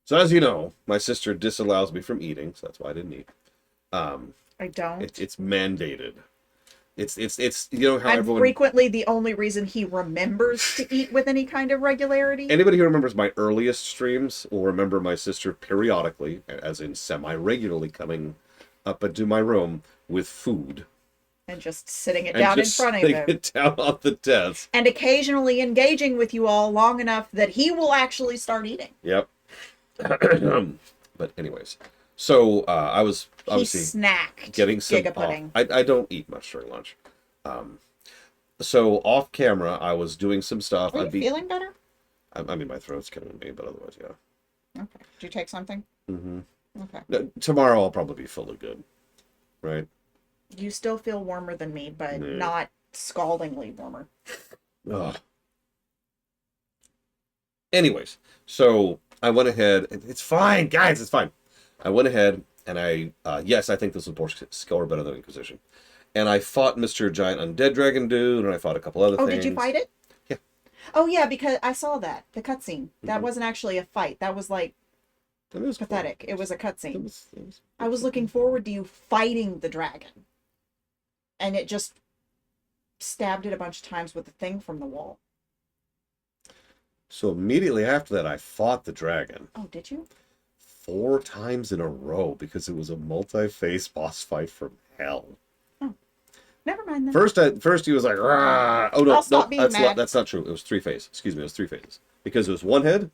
So as you know, my sister disallows me from eating, so that's why I didn't eat. Um, I don't. it's mandated. It's you know how I'm everyone frequently the only reason he remembers to eat with any kind of regularity. anybody who remembers my earliest streams will remember my sister periodically, as in semi-regularly, coming up into my room with food And just sitting it and down in just front of setting him. it down on the desk. And occasionally engaging with you all long enough that he will actually start eating. Yep. But anyways, so I was He obviously snacked getting some Giga off. Pudding. I don't eat much during lunch. Um, so off camera, I was doing some stuff. Are you feeling better? I mean, my throat's killing me, but otherwise, yeah. Okay. Did you take something? Mm-hmm. Okay. No, tomorrow I'll probably be fully good, right? You still feel warmer than me, but Yeah. not scaldingly warmer. Ugh. Anyways, so I went ahead. It's fine, guys. It's fine. I went ahead and yes, I think this was more skill better than Inquisition. And I fought Mr. Giant Undead Dragon Dude, and I fought a couple other Oh, things. did you fight it? Yeah. Oh, yeah, because I saw that. The cutscene. That Mhm. wasn't actually a fight. That was like It was pathetic. cool. It was a It cutscene. was, it was, I was looking forward to you fighting the dragon. And it just stabbed it a bunch of times with the thing from the wall. So immediately after that, I fought the dragon Oh, did you? 4 times in a row because it was a multi-phase boss fight from hell. Oh, never mind then. First he was like, "Rah!" Oh no, I'll stop being that's mad. that's not true. It was 3 phases. Excuse me, it was 3 phases because it was 1 head,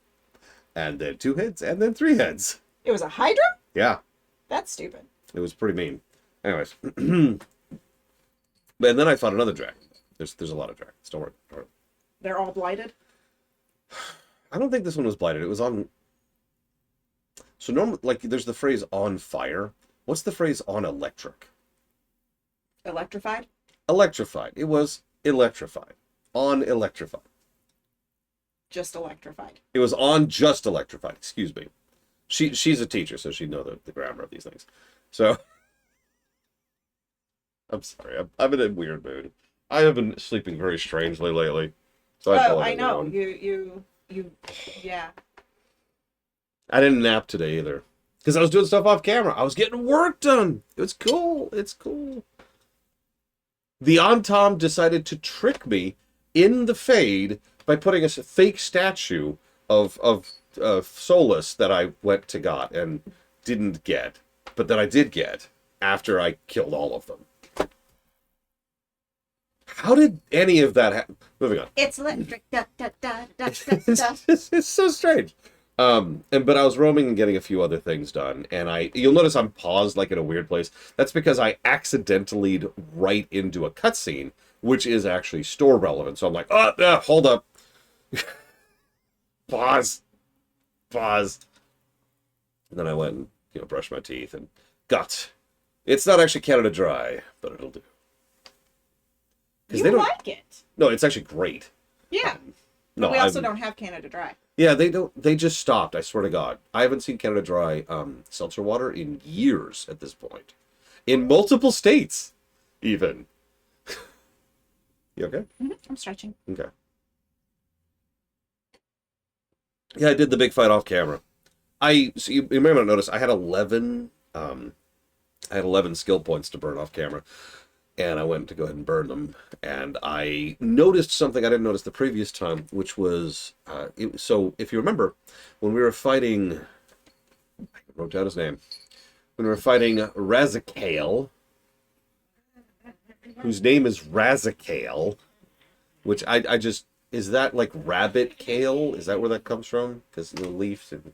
and then 2 heads, and then 3 heads. It was a Hydra? Yeah, That's stupid. it was pretty mean. Anyways, and then I fought another dragon. There's a lot of dragons. Don't worry. They're all blighted? I don't think this one was blighted. It was on. So normally, like, there's the phrase "on fire." What's the phrase "on electric"? Electrified? Electrified. It was electrified. On electrified. Just electrified. It was on just electrified. Excuse me. She's a teacher, so she'd know the grammar of these things. So I'm sorry. I'm in a weird mood. I have been sleeping very strangely lately. So I Oh, I apologize, know. everyone. Yeah. I didn't nap today either. Because I was doing stuff off camera. I was getting work done. It was cool. It's cool. The Antom decided to trick me in the fade by putting a fake statue of Solus that I went to got and didn't get, but that I did get after I killed all of them. How did any of that happen? Moving on. It's electric. Da, da, da, da, da, da. It's so strange. But I was roaming and getting a few other things done, and you'll notice I'm paused like in a weird place. That's because I accidentally right into a cutscene, which is actually store relevant. So I'm like, hold up, pause. And then I went and brushed my teeth and got. It's not actually Canada Dry, but it'll do. You like it? No, it's actually great. Yeah. No, But we also don't have Canada Dry. Yeah, they don't. They just stopped. I swear to God, I haven't seen Canada Dry seltzer water in years at this point, in multiple states, even. You okay? I'm stretching. Okay. Yeah, I did the big fight off camera. So you may not notice I had 11. I had 11 skill points to burn off camera, and I went to go ahead and burn them. And I noticed something I didn't notice the previous time, which was so if you remember, when we were fighting, I wrote down his name. When we were fighting Razakale, whose name is Razakale, which I just is that like rabbit kale? Is that where that comes from? Because the leaves and.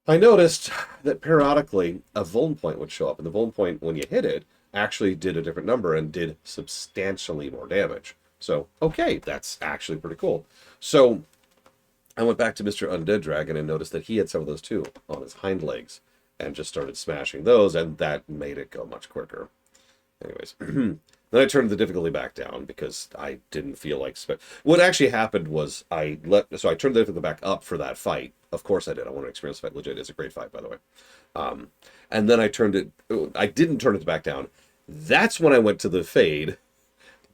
I noticed that periodically a vuln point would show up, and the vuln point, when you hit it, actually did a different number and did substantially more damage. So, okay, that's actually pretty cool. So, I went back to Mr. Undead Dragon and noticed that he had some of those too on his hind legs, and just started smashing those, and that made it go much quicker. Anyways, then I turned the difficulty back down because I didn't feel like... What actually happened was I turned the difficulty back up for that fight. Of course I did. I want to experience the fight legit. It's a great fight, by the way. And then I didn't turn it back down. That's when I went to the fade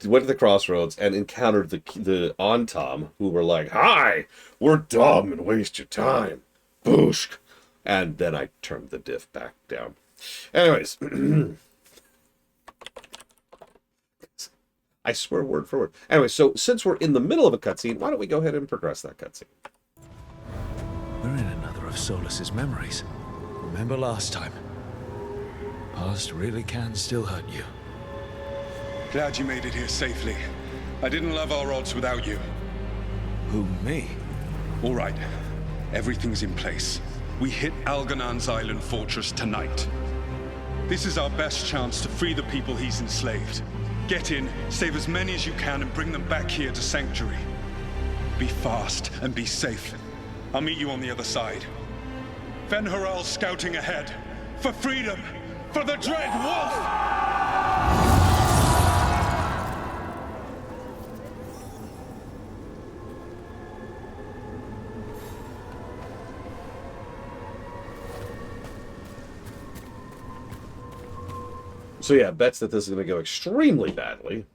went to the crossroads and encountered the on-tom, who were like, "Hi, we're dumb and waste your time. Boosh." And then I turned the diff back down. Anyways, I swear word for word. Anyway, so since we're in the middle of a cutscene, why don't we go ahead and progress that cutscene? We're in another of Solus's memories. Remember last time? Past really can still hurt you. Glad you made it here safely. I didn't love our odds without you. Who, me? All right. Everything's in place. We hit Algernon's island fortress tonight. This is our best chance to free the people he's enslaved. Get in, save as many as you can, and bring them back here to Sanctuary. Be fast and be safe. I'll meet you on the other side. Fen-Haral's scouting ahead. For freedom! For the Dread Wolf! So yeah, bets that this is going to go extremely badly.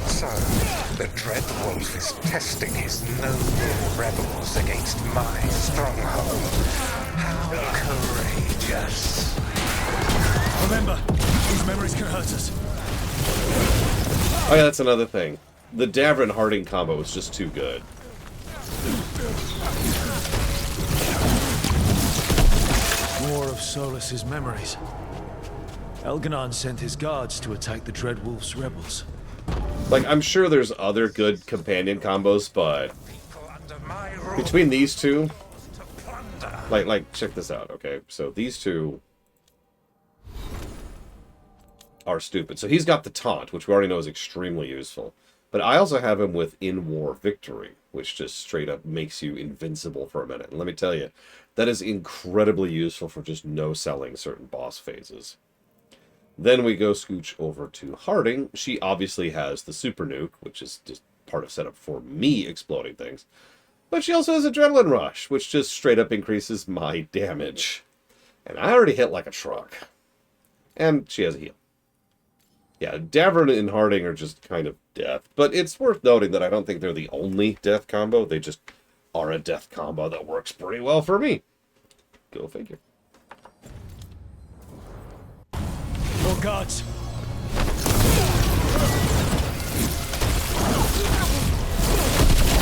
So, the Dread Wolf is testing his noble rebels against my stronghold. How courageous. Remember, these memories can hurt us. Oh yeah, that's another thing. The Davrin Harding combo was just too good. More of Solus's memories. Elganon sent his guards to attack the Dread Wolf's rebels. Like, I'm sure there's other good companion combos, but between these two, like check this out, okay? So these two are stupid. So he's got the taunt, which we already know is extremely useful. But I also have him with in-war victory, which just straight up makes you invincible for a minute. And let me tell you, that is incredibly useful for just no-selling certain boss phases. Then we go scooch over to Harding. She obviously has the super nuke, which is just part of setup for me exploding things. But she also has Adrenaline Rush, which just straight up increases my damage. And I already hit like a truck. And she has a heal. Yeah, Davrin and Harding are just kind of death. But it's worth noting that I don't think they're the only death combo. They just are a death combo that works pretty well for me. Go figure. Your guards!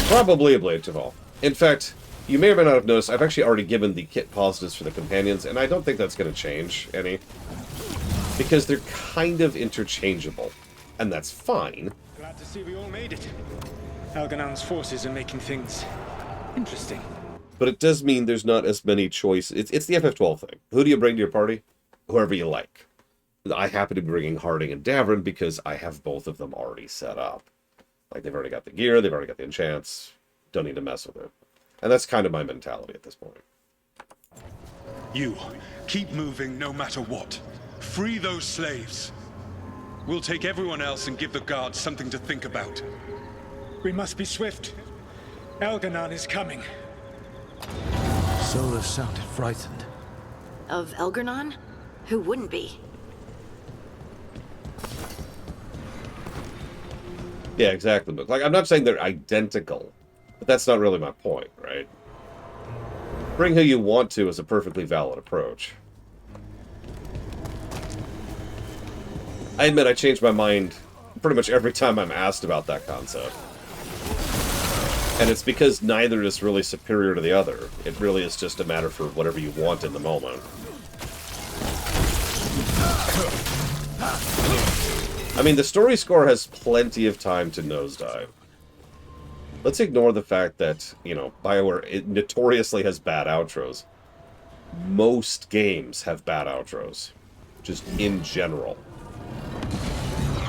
Probably a Blade to Fall. In fact, you may or may not have noticed, I've actually already given the kit positives for the companions, and I don't think that's going to change any. Because they're kind of interchangeable. And that's fine. Glad to see we all made it. Algernon's forces are making things interesting. But it does mean there's not as many choices. It's the FF12 thing. Who do you bring to your party? Whoever you like. I happen to be bringing Harding and Davrin because I have both of them already set up. Like, they've already got the gear, they've already got the enchants. Don't need to mess with it. And that's kind of my mentality at this point. You, keep moving no matter what. Free those slaves. We'll take everyone else and give the guards something to think about. We must be swift. Algernon is coming. Solus sounded frightened. Of Elgernon? Who wouldn't be? Yeah, exactly. But, like, I'm not saying they're identical, but that's not really my point, right? Bring who you want to is a perfectly valid approach. I admit I change my mind pretty much every time I'm asked about that concept. And it's because neither is really superior to the other. It really is just a matter for whatever you want in the moment. I mean, the story score has plenty of time to nosedive. Let's ignore the fact that, you know, BioWare notoriously has bad outros. Most games have bad outros. Just in general.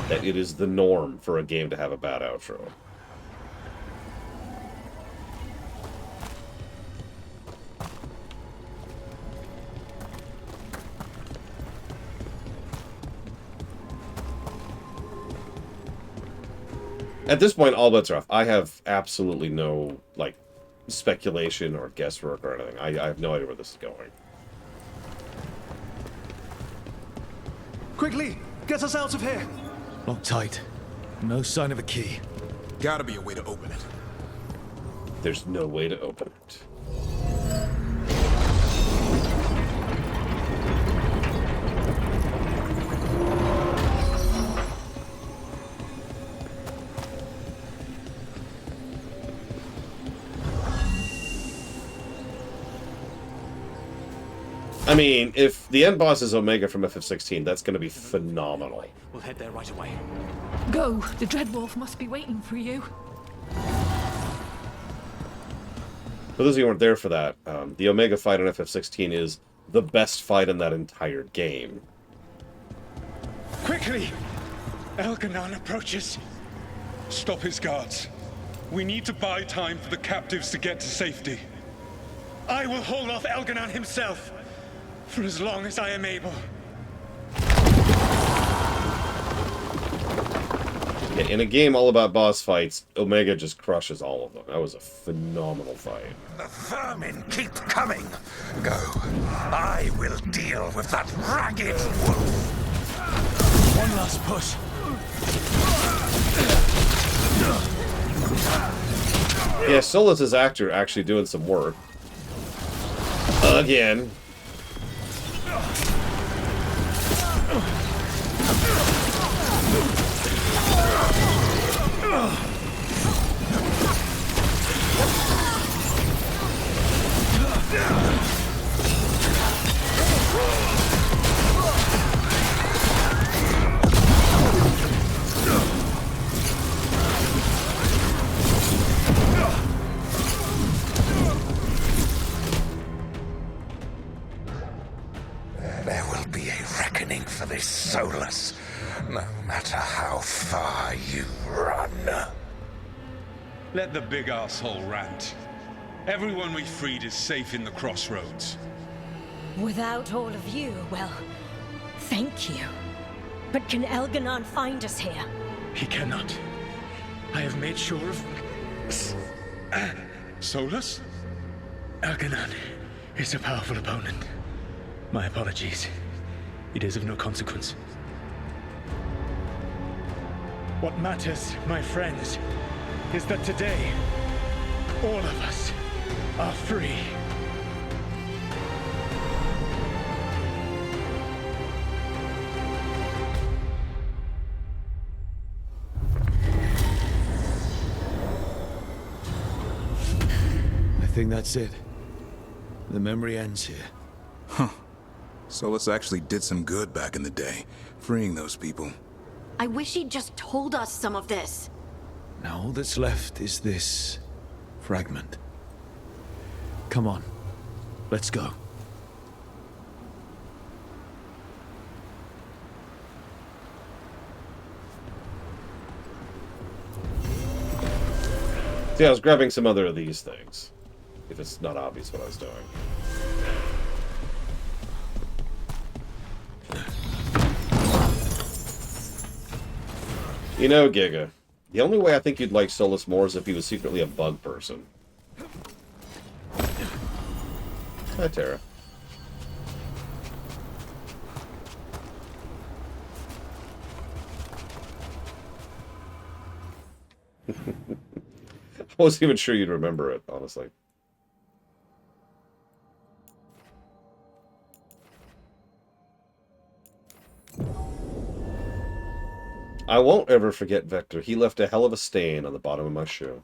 That it is the norm for a game to have a bad outro. At this point, all bets are off. I have absolutely no, like, speculation or guesswork or anything. I have no idea where this is going. Quickly, get us out of here! Locked tight. No sign of a key. Gotta be a way to open it. There's no way to open it. I mean, if the end boss is Omega from FF16, that's going to be phenomenal. We'll head there right away. Go! The Dreadwolf must be waiting for you. For those of you who weren't there for that, the Omega fight on FF16 is the best fight in that entire game. Quickly! Elganon approaches. Stop his guards. We need to buy time for the captives to get to safety. I will hold off Elganon himself for as long as I am able. Yeah, in a game all about boss fights, Omega just crushes all of them. That was a phenomenal fight. The vermin keep coming. Go. I will deal with that ragged wolf. One last push. Yeah, Solus' actor actually doing some work. Again. There will be a reckoning for this Solus, no matter how far you run. Let the big asshole rant. Everyone we freed is safe in the crossroads. Without all of you, well, thank you. But can Elganon find us here? He cannot. I have made sure of... Solus? Elganon is a powerful opponent. My apologies. It is of no consequence. What matters, my friends, is that today, all of us are free. I think that's it. The memory ends here. Huh. Solus actually did some good back in the day, freeing those people. I wish he'd just told us some of this. Now all that's left is this fragment. Come on, let's go. See, I was grabbing some other of these things. If it's not obvious what I was doing. You know, Giga, the only way I think you'd like Solus more is if he was secretly a bug person. Hi, Tara. I wasn't even sure you'd remember it, honestly. I won't ever forget Vector. He left a hell of a stain on the bottom of my shoe.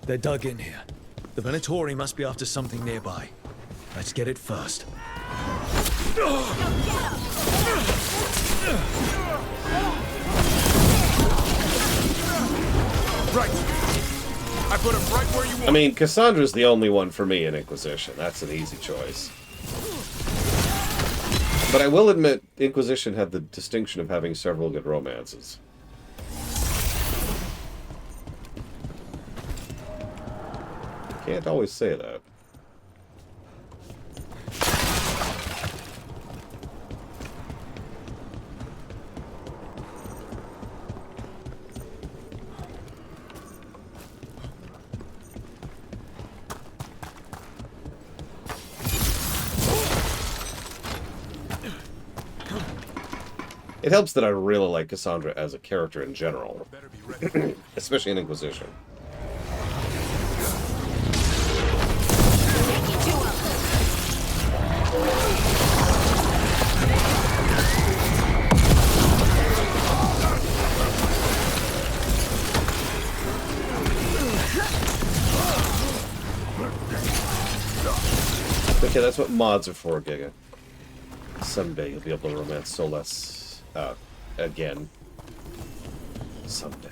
They're dug in here. The Venatori must be after something nearby. Let's get it first. Right. I put him right where you want. I mean, Cassandra's the only one for me in Inquisition. That's an easy choice. But I will admit, Inquisition had the distinction of having several good romances. Can't always say that. It helps that I really like Cassandra as a character in general, especially in Inquisition. Okay, that's what mods are for, Giga. Someday you'll be able to romance Solas again. Someday.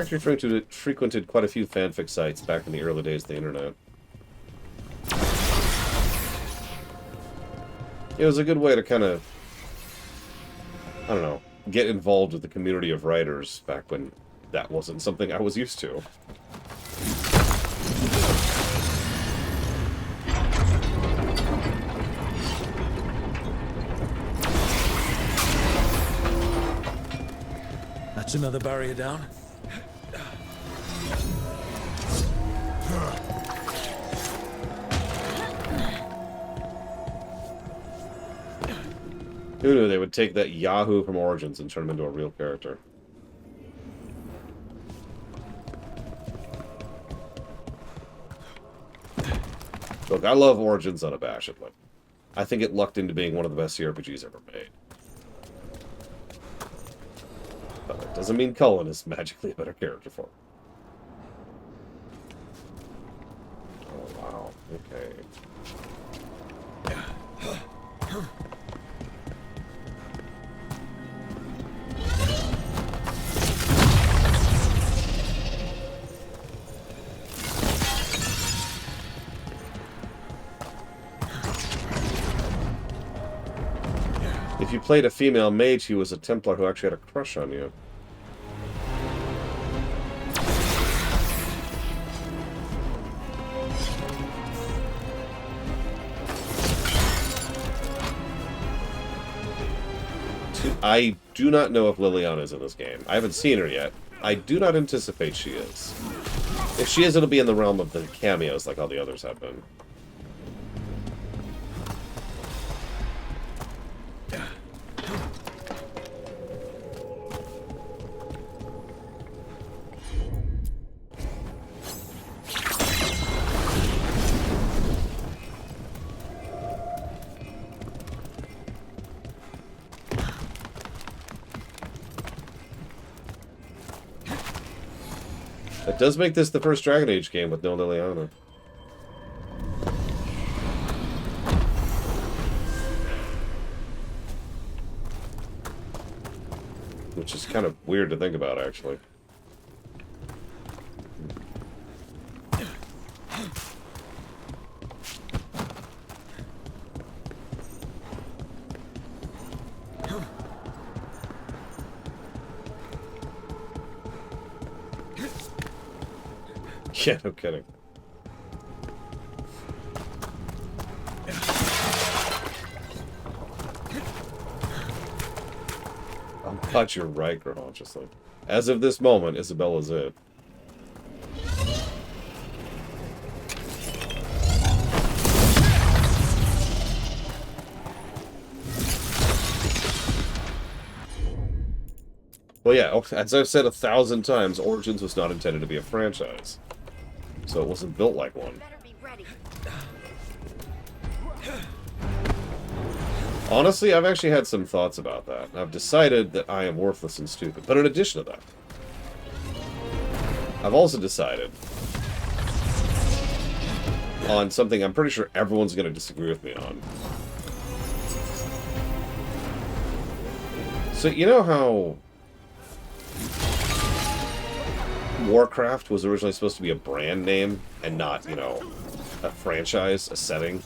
Actually frequented quite a few fanfic sites back in the early days of the internet. It was a good way to kind of, I don't know, get involved with the community of writers back when that wasn't something I was used to. That's another barrier down. Who knew they would take that Yahoo from Origins and turn him into a real character? Look, I love Origins unabashedly. I think it lucked into being one of the best CRPGs ever made. But it doesn't mean Cullen is magically a better character for it. Oh, wow. Okay. If you played a female mage, he was a Templar who actually had a crush on you. I do not know if Liliana is in this game. I haven't seen her yet. I do not anticipate she is. If she is, it'll be in the realm of the cameos like all the others have been. It does make this the first Dragon Age game with no Liliana. Which is kind of weird to think about, actually. Yeah, no kidding. I'm glad you're right, chronologically. As of this moment, Isabella's it. Well, yeah, as I've said 1,000 times, Origins was not intended to be a franchise. So it wasn't built like one. Honestly, I've actually had some thoughts about that. I've decided that I am worthless and stupid. But in addition to that, I've also decided on something I'm pretty sure everyone's going to disagree with me on. So, you know how Warcraft was originally supposed to be a brand name and not, you know, a franchise, a setting?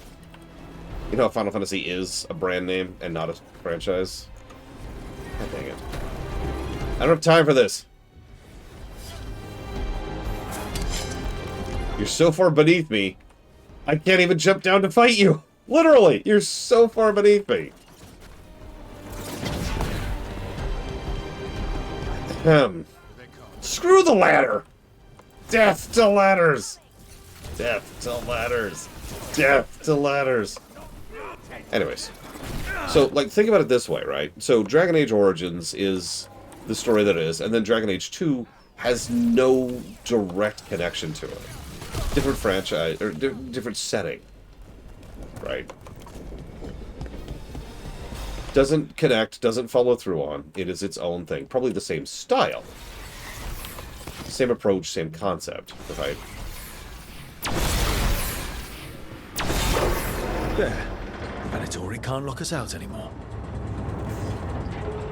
You know how Final Fantasy is a brand name and not a franchise? God dang it. I don't have time for this. You're so far beneath me, I can't even jump down to fight you. Literally, you're so far beneath me. Screw the ladder. Death to ladders. Death to ladders. Death to ladders. Anyways. So, like, think about it this way, right? So, Dragon Age Origins is the story that it is, and then Dragon Age 2 has no direct connection to it. Different franchise, or different setting, right? Doesn't connect, doesn't follow through on. It is its own thing. Probably the same style. Same approach, same concept, right? There. The Venatori can't lock us out anymore.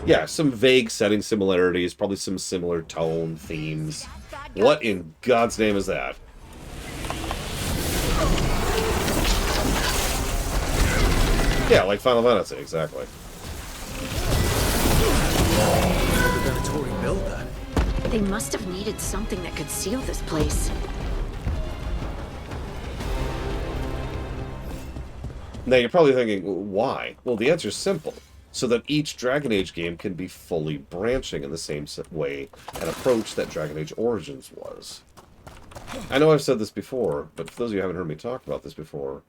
Yeah, some vague setting similarities, probably some similar tone, themes. What in God's name is that? Yeah, like Final Fantasy, exactly. The Venatori built that. They must have needed something that could seal this place. Now, you're probably thinking, why? Well, the answer's simple. So that each Dragon Age game can be fully branching in the same way and approach that Dragon Age Origins was. I know I've said this before, but for those of you who haven't heard me talk about this before,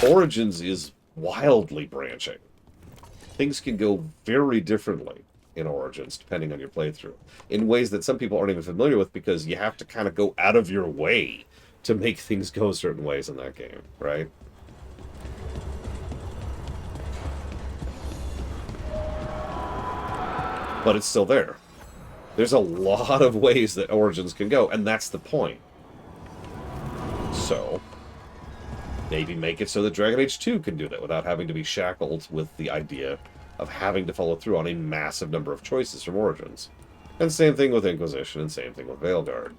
Origins is wildly branching. Things can go very differently in Origins, depending on your playthrough, in ways that some people aren't even familiar with, because you have to kind of go out of your way to make things go certain ways in that game, right? But it's still there. There's a lot of ways that Origins can go, and that's the point. So, maybe make it so that Dragon Age 2 can do that without having to be shackled with the idea of having to follow through on a massive number of choices from Origins. And same thing with Inquisition, and same thing with Veilguard.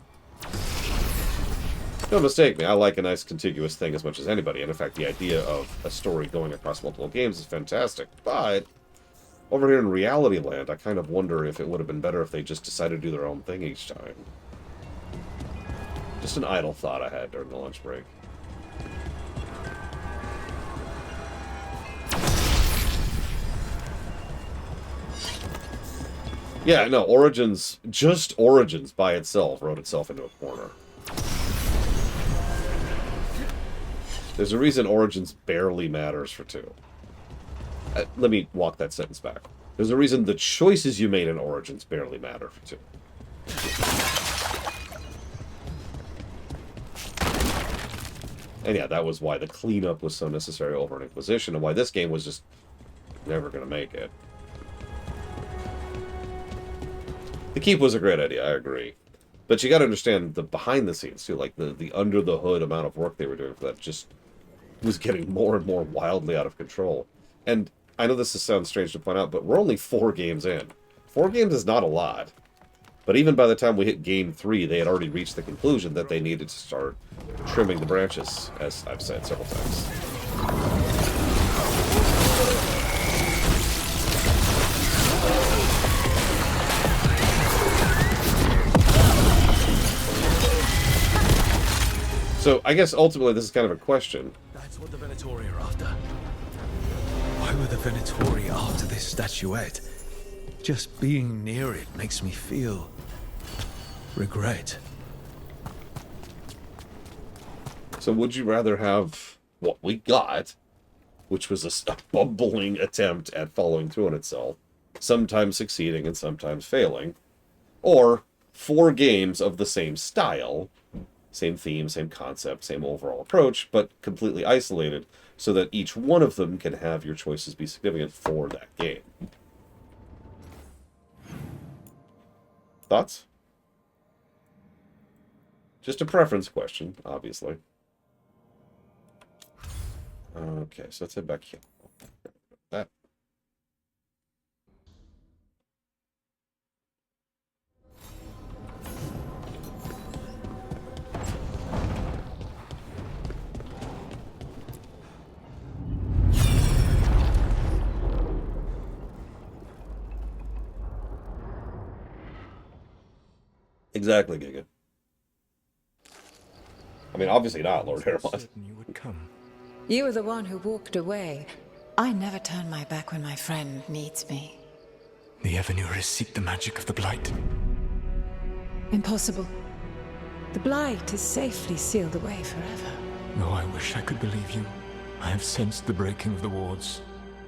Don't mistake me, I like a nice contiguous thing as much as anybody, and in fact the idea of a story going across multiple games is fantastic, but over here in Reality Land, I kind of wonder if it would have been better if they just decided to do their own thing each time. Just an idle thought I had during the lunch break. Yeah, no, Origins, just Origins by itself wrote itself into a corner. There's a reason Origins barely matters for 2. Let me walk that sentence back. There's a reason the choices you made in Origins barely matter for 2. And yeah, that was why the cleanup was so necessary over an Inquisition, and why this game was just never going to make it. The Keep was a great idea, I agree. But you got to understand the behind the scenes, too. Like, the under the hood amount of work they were doing for that just was getting more and more wildly out of control. And I know this sounds strange to point out, but we're only 4 games in. 4 games is not a lot. But even by the time we hit Game 3, they had already reached the conclusion that they needed to start trimming the branches, as I've said several times. So, I guess ultimately this is kind of a question. That's what the Venatori are after. Why were the Venatori after this statuette? Just being near it makes me feel regret. So would you rather have what we got, which was a bumbling attempt at following through on itself, sometimes succeeding and sometimes failing, or 4 games of the same style, same theme, same concept, same overall approach, but completely isolated, so that each one of them can have your choices be significant for that game? Thoughts? Just a preference question, obviously. Okay, so let's head back here. That. Exactly, Giga. I mean, obviously not, Lord Harrowmoth. Certain you would come. You were the one who walked away. I never turn my back when my friend needs me. The Evanurus seek the magic of the Blight. Impossible. The Blight is safely sealed away forever. Oh, I wish I could believe you. I have sensed the breaking of the wards.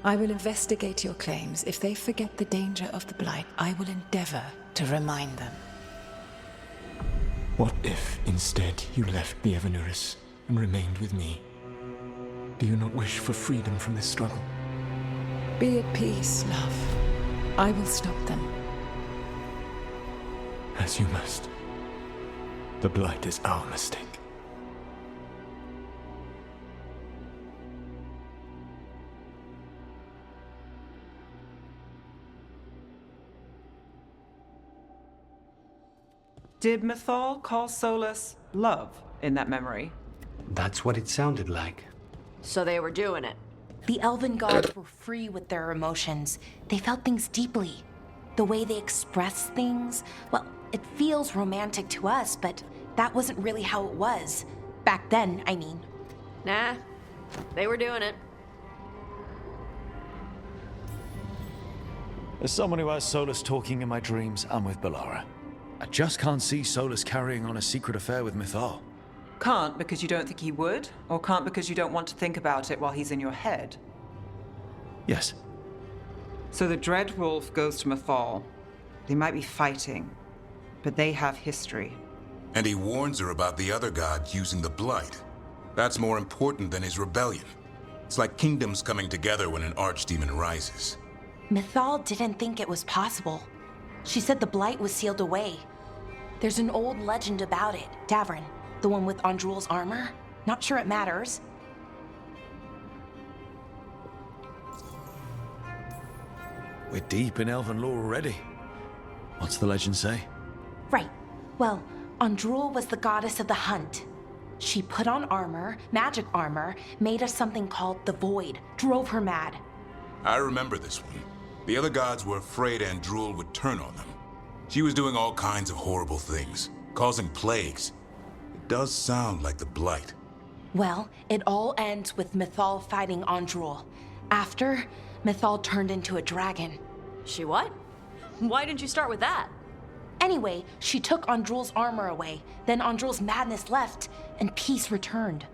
I will investigate your claims. If they forget the danger of the Blight, I will endeavor to remind them. What if, instead, you left the Evanurus and remained with me? Do you not wish for freedom from this struggle? Be at peace, love. I will stop them. As you must. The Blight is our mistake. Did Mythal call Solus love in that memory? That's what it sounded like. So they were doing it. The elven gods were free with their emotions. They felt things deeply. The way they expressed things, well, it feels romantic to us, but that wasn't really how it was. Back then, I mean. Nah, they were doing it. As someone who has Solus talking in my dreams, I'm with Bellara. I just can't see Solus carrying on a secret affair with Mythal. Can't because you don't think he would? Or can't because you don't want to think about it while he's in your head? Yes. So the Dreadwolf goes to Mythal. They might be fighting, but they have history. And he warns her about the other gods using the Blight. That's more important than his rebellion. It's like kingdoms coming together when an archdemon rises. Mythal didn't think it was possible. She said the Blight was sealed away. There's an old legend about it. Davrin, the one with Andrul's armor. Not sure it matters. We're deep in elven lore already. What's the legend say? Right. Well, Andrul was the goddess of the hunt. She put on armor, magic armor, made us something called the Void, drove her mad. I remember this one. The other gods were afraid Andrul would turn on them. She was doing all kinds of horrible things, causing plagues. It does sound like the Blight. Well, it all ends with Mythal fighting Andrul. After, Mythal turned into a dragon. She what? Why didn't you start with that? Anyway, she took Andrul's armor away, then Andrul's madness left, and peace returned.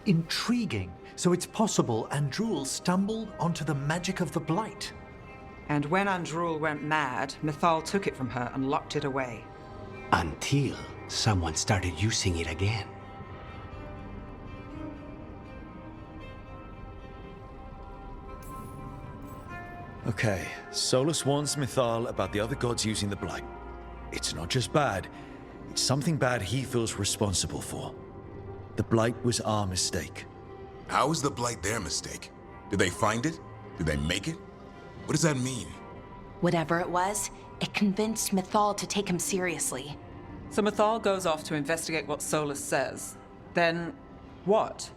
Intriguing. So it's possible Andrul stumbled onto the magic of the Blight. And when Andrul went mad, Mythal took it from her and locked it away. Until someone started using it again. Okay, Solus warns Mythal about the other gods using the Blight. It's not just bad, it's something bad he feels responsible for. The Blight was our mistake. How is the Blight their mistake? Did they find it? Did they make it? What does that mean? Whatever it was, it convinced Mythal to take him seriously. So Mythal goes off to investigate what Solus says. Then, what?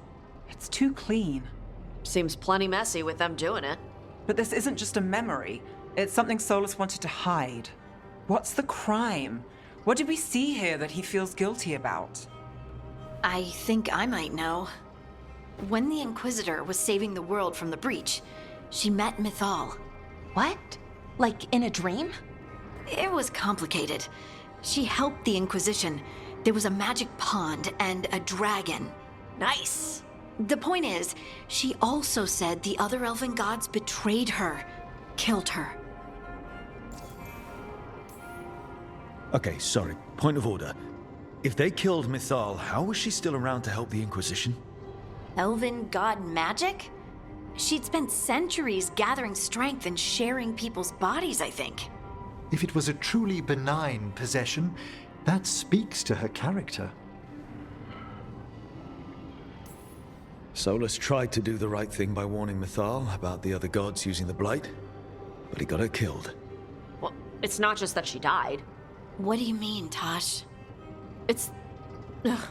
It's too clean. Seems plenty messy with them doing it. But this isn't just a memory. It's something Solus wanted to hide. What's the crime? What did we see here that he feels guilty about? I think I might know. When the Inquisitor was saving the world from the breach, she met Mythal. What? Like in a dream? It was complicated. She helped the Inquisition. There was a magic pond and a dragon. Nice. The point is, she also said the other elven gods betrayed her, killed her. Okay, sorry, point of order. If they killed Mythal, how was she still around to help the Inquisition? Elven god magic? She'd spent centuries gathering strength and sharing people's bodies, I think. If it was a truly benign possession, that speaks to her character. Solus tried to do the right thing by warning Mythal about the other gods using the Blight, but he got her killed. Well, it's not just that she died. What do you mean, Tosh? It's... Ugh.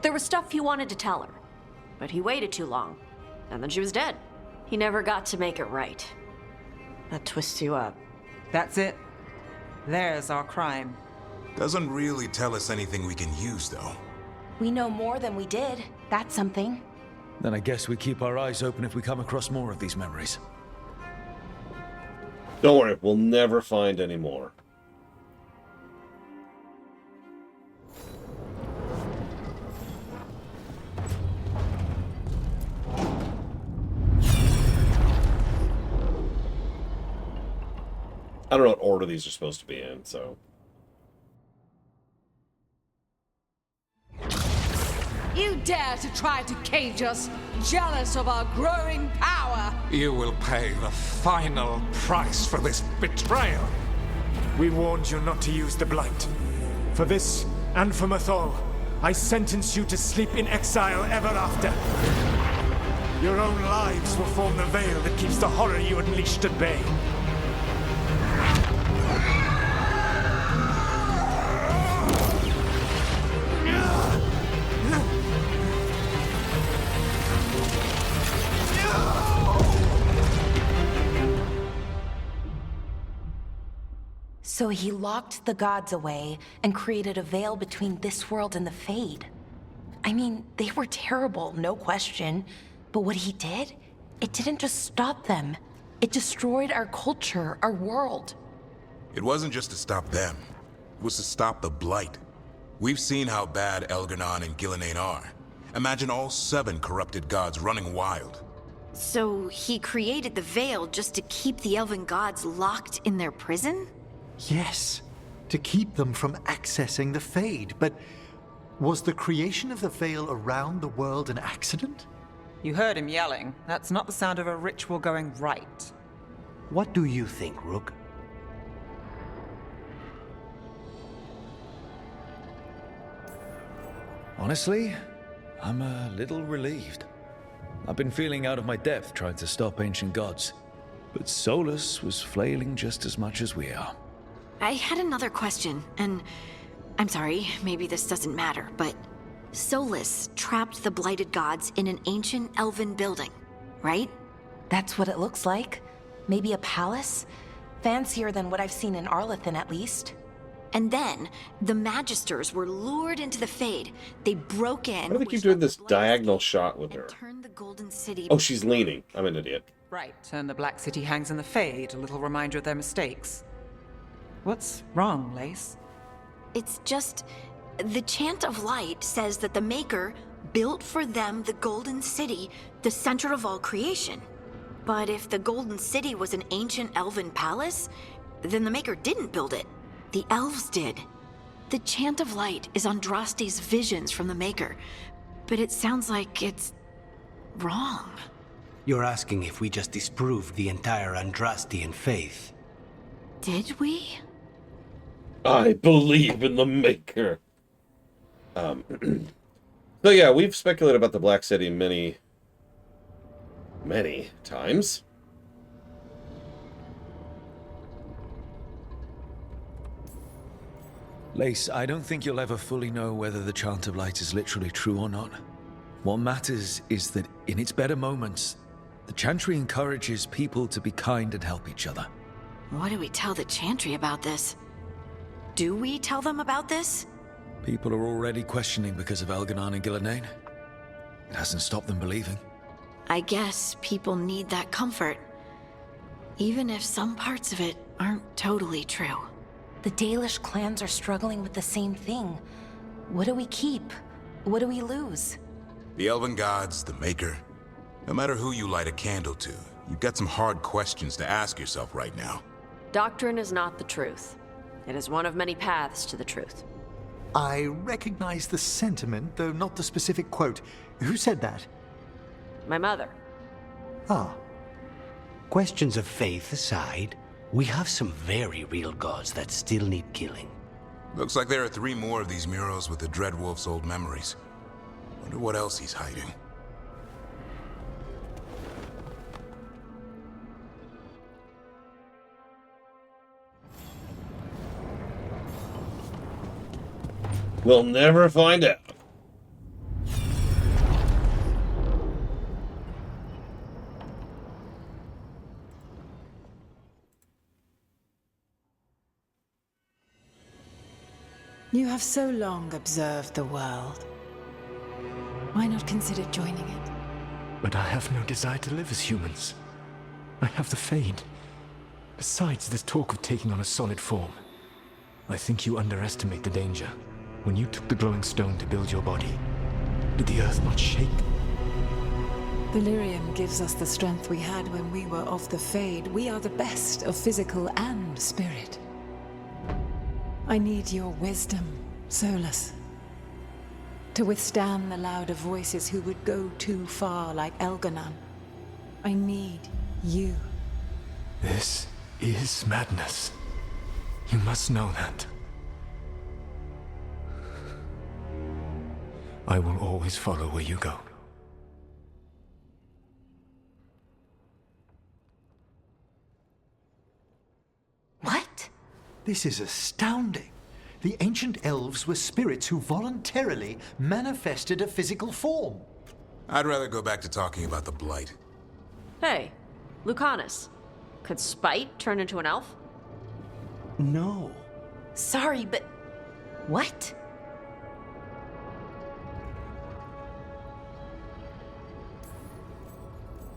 There was stuff he wanted to tell her, but he waited too long, and then she was dead. He never got to make it right. That twists you up. That's it. There's our crime. Doesn't really tell us anything we can use, though. We know more than we did. That's something. Then I guess we keep our eyes open if we come across more of these memories. Don't worry, we'll never find any more. I don't know what order these are supposed to be in, so... You dare to try to cage us, jealous of our growing power! You will pay the final price for this betrayal. We warned you not to use the Blight. For this, and for Mathol, I sentence you to sleep in exile ever after. Your own lives will form the veil that keeps the horror you unleashed at bay. So he locked the gods away and created a veil between this world and the Fade. I mean, they were terrible, no question. But what he did, it didn't just stop them. It destroyed our culture, our world. It wasn't just to stop them. It was to stop the Blight. We've seen how bad Elganon and Gillenane are. Imagine all 7 corrupted gods running wild. So he created the Veil just to keep the elven gods locked in their prison? Yes, to keep them from accessing the Fade. But was the creation of the Veil around the world an accident? You heard him yelling. That's not the sound of a ritual going right. What do you think, Rook? Honestly, I'm a little relieved. I've been feeling out of my depth trying to stop ancient gods, but Solus was flailing just as much as we are. I had another question, and I'm sorry, maybe this doesn't matter, but Solus trapped the blighted gods in an ancient elven building, right? That's what it looks like. Maybe a palace? Fancier than what I've seen in Arlethan, at least. And then, the Magisters were lured into the Fade. They broke in... Why do they keep doing this diagonal shot with her? Turned the Golden City... Oh, she's leaning. I'm an idiot. Right, and the Black City hangs in the Fade, a little reminder of their mistakes. What's wrong, Lace? It's just... The Chant of Light says that the Maker built for them the Golden City, the center of all creation. But if the Golden City was an ancient elven palace, then the Maker didn't build it. The elves did. The Chant of Light is Andraste's visions from the Maker, but it sounds like it's... wrong. You're asking if we just disproved the entire Andrastian faith. Did we? I believe in the Maker. So yeah, we've speculated about the Black City many times. Lace, I don't think you'll ever fully know whether the Chant of Light is literally true or not. What matters is that in its better moments, the Chantry encourages people to be kind and help each other. What do we tell the Chantry about this? Do we tell them about this? People are already questioning because of Elganon and Gillenane. It hasn't stopped them believing. I guess people need that comfort, even if some parts of it aren't totally true. The Dalish clans are struggling with the same thing. What do we keep? What do we lose? The elven gods, the Maker. No matter who you light a candle to, you've got some hard questions to ask yourself right now. Doctrine is not the truth. It is one of many paths to the truth. I recognize the sentiment, though not the specific quote. Who said that? My mother. Ah. Questions of faith aside, we have some very real gods that still need killing. Looks like there are 3 more of these murals with the Dreadwolf's old memories. Wonder what else he's hiding. We'll never find out. You have so long observed the world. Why not consider joining it? But I have no desire to live as humans. I have the Fade. Besides, this talk of taking on a solid form. I think you underestimate the danger. When you took the glowing stone to build your body, did the earth not shake? Delirium gives us the strength we had when we were of the Fade. We are the best of physical and spirit. I need your wisdom, Solus. To withstand the louder voices who would go too far like Elganon. I need you. This is madness. You must know that. I will always follow where you go. What? This is astounding. The ancient elves were spirits who voluntarily manifested a physical form. I'd rather go back to talking about the Blight. Hey, Lucanus. Could Spite turn into an elf? No. Sorry, but... what?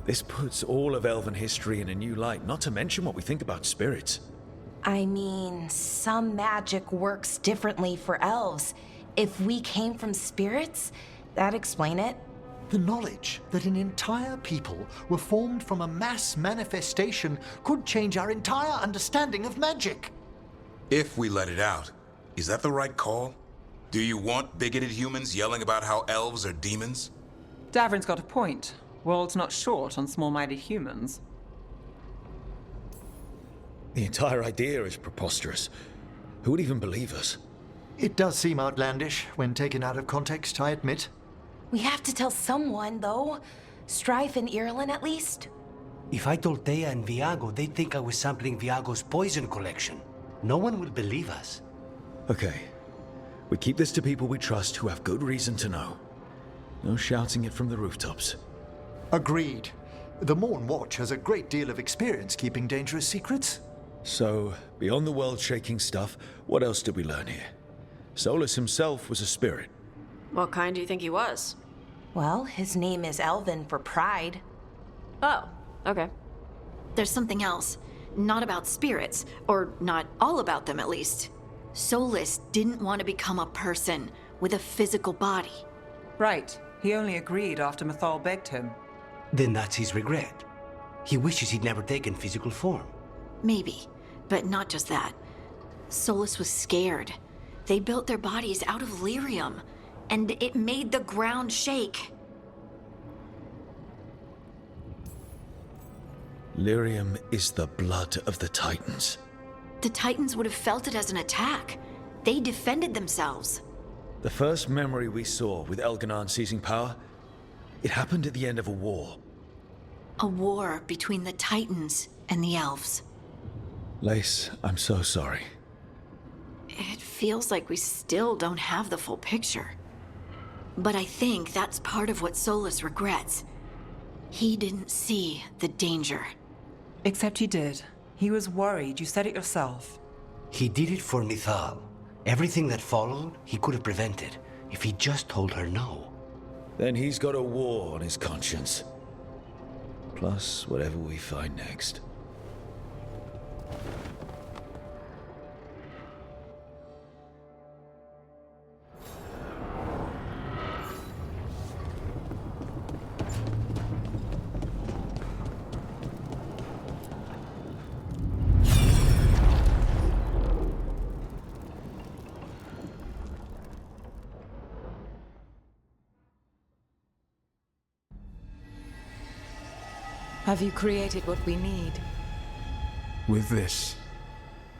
This puts all of elven history in a new light, not to mention what we think about spirits. I mean, some magic works differently for elves. If we came from spirits, that'd explain it. The knowledge that an entire people were formed from a mass manifestation could change our entire understanding of magic. If we let it out, is that the right call? Do you want bigoted humans yelling about how elves are demons? Davrin's got a point. World's not short on small-minded humans. The entire idea is preposterous. Who would even believe us? It does seem outlandish when taken out of context, I admit. We have to tell someone, though. Strife and Irulan, at least. If I told Thea and Viago, they'd think I was sampling Viago's poison collection. No one will believe us. Okay. We keep this to people we trust who have good reason to know. No shouting it from the rooftops. Agreed. The Morn Watch has a great deal of experience keeping dangerous secrets. So, beyond the world-shaking stuff, what else did we learn here? Solus himself was a spirit. What kind do you think he was? Well, his name is Elven for pride. Oh, okay. There's something else. Not about spirits, or not all about them at least. Solus didn't want to become a person with a physical body. Right. He only agreed after Mythal begged him. Then that's his regret. He wishes he'd never taken physical form. Maybe, but not just that. Solus was scared. They built their bodies out of lyrium, and it made the ground shake. Lyrium is the blood of the Titans. The Titans would have felt it as an attack. They defended themselves. The first memory we saw with Elganon seizing power, it happened at the end of a war. A war between the Titans and the elves. Lace, I'm so sorry. It feels like we still don't have the full picture. But I think that's part of what Solus regrets. He didn't see the danger. Except he did. He was worried. You said it yourself. He did it for Mythal. Everything that followed, he could have prevented if he just told her no. Then he's got a war on his conscience. Plus, whatever we find next. Have you created what we need? With this,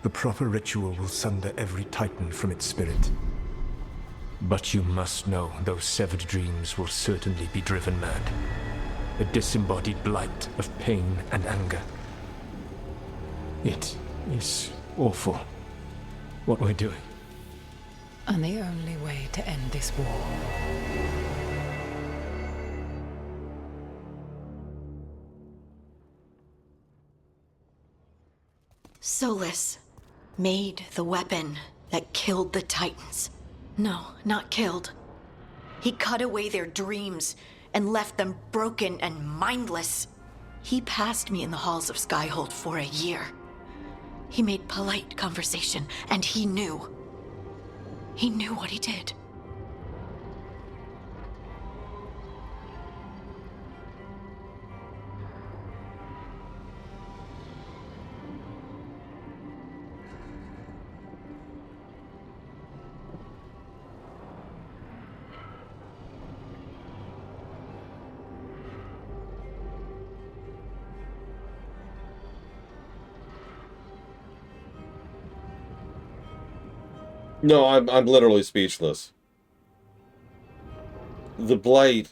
the proper ritual will sunder every Titan from its spirit. But you must know those severed dreams will certainly be driven mad. A disembodied blight of pain and anger. It is awful what we're doing. And the only way to end this war. Solus made the weapon that killed the Titans. No, not killed. He cut away their dreams and left them broken and mindless. He passed me in the halls of Skyhold for a year. He made polite conversation, and he knew. He knew what he did. No, I'm literally speechless. The Blight...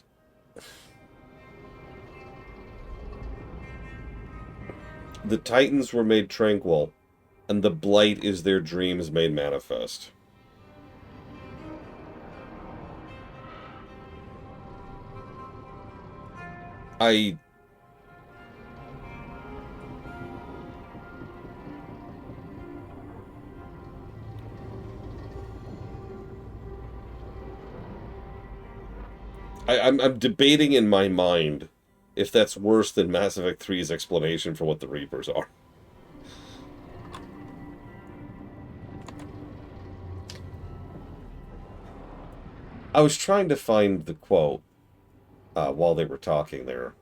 The Titans were made tranquil, and the Blight is their dreams made manifest. I'm debating in my mind if that's worse than Mass Effect 3's explanation for what the Reapers are. I was trying to find the quote while they were talking there.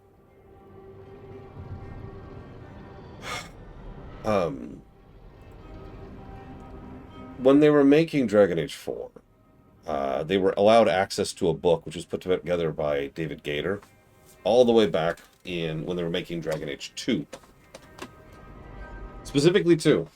When they were making Dragon Age 4, they were allowed access to a book which was put together by David Gator all the way back in when they were making Dragon Age 2. Specifically 2.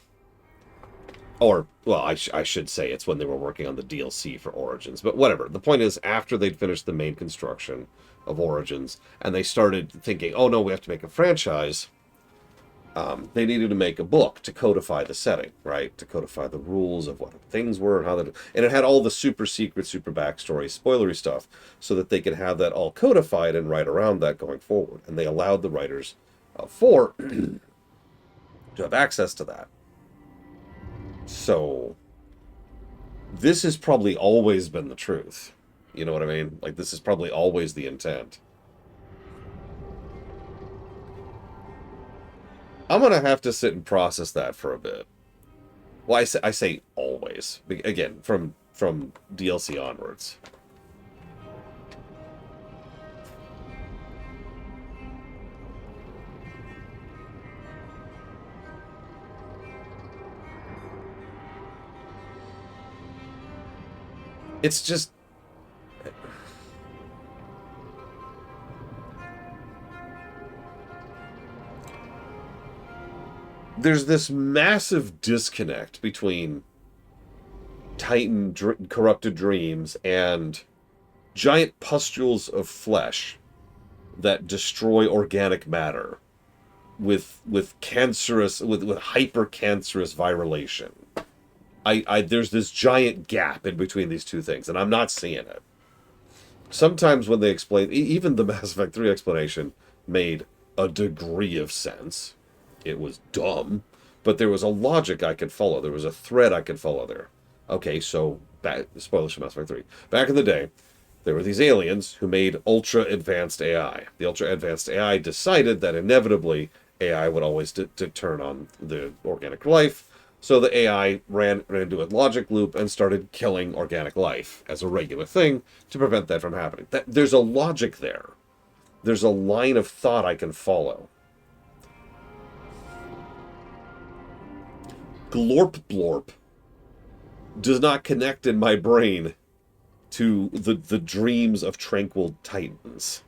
Or, well, I should say it's when they were working on the DLC for Origins. But whatever. The point is, after they'd finished the main construction of Origins, and they started thinking, oh no, we have to make a franchise, they needed to make a book to codify the setting, right? To codify the rules of what things were and how that... And it had all the super secret, super backstory, spoilery stuff, so that they could have that all codified and write around that going forward. And they allowed the writers of 4 to have access to that. So, this has probably always been the truth. You know what I mean? Like, this is probably always the intent. I'm going to have to sit and process that for a bit. Well, I say always. Again, from DLC onwards. It's just... There's this massive disconnect between Titan corrupted dreams and giant pustules of flesh that destroy organic matter with cancerous, with hyper-cancerous virulation. There's this giant gap in between these two things, and I'm not seeing it. Sometimes when they explain, even the Mass Effect 3 explanation made a degree of sense. It was dumb, but there was a logic I could follow. There was a thread I could follow there. Okay, so, spoilers for Mass Effect 3. Back in the day, there were these aliens who made ultra-advanced AI. The ultra-advanced AI decided that inevitably AI would always turn on the organic life, so the AI ran into a logic loop and started killing organic life as a regular thing to prevent that from happening. There's a logic there. There's a line of thought I can follow. Glorp Blorp does not connect in my brain to the dreams of tranquil Titans.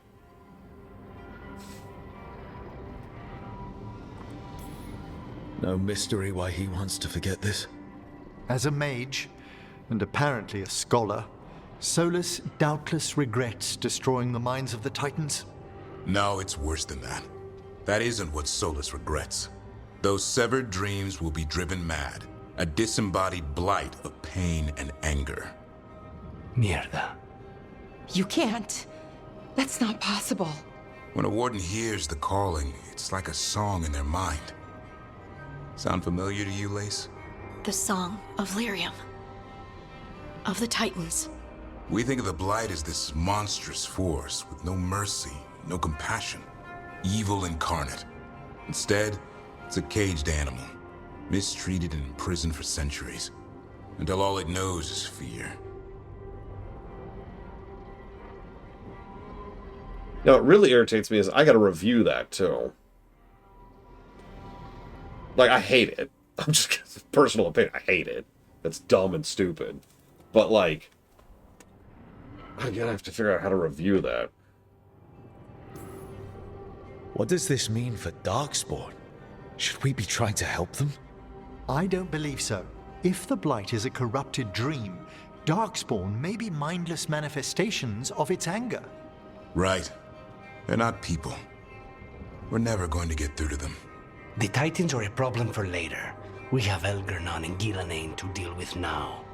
No mystery why he wants to forget this. As a mage, and apparently a scholar, Solus doubtless regrets destroying the minds of the Titans. No, it's worse than that. That isn't what Solus regrets. Those severed dreams will be driven mad, a disembodied blight of pain and anger. Mierda. You can't. That's not possible. When a warden hears the calling, it's like a song in their mind. Sound familiar to you, Lace? The Song of Lyrium. Of the Titans. We think of the Blight as this monstrous force with no mercy, no compassion. Evil incarnate. Instead, it's a caged animal, mistreated and imprisoned for centuries, until all it knows is fear. Now, what really irritates me is I gotta review that, too. Like, I hate it. I'm just, personal opinion, I hate it. That's dumb and stupid. But, like, I'm gonna have to figure out how to review that. What does this mean for Darkspawn? Should we be trying to help them? I don't believe so. If the Blight is a corrupted dream, Darkspawn may be mindless manifestations of its anger. Right. They're not people. We're never going to get through to them. The Titans are a problem for later. We have Elgernon and Gillanane to deal with now.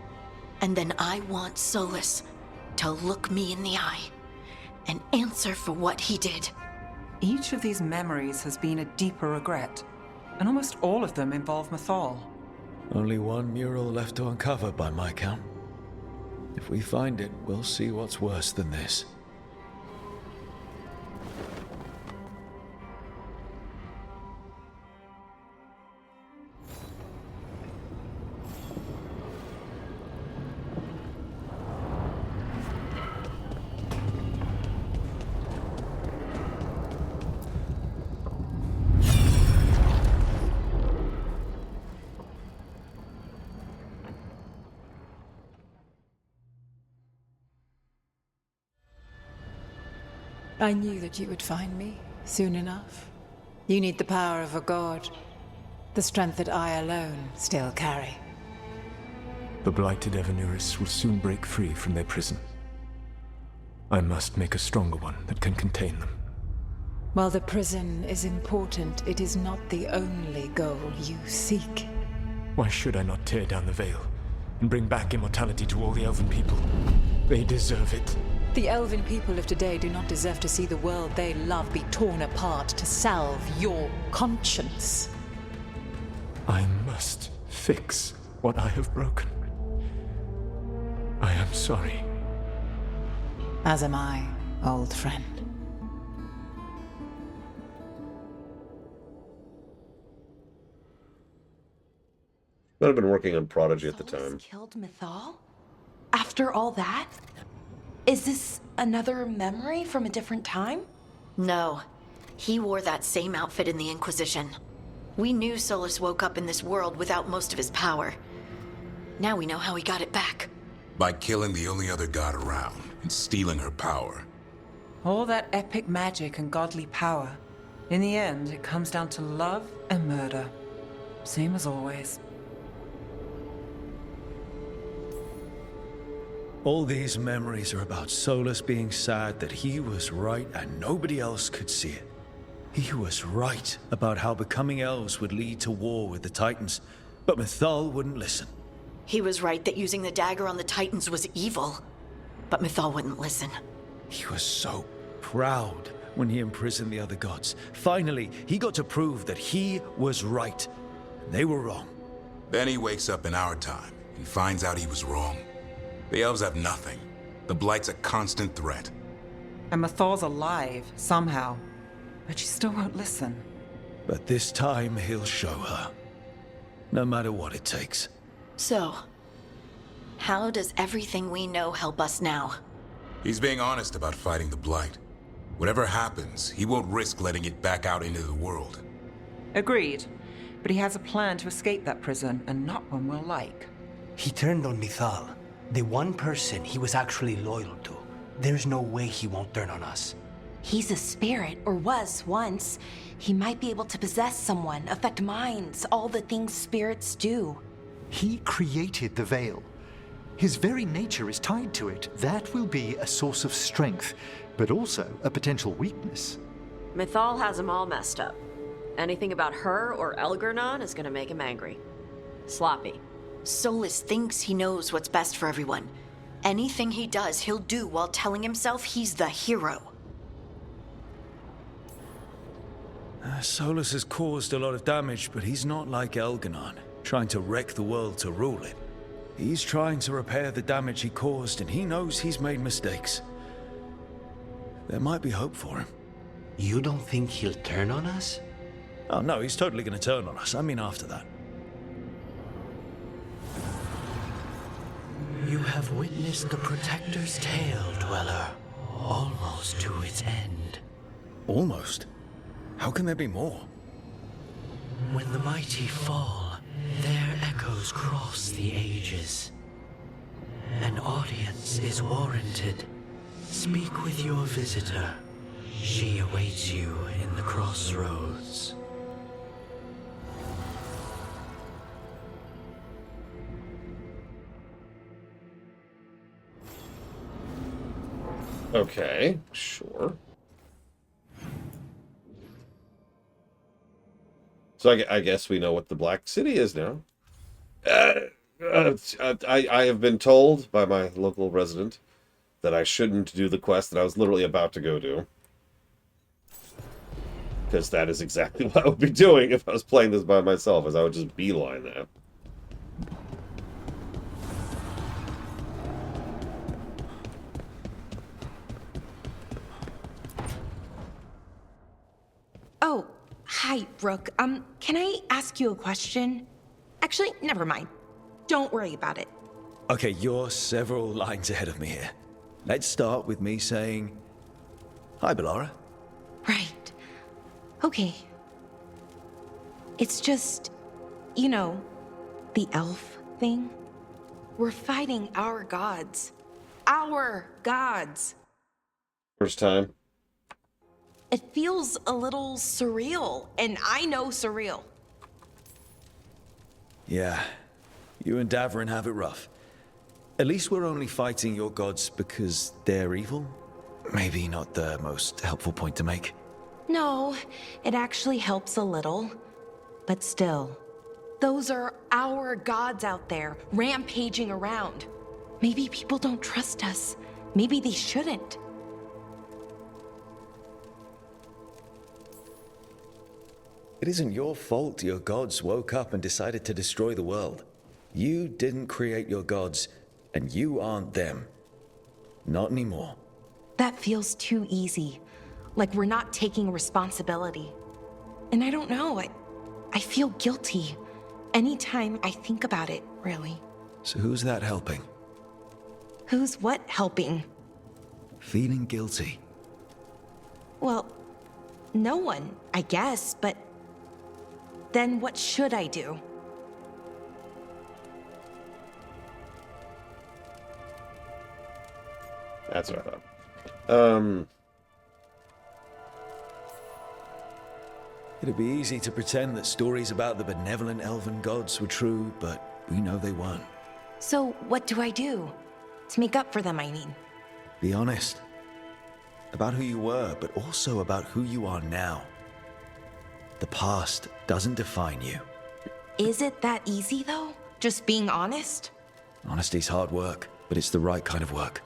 And then I want Solus to look me in the eye and answer for what he did. Each of these memories has been a deeper regret, and almost all of them involve Mythal. Only one mural left to uncover by my count. If we find it, we'll see what's worse than this. I knew that you would find me soon enough. You need the power of a god, the strength that I alone still carry. The blighted Evanuris will soon break free from their prison. I must make a stronger one that can contain them. While the prison is important, it is not the only goal you seek. Why should I not tear down the veil and bring back immortality to all the Elven people? They deserve it. The Elven people of today do not deserve to see the world they love be torn apart to salve your conscience. I must fix what I have broken. I am sorry. As am I, old friend. I'd have been working on Prodigy at the time. Killed Mythal? After all that? Is this another memory from a different time? No. He wore that same outfit in the Inquisition. We knew Solus woke up in this world without most of his power. Now we know how he got it back. By killing the only other god around and stealing her power. All that epic magic and godly power. In the end, it comes down to love and murder. Same as always. All these memories are about Solus being sad that he was right and nobody else could see it. He was right about how becoming elves would lead to war with the Titans, but Mythal wouldn't listen. He was right that using the dagger on the Titans was evil, but Mythal wouldn't listen. He was so proud when he imprisoned the other gods. Finally, he got to prove that he was right. They were wrong. Then he wakes up in our time and finds out he was wrong. The elves have nothing. The Blight's a constant threat. And Mythal's alive, somehow. But she still won't listen. But this time he'll show her. No matter what it takes. So, how does everything we know help us now? He's being honest about fighting the Blight. Whatever happens, he won't risk letting it back out into the world. Agreed. But he has a plan to escape that prison, and not one we'll like. He turned on Mythal, the one person he was actually loyal to. There's no way he won't turn on us. He's a spirit, or was once. He might be able to possess someone, affect minds, all the things spirits do. He created the veil. His very nature is tied to it. That will be a source of strength, but also a potential weakness. Mythal has him all messed up. Anything about her or Elgernon is gonna make him angry. Sloppy. Solus thinks he knows what's best for everyone. Anything he does, he'll do while telling himself he's the hero. Solus has caused a lot of damage, but he's not like Elgernon, trying to wreck the world to rule it. He's trying to repair the damage he caused, and he knows he's made mistakes. There might be hope for him. You don't think he'll turn on us? Oh, no, he's totally gonna turn on us. I mean, after that. You have witnessed the Protector's tale, Dweller. Almost to its end. Almost? How can there be more? When the mighty fall, their echoes cross the ages. An audience is warranted. Speak with your visitor. She awaits you in the crossroads. Okay, sure. So I guess we know what the Black City is now. I have been told by my local resident that I shouldn't do the quest that I was literally about to go do. Because that is exactly what I would be doing if I was playing this by myself, as I would just beeline that. Oh, hi, Rook. Can I ask you a question? Actually, never mind. Don't worry about it. Okay, you're several lines ahead of me here. Let's start with me saying, hi, Bellara. Right. Okay. It's just, you know, the elf thing. We're fighting our gods. Our gods. First time. It feels a little surreal, and I know surreal. Yeah, you and Davrin have it rough. At least we're only fighting your gods because they're evil? Maybe not the most helpful point to make. No, it actually helps a little. But still, those are our gods out there, rampaging around. Maybe people don't trust us. Maybe they shouldn't. It isn't your fault your gods woke up and decided to destroy the world. You didn't create your gods, and you aren't them. Not anymore. That feels too easy. Like we're not taking responsibility. And I don't know, I feel guilty anytime I think about it, really. So who's that helping? Who's what helping? Feeling guilty. Well, no one, I guess, but then what should I do? That's what I thought. It'd be easy to pretend that stories about the benevolent elven gods were true, but we know they weren't. So what do I do? To make up for them, I mean. Be honest. About who you were, but also about who you are now. The past doesn't define you. Is it that easy, though? Just being honest? Honesty's hard work, but it's the right kind of work.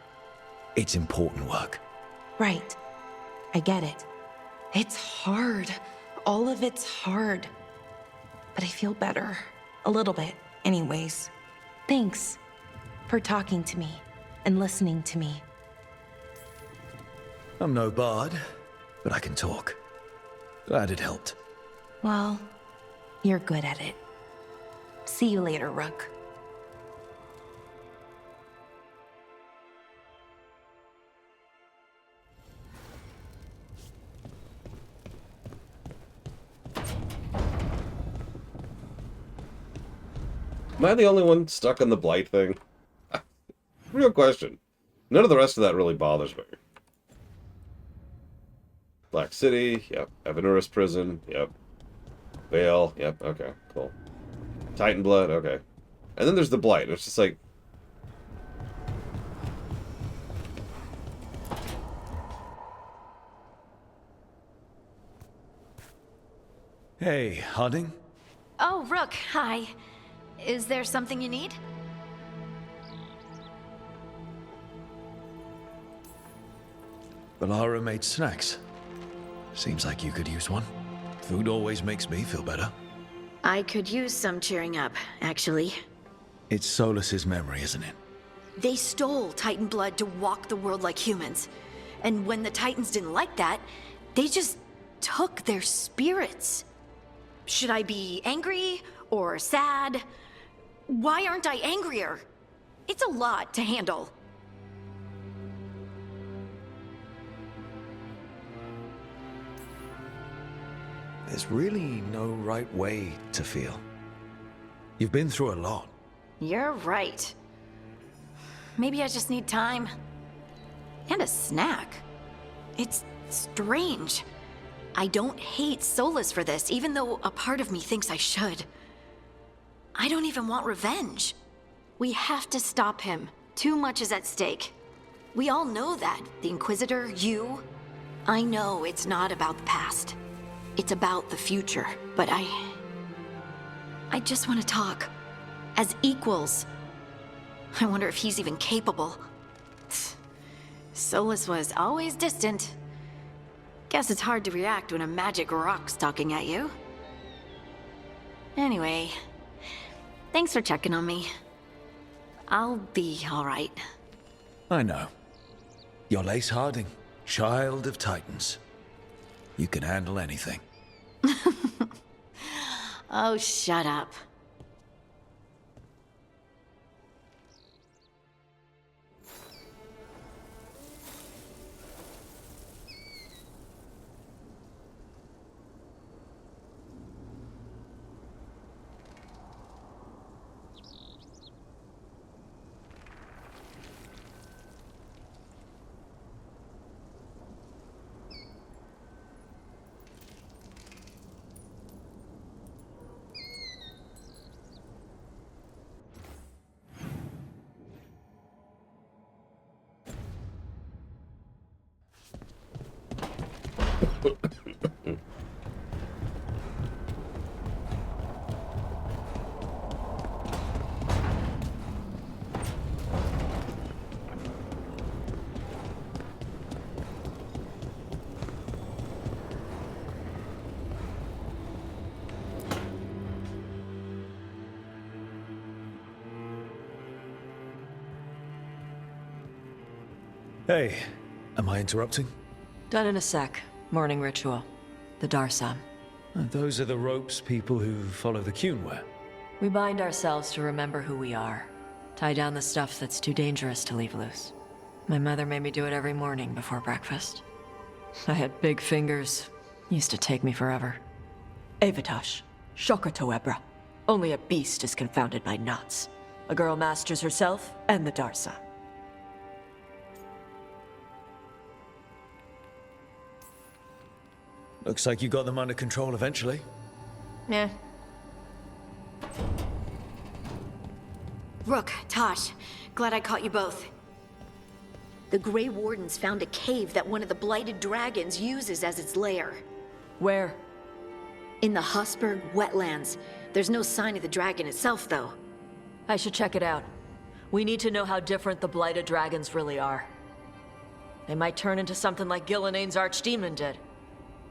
It's important work. Right. I get it. It's hard. All of it's hard. But I feel better. A little bit, anyways. Thanks for talking to me and listening to me. I'm no bard, but I can talk. Glad it helped. Well, you're good at it. See you later, Rook. Am I the only one stuck on the blight thing? Real question. None of the rest of that really bothers me. Black City, yep. Evanurus Prison, yep. Veil, yep, okay, cool. Titan Blood, okay. And then there's the blight. It's just like... Hey, Harding? Oh, Rook, hi. Is there something you need? Bellara made snacks. Seems like you could use one. Food always makes me feel better. I could use some cheering up, actually. It's Solus's memory, isn't it? They stole Titan blood to walk the world like humans. And when the Titans didn't like that, they just took their spirits. Should I be angry or sad? Why aren't I angrier? It's a lot to handle. There's really no right way to feel. You've been through a lot. You're right. Maybe I just need time. And a snack. It's strange. I don't hate Solus for this, even though a part of me thinks I should. I don't even want revenge. We have to stop him. Too much is at stake. We all know that. The Inquisitor, you. I know it's not about the past. It's about the future. But I just want to talk. As equals. I wonder if he's even capable. Solus was always distant. Guess it's hard to react when a magic rock's talking at you. Anyway, thanks for checking on me. I'll be all right. I know. You're Lace Harding, child of Titans. You can handle anything. Oh, shut up. Hey, am I interrupting? Done in a sec. Morning ritual. The Darsam. Those are the ropes people who follow the Qun wear. We bind ourselves to remember who we are. Tie down the stuff that's too dangerous to leave loose. My mother made me do it every morning before breakfast. I had big fingers. Used to take me forever. Avatash. Shokratoebra. Only a beast is confounded by knots. A girl masters herself and the Darsa. Looks like you got them under control eventually. Yeah. Rook, Tosh, glad I caught you both. The Grey Wardens found a cave that one of the Blighted Dragons uses as its lair. Where? In the Hussberg wetlands. There's no sign of the dragon itself, though. I should check it out. We need to know how different the Blighted Dragons really are. They might turn into something like Gillenane's Archdemon did.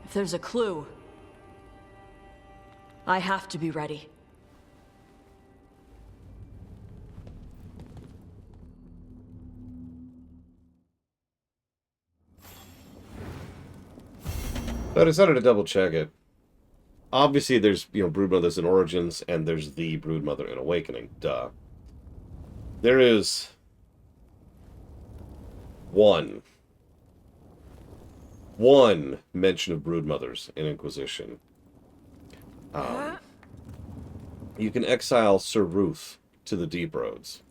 If there's a clue, I have to be ready. But I decided to double check it. Obviously, there's, Broodmothers in Origins, and there's the Broodmother in Awakening. Duh. There is one mention of Broodmothers in Inquisition. You can exile Sir Ruth to the Deep Roads.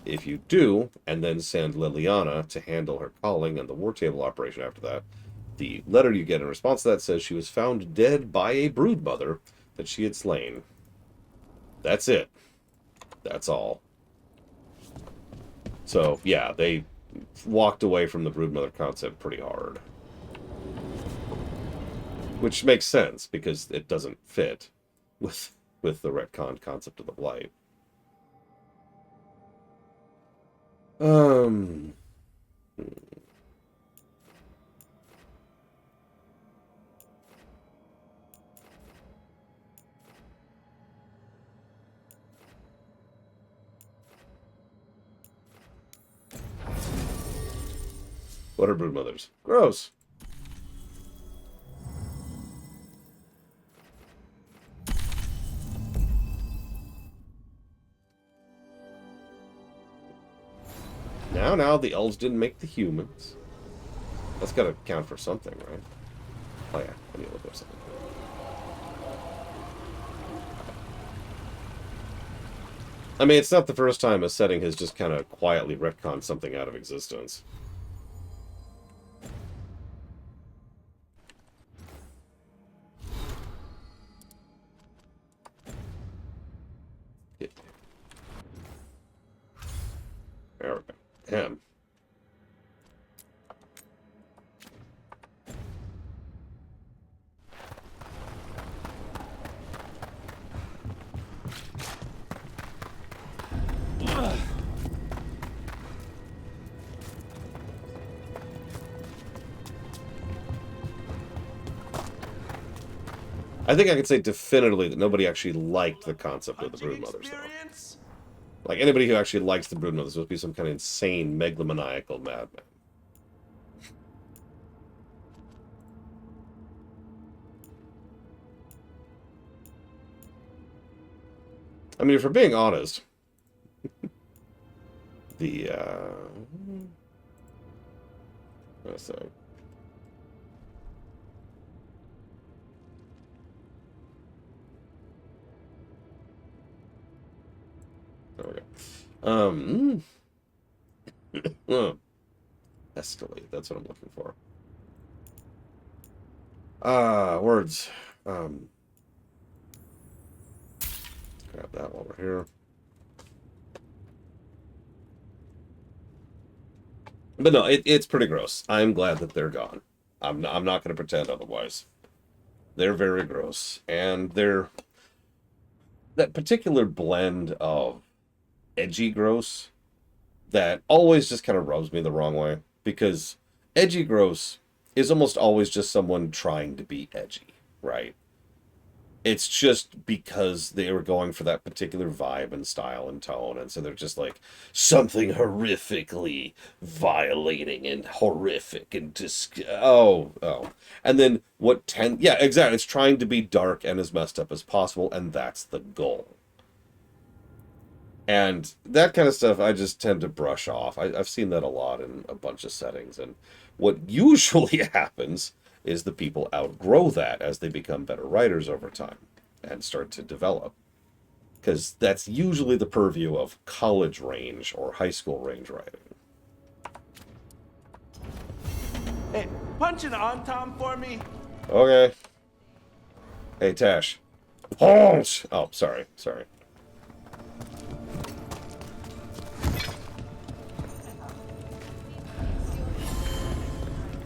If you do, and then send Liliana to handle her calling and the War Table operation after that, the letter you get in response to that says she was found dead by a Broodmother that she had slain. That's it. That's all. So, yeah, they walked away from the Broodmother concept pretty hard. Which makes sense, because it doesn't fit with the retconned concept of the Blight. What are broodmothers? Gross. Now, the elves didn't make the humans. That's got to count for something, right? Oh yeah, I need to look up something. I mean, it's not the first time a setting has just kind of quietly retconned something out of existence. Yeah. There we go. Him. I think I can say definitively that nobody actually liked the concept of the broodmothers, though. Like, anybody who actually likes the broodmothers must be some kind of insane, megalomaniacal madman. I mean, if we're being honest, the, so. There we go. Escalate, that's what I'm looking for. Words. Grab that while we're here. But no, it's pretty gross. I'm glad that they're gone. I'm not going to pretend otherwise. They're very gross. And they're... that particular blend of edgy gross that always just kind of rubs me the wrong way. Because edgy gross is almost always just someone trying to be edgy, right? It's just because they were going for that particular vibe and style and tone, and so they're just like, something horrifically violating and horrific and oh. And then yeah, exactly, it's trying to be dark and as messed up as possible, and that's the goal. And that kind of stuff I just tend to brush off. I've seen that a lot in a bunch of settings, and what usually happens is the people outgrow that as they become better writers over time and start to develop. Because that's usually the purview of college range or high school range writing. Hey, punch an on Tom for me. Okay. Hey, Tash. Punch! Oh, sorry.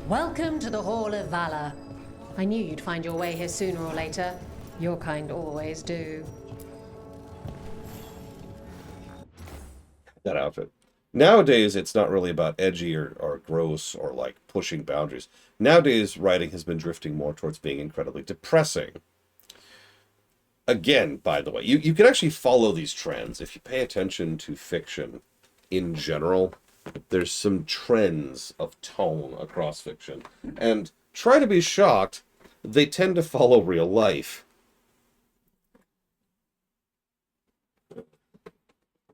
Welcome to the Hall of Valor. I knew you'd find your way here sooner or later. Your kind always do. That outfit. Nowadays, it's not really about edgy or gross or like pushing boundaries. Nowadays, writing has been drifting more towards being incredibly depressing. Again, by the way, you can actually follow these trends if you pay attention to fiction in general. There's some trends of tone across fiction. And try to be shocked, they tend to follow real life.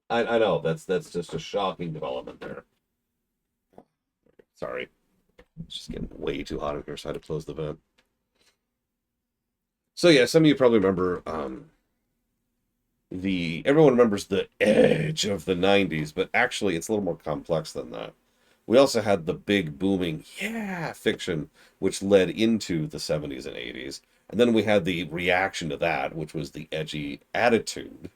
I know, that's just a shocking development there. Sorry. It's just getting way too hot in here, so I had to close the vent. So yeah, some of you probably remember everyone remembers the edge of the 90s, but actually it's a little more complex than that. We also had the big booming fiction, which led into the 70s and 80s. And then we had the reaction to that, which was the edgy attitude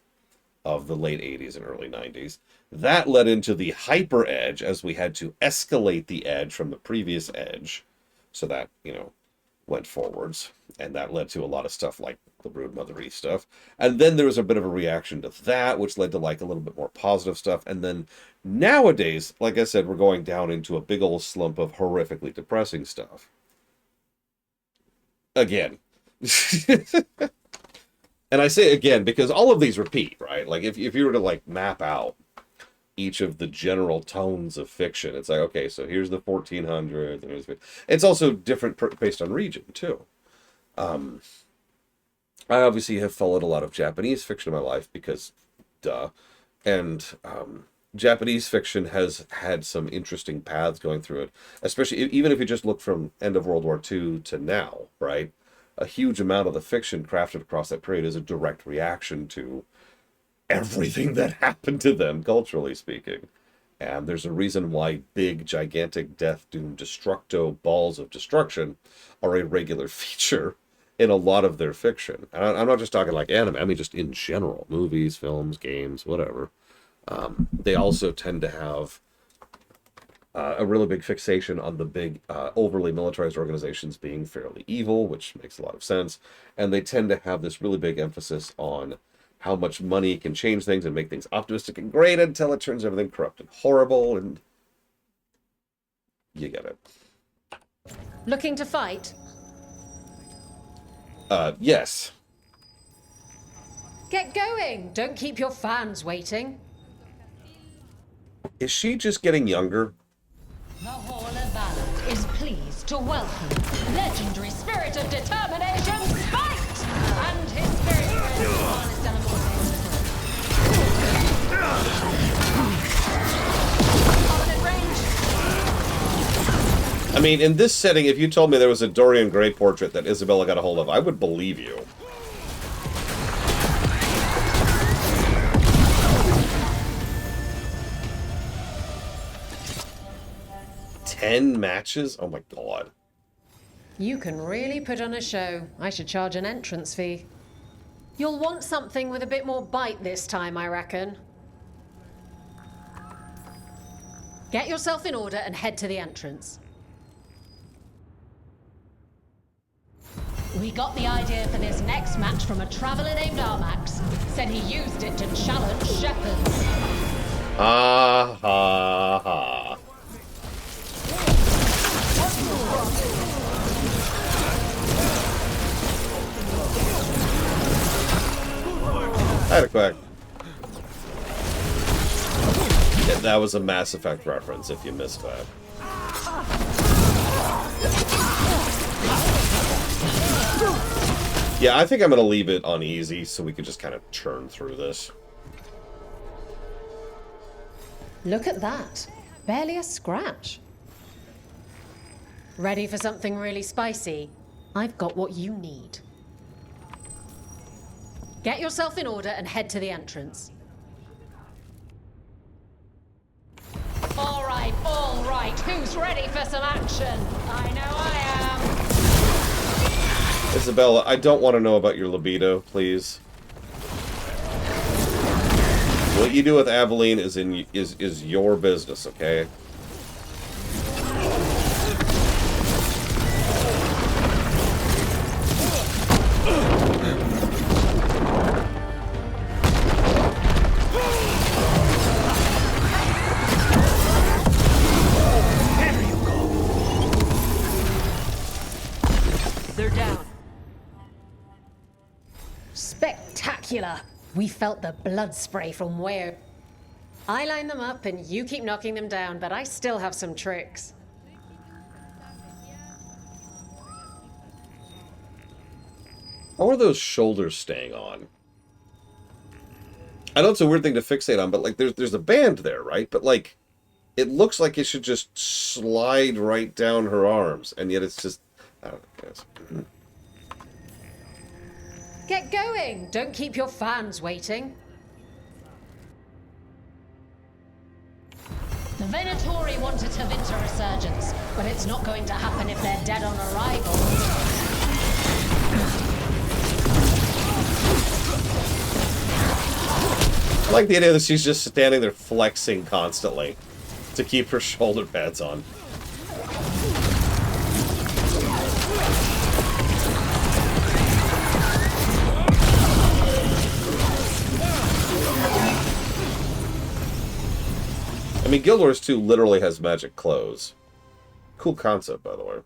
of the late 80s and early 90s. That led into the hyper edge, as we had to escalate the edge from the previous edge. So that, went forwards. And that led to a lot of stuff like the broodmothery stuff. And then there was a bit of a reaction to that, which led to like a little bit more positive stuff. And then nowadays, like I said, we're going down into a big old slump of horrifically depressing stuff. Again. And I say again because all of these repeat, right? Like if you were to like map out each of the general tones of fiction. It's like, okay, so here's the 1400s. And it's also different based on region, too. I obviously have followed a lot of Japanese fiction in my life because, duh. And Japanese fiction has had some interesting paths going through it, especially even if you just look from end of World War II to now, right? A huge amount of the fiction crafted across that period is a direct reaction to everything that happened to them, culturally speaking. And there's a reason why big, gigantic, death, doom, destructo balls of destruction are a regular feature in a lot of their fiction. And I'm not just talking like anime, I mean just in general. Movies, films, games, whatever. They also tend to have a really big fixation on the big, overly militarized organizations being fairly evil, which makes a lot of sense. And they tend to have this really big emphasis on how much money can change things and make things optimistic and great until it turns everything corrupt and horrible, and you get it. Looking to fight? Yes. Get going! Don't keep your fans waiting. Is she just getting younger? The Hall of Valor is pleased to welcome legendary spirit of determination, Spite! And his spirit I mean, in this setting, if you told me there was a Dorian Gray portrait that Isabella got a hold of, I would believe you. Ten matches? Oh my god. You can really put on a show. I should charge an entrance fee. You'll want something with a bit more bite this time, I reckon. Get yourself in order and head to the entrance. We got the idea for this next match from a traveler named Armax. Said he used it to challenge shepherds. Ha ha ha. I had a quack. Yeah, that was a Mass Effect reference if you missed that. Yeah, I think I'm going to leave it on easy so we can just kind of churn through this. Look at that. Barely a scratch. Ready for something really spicy? I've got what you need. Get yourself in order and head to the entrance. All right. Who's ready for some action? I know I am. Isabella, I don't want to know about your libido, please. What you do with Aveline is your business, okay? They're down. Spectacular! We felt the blood spray from where... I line them up and you keep knocking them down, but I still have some tricks. How are those shoulders staying on? I know it's a weird thing to fixate on, but like there's a band there, right? But like it looks like it should just slide right down her arms, and yet it's just I don't know. Yes. Get going! Don't keep your fans waiting. The Venatori want a Tevinter resurgence, but it's not going to happen if they're dead on arrival. I like the idea that she's just standing there flexing constantly to keep her shoulder pads on. I mean, Guild Wars 2 literally has magic clothes. Cool concept, by the way.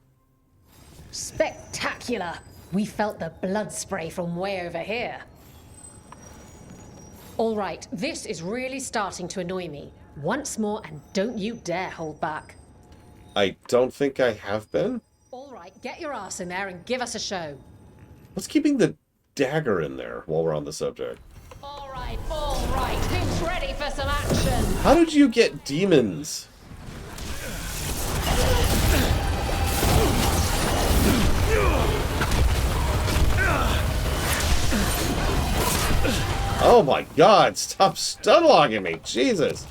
Spectacular! We felt the blood spray from way over here. All right, this is really starting to annoy me. Once more, and don't you dare hold back. I don't think I have been. All right, get your ass in there and give us a show. What's keeping the dagger in there while we're on the subject? All right, who's ready for some action? How did you get demons? Oh my god, stop stun-logging me, Jesus!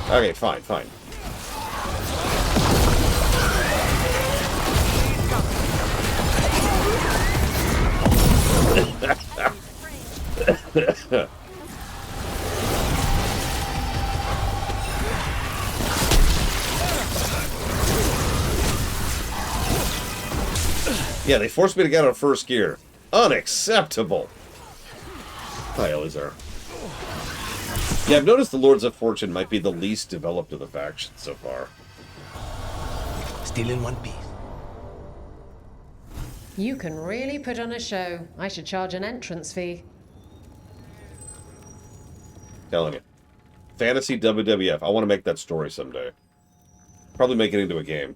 Okay, fine. Yeah, they forced me to get out of first gear. Unacceptable! Hi, Elizar. Yeah, I've noticed the Lords of Fortune might be the least developed of the factions so far. Still in one piece. You can really put on a show. I should charge an entrance fee. Telling you. Fantasy WWF. I want to make that story someday. Probably make it into a game.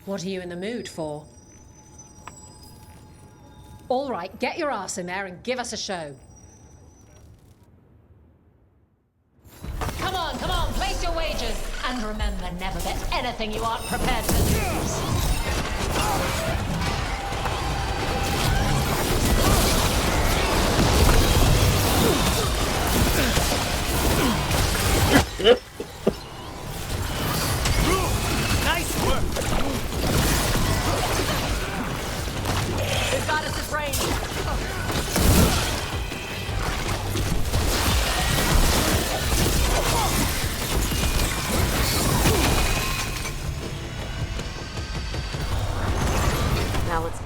What are you in the mood for? All right, get your ass in there and give us a show. Come on, place your wagers. And remember, never bet anything you aren't prepared to lose. Nice work! They've got us at range. Now let's...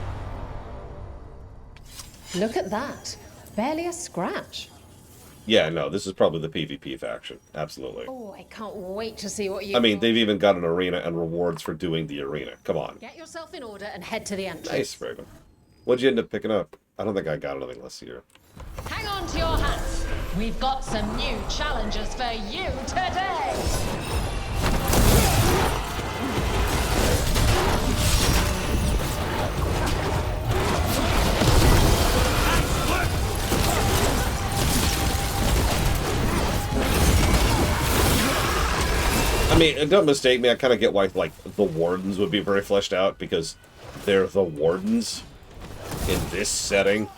Look at that. Barely a scratch. Yeah, no, this is probably the PvP faction. Absolutely. Oh, I can't wait to see what you... I mean, they've even got an arena and rewards for doing the arena. Come on. Get yourself in order and head to the entrance. Nice, Braven. What'd you end up picking up? I don't think I got anything last year. Hang on to your hats. We've got some new challenges for you today. I mean, don't mistake me, I kind of get why, like, the Wardens would be very fleshed out, because they're the Wardens in this setting.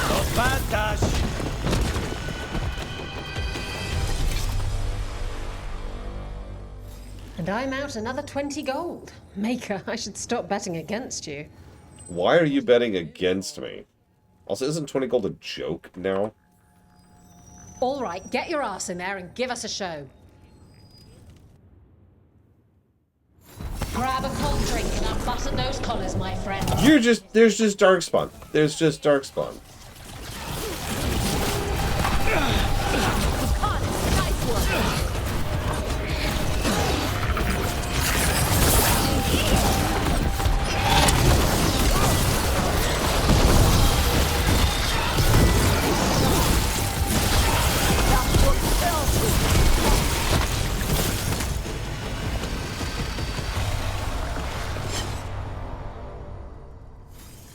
Not bad, Dash. And I'm out another 20 gold. Maker, I should stop betting against you. Why are you betting against me? Also, isn't 20 gold a joke now? All right, get your ass in there and give us a show. Grab a cold drink and unbutton those collars, my friend. There's just Darkspawn. There's just Darkspawn. Nice work.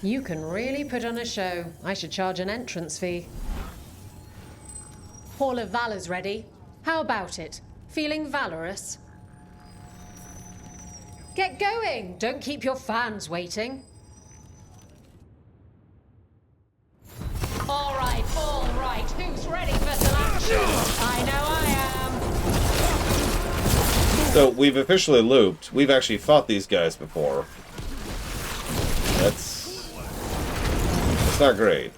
You can really put on a show. I should charge an entrance fee. Hall of Valor's ready. How about it? Feeling valorous? Get going! Don't keep your fans waiting. All right. Who's ready for some action? I know I am. So, we've officially looped. We've actually fought these guys before. That's not great.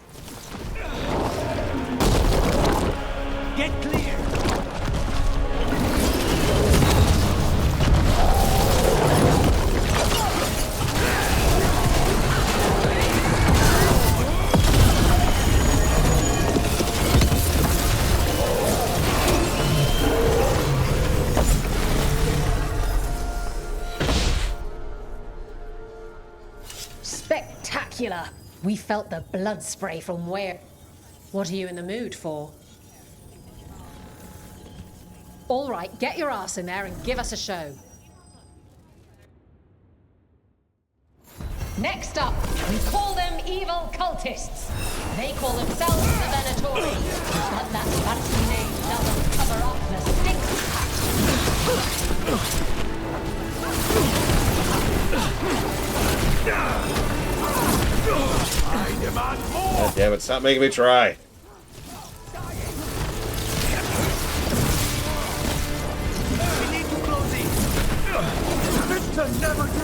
Get clear. Spectacular! We felt the blood spray from where... What are you in the mood for? All right, get your ass in there and give us a show. Next up, we call them evil cultists. They call themselves the Venatori, but that fancy name doesn't cover up the stink I demand more! God damn it, stop making me try. We need to close it! Victor, never do!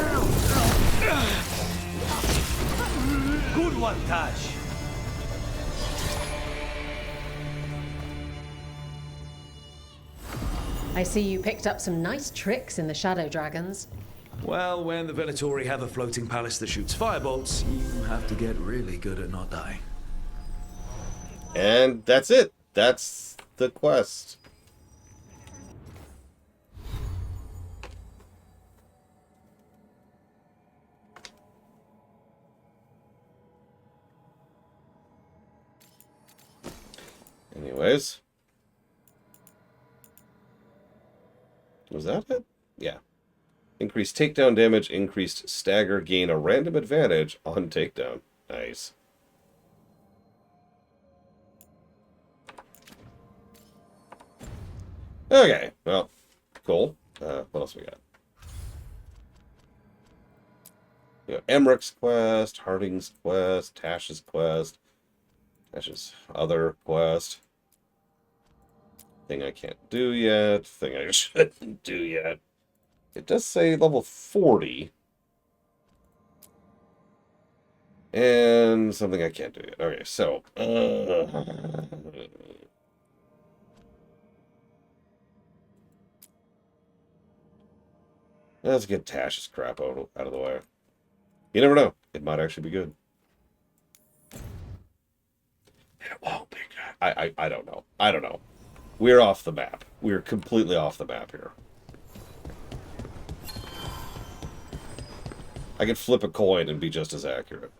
Good one, Tash. I see you picked up some nice tricks in the Shadow Dragons. Well, when the Venatori have a floating palace that shoots firebolts, you have to get really good at not dying. And that's it. That's the quest. Anyways. Was that it? Yeah. Increased takedown damage, increased stagger, gain a random advantage on takedown. Nice. Okay, well, cool. What else we got? You know, Emmeric's quest, Harding's quest, Tash's quest, Tash's other quest. Thing I can't do yet, thing I shouldn't do yet. It does say level 40. And something I can't do yet. Okay, so... let's get Tash's crap out of the way. You never know. It might actually be good. It won't be good. I don't know. I don't know. We're off the map. We're completely off the map here. I could flip a coin and be just as accurate.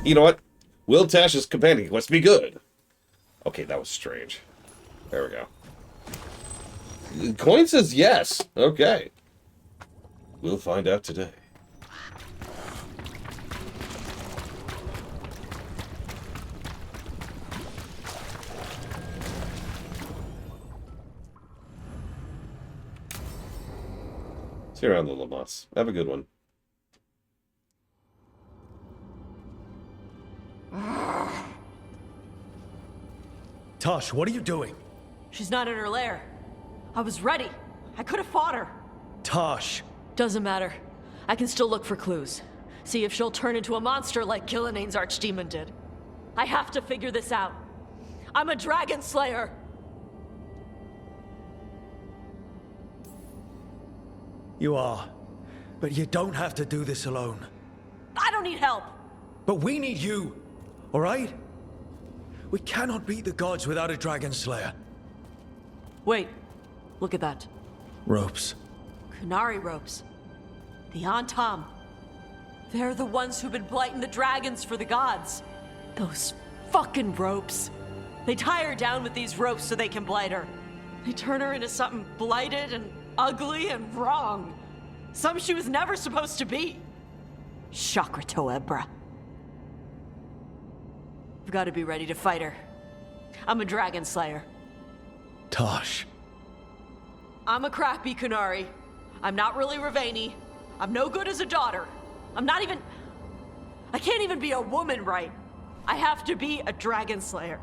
You know what? Will Tash's companion quest be good? Okay, that was strange. There we go. The coin says yes. Okay. We'll find out today. See you around, little moss. Have a good one. Tosh, what are you doing? She's not in her lair. I was ready. I could have fought her. Tosh! Doesn't matter. I can still look for clues. See if she'll turn into a monster like Gilneain's archdemon did. I have to figure this out. I'm a dragon slayer. You are. But you don't have to do this alone. I don't need help. But we need you, all right? We cannot beat the gods without a dragon slayer. Wait. Look at that. Ropes. Qunari ropes. The Antam. They're the ones who've been blighting the dragons for the gods. Those fucking ropes. They tie her down with these ropes so they can blight her. They turn her into something blighted and ugly and wrong. Some she was never supposed to be. Chakra Toebra. I've got to be ready to fight her. I'm a dragon slayer. Tosh. I'm a crappy Qunari. I'm not really Ravani. I'm no good as a daughter. I'm not even... I can't even be a woman right. I have to be a dragon slayer.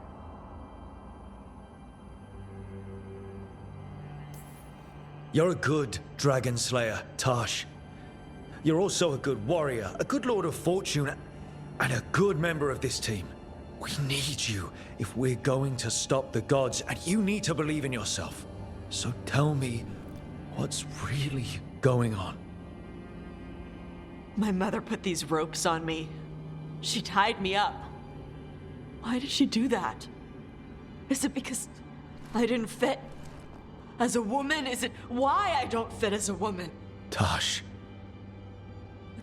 You're a good dragon slayer, Tosh. You're also a good warrior, a good lord of fortune, and a good member of this team. We need you if we're going to stop the gods, and you need to believe in yourself. So tell me, what's really going on? My mother put these ropes on me. She tied me up. Why did she do that? Is it because I didn't fit as a woman? Is it why I don't fit as a woman? Tosh,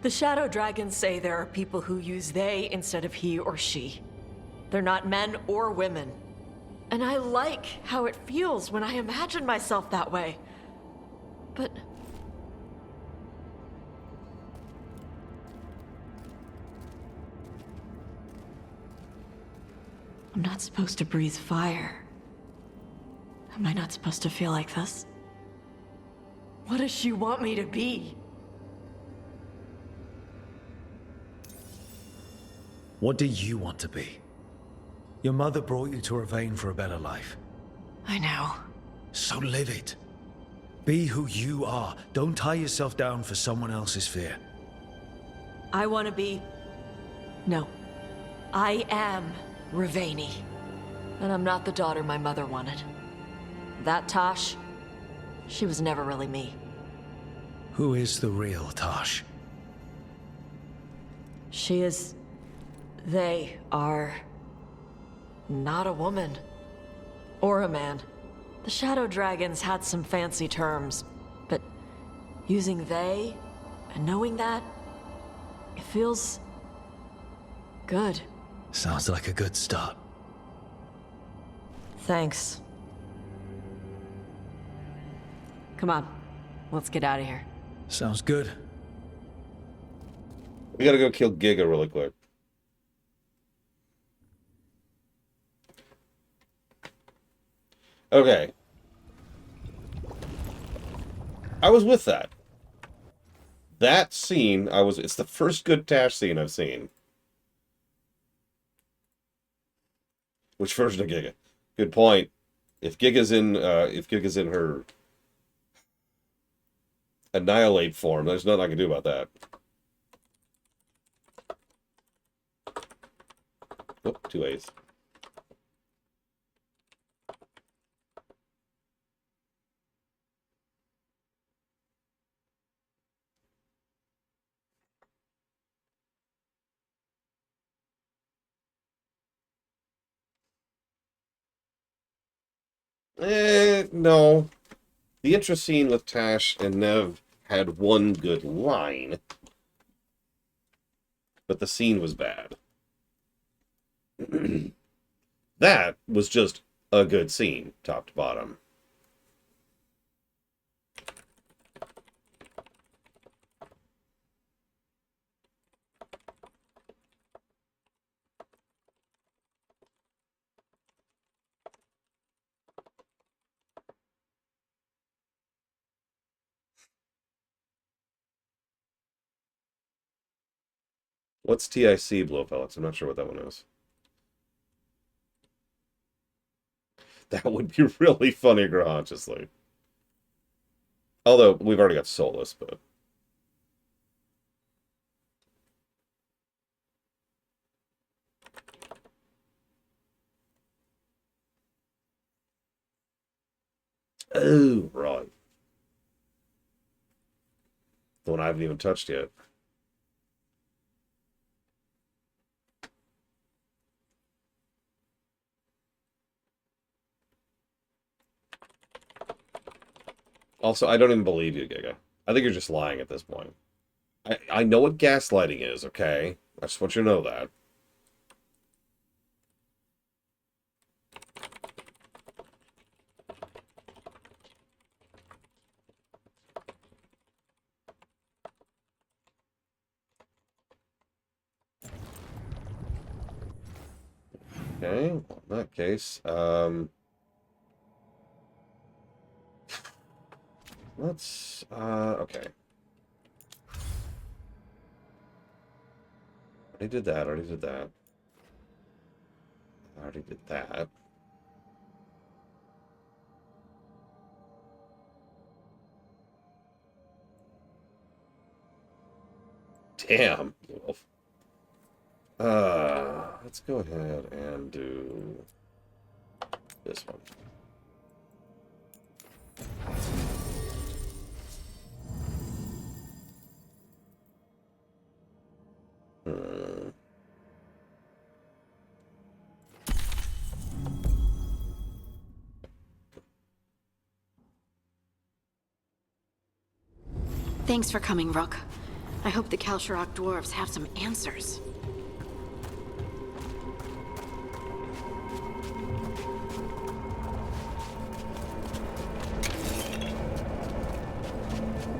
The Shadow Dragons say there are people who use they instead of he or she. They're not men or women. And I like how it feels when I imagine myself that way. But... I'm not supposed to breathe fire. Am I not supposed to feel like this? What does she want me to be? What do you want to be? Your mother brought you to Ravane for a better life. I know. So live it. Be who you are. Don't tie yourself down for someone else's fear. I want to be... No. I am Ravani. And I'm not the daughter my mother wanted. That Tosh, she was never really me. Who is the real Tosh? She is... They are... not a woman. Or a man. The Shadow Dragons had some fancy terms, but using they and knowing that, it feels... good. Sounds like a good start. Thanks. Come on, let's get out of here. Sounds good. We gotta go kill Giga really quick. Okay. I was with that. That scene, it's the first good Tash scene I've seen. Which version of Giga? Good point. If Giga's in her Annihilate form, there's nothing I can do about that. Oh, 2 A's. No. The intro scene with Tash and Nev had one good line, but the scene was bad. That was just a good scene, top to bottom. What's TIC, Blow Pellets? I'm not sure what that one is. That would be really funny consciously. Although, we've already got Solus, but... Oh, right. The one I haven't even touched yet. Also, I don't even believe you, Giga. I think you're just lying at this point. I know what gaslighting is, okay? I just want you to know that. Okay, well, in that case, let's, okay. Already did that, already did that. Already did that. Damn, Wolf. Let's go ahead and do this one. Thanks for coming, Rook. I hope the Kalsharok dwarves have some answers.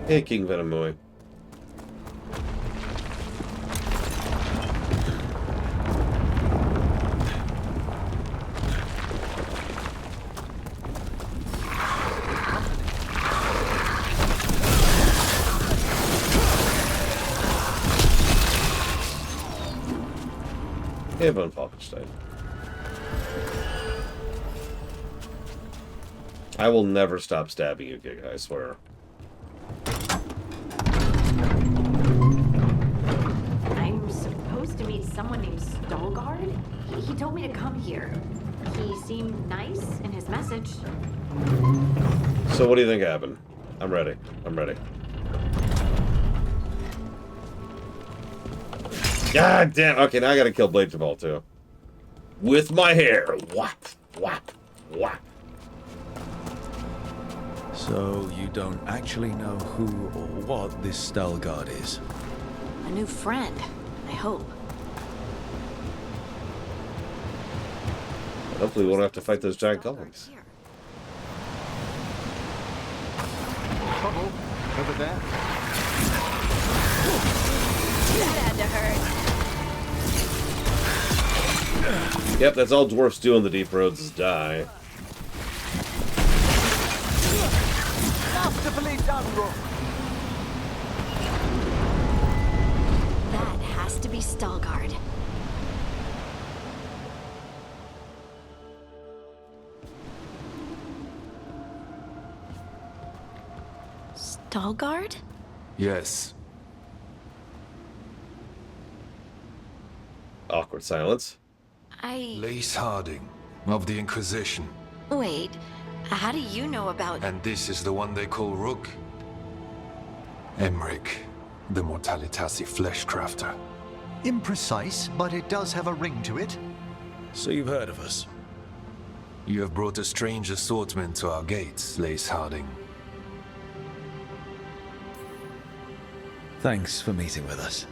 Hey, King Venomoy. Hey, Von Falkenstein. I will never stop stabbing you, Giga, I swear. I'm supposed to meet someone named Veilguard? He told me to come here. He seemed nice in his message. So what do you think happened? I'm ready. I'm ready. God damn. Okay, now I gotta kill Blade Jabal too. With my hair. Whap, whap, whap. So you don't actually know who or what this Veilguard is? A new friend, I hope. Hopefully we won't have to fight those giant golems. Trouble over there. That had to hurt. Yep, that's all dwarfs do on the deep roads is die. That has to be Veilguard. Veilguard? Yes. Awkward silence. Lace Harding, of the Inquisition. Wait, how do you know about... And this is the one they call Rook? Emmerich, the Mortalitasi Fleshcrafter. Imprecise, but it does have a ring to it. So you've heard of us? You have brought a strange assortment to our gates, Lace Harding. Thanks for meeting with us.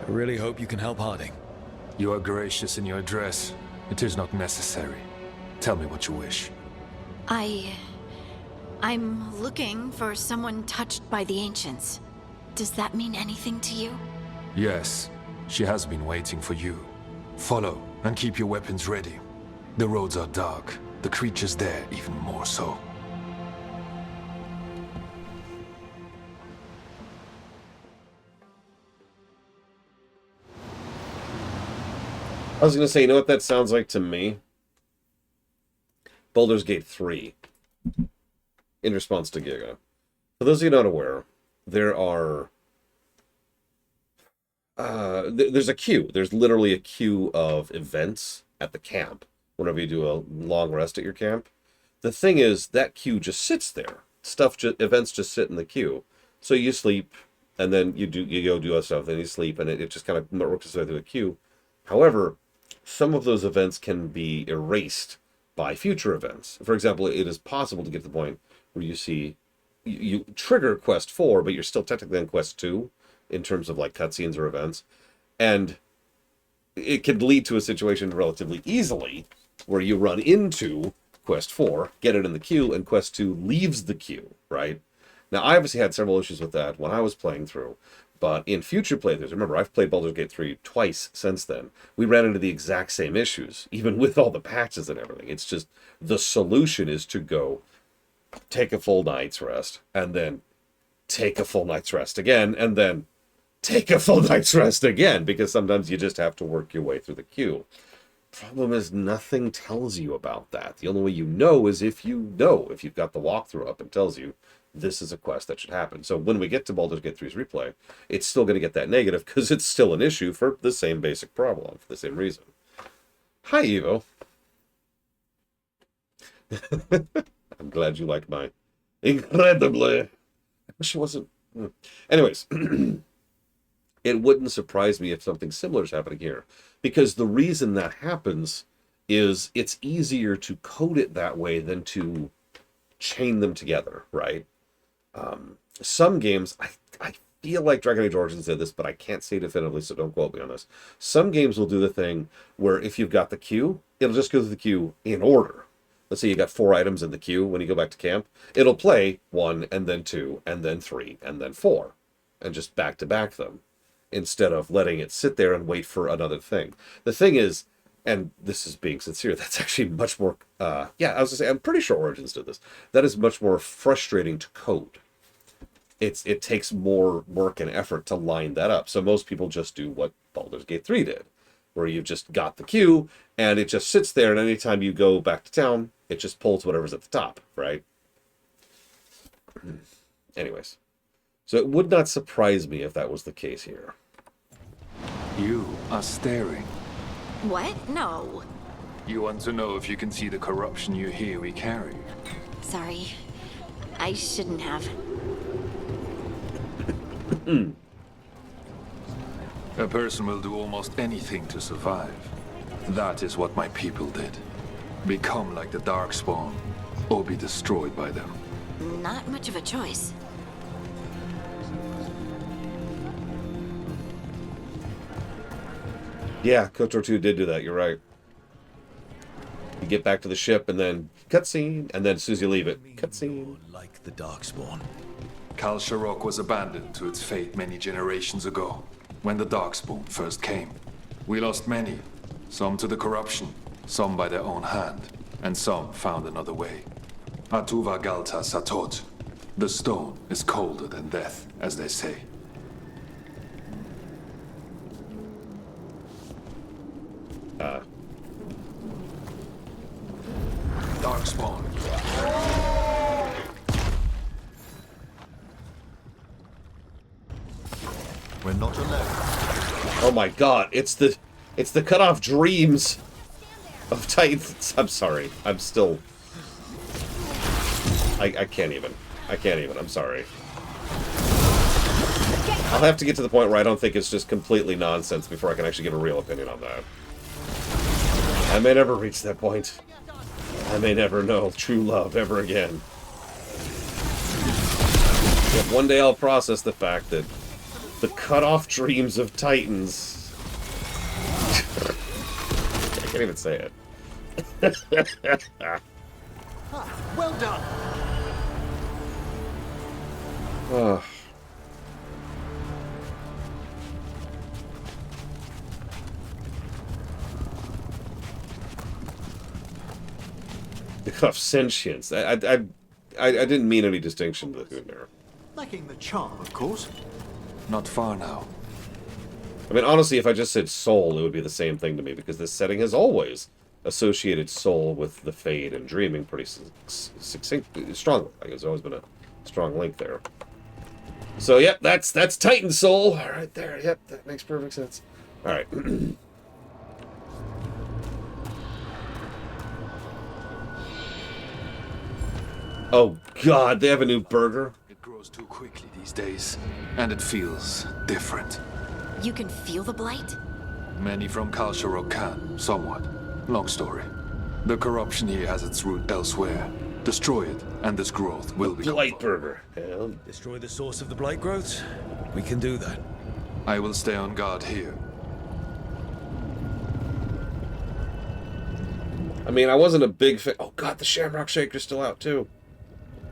I really hope you can help Harding. You are gracious in your address. It is not necessary. Tell me what you wish. I'm looking for someone touched by the Ancients. Does that mean anything to you? Yes, she has been waiting for you. Follow, and keep your weapons ready. The roads are dark. The creatures there even more so. I was going to say, you know what that sounds like to me? Baldur's Gate 3. In response to Giga. For those of you not aware, there are... there's a queue. There's literally a queue of events at the camp whenever you do a long rest at your camp. The thing is, that queue just sits there. Events just sit in the queue. So you sleep, and then you go do other stuff, then you sleep, and it just kind of works its way through the queue. However, some of those events can be erased by future events. For example, it is possible to get to the point where you see you trigger quest 4, but you're still technically on quest 2 in terms of like cutscenes or events, and it can lead to a situation relatively easily where you run into quest 4, get it in the queue, and quest 2 leaves the queue. Right now, I obviously had several issues with that when I was playing through. But in future playthroughs, remember, I've played Baldur's Gate 3 twice since then. We ran into the exact same issues, even with all the patches and everything. It's just, the solution is to go take a full night's rest, and then take a full night's rest again, and then take a full night's rest again, because sometimes you just have to work your way through the queue. Problem is, nothing tells you about that. The only way you know is if you know, if you've got the walkthrough up and tells you, this is a quest that should happen. So when we get to Baldur's Gate 3's replay, it's still going to get that negative because it's still an issue for the same basic problem, for the same reason. Hi, Evo. I'm glad you like my incredibly... I wish it wasn't... Anyways, it wouldn't surprise me if something similar is happening here. Because the reason that happens is it's easier to code it that way than to chain them together, right? Some games, I feel like Dragon Age Origins did this, but I can't say definitively, so don't quote me on this. Some games will do the thing where if you've got the queue, it'll just go through the queue in order. Let's say you got 4 items in the queue when you go back to camp. It'll play 1, and then 2, and then 3, and then 4, and just back-to-back them, instead of letting it sit there and wait for another thing. The thing is, and this is being sincere, that's actually much more, I was going to say, I'm pretty sure Origins did this. That is much more frustrating to code. It takes more work and effort to line that up. So most people just do what Baldur's Gate 3 did, where you've just got the queue, and it just sits there, and anytime you go back to town, it just pulls whatever's at the top, right? Anyways. So it would not surprise me if that was the case here. You are staring. What? No. You want to know if you can see the corruption you hear we carry. Sorry. I shouldn't have. A person will do almost anything to survive. That is what my people did. Become like the Darkspawn, or be destroyed by them. Not much of a choice. Yeah, KOTOR 2 did do that, you're right. You get back to the ship, and then cutscene, and then as soon as you leave it, cutscene. Like the Darkspawn. Kal Sharok was abandoned to its fate many generations ago, when the Darkspawn first came. We lost many, some to the corruption, some by their own hand, and some found another way. Atuva Galta Satot. The stone is colder than death, as they say. Darkspawn. We're not alone. Oh my god, it's the cut off dreams of Titans. I'm sorry. I'm still I can't even. I'm sorry. I'll have to get to the point where I don't think it's just completely nonsense before I can actually give a real opinion on that. I may never reach that point. I may never know true love ever again. Yet one day I'll process the fact that the cut-off dreams of Titans... I can't even say it. Well done. Oh. The cut-off sentience. I didn't mean any distinction between there. Lacking the charm, of course. Not far now. I mean, honestly, if I just said soul, it would be the same thing to me, because this setting has always associated soul with the Fade and dreaming pretty strongly. Like, there's always been a strong link there. So, yep, that's Titan Soul right there. Yep, that makes perfect sense. All right. Oh, God, they have a new burger? It grows too quickly these days, and it feels different. You can feel the blight? Many from Kal Sharok can, somewhat. Long story. The corruption here has its root elsewhere. Destroy it, and this growth will be Blight burger. Hell, destroy the source of the blight growths? We can do that. I will stay on guard here. I mean, I wasn't a big fan. Oh, God, the Shamrock Shaker's still out, too.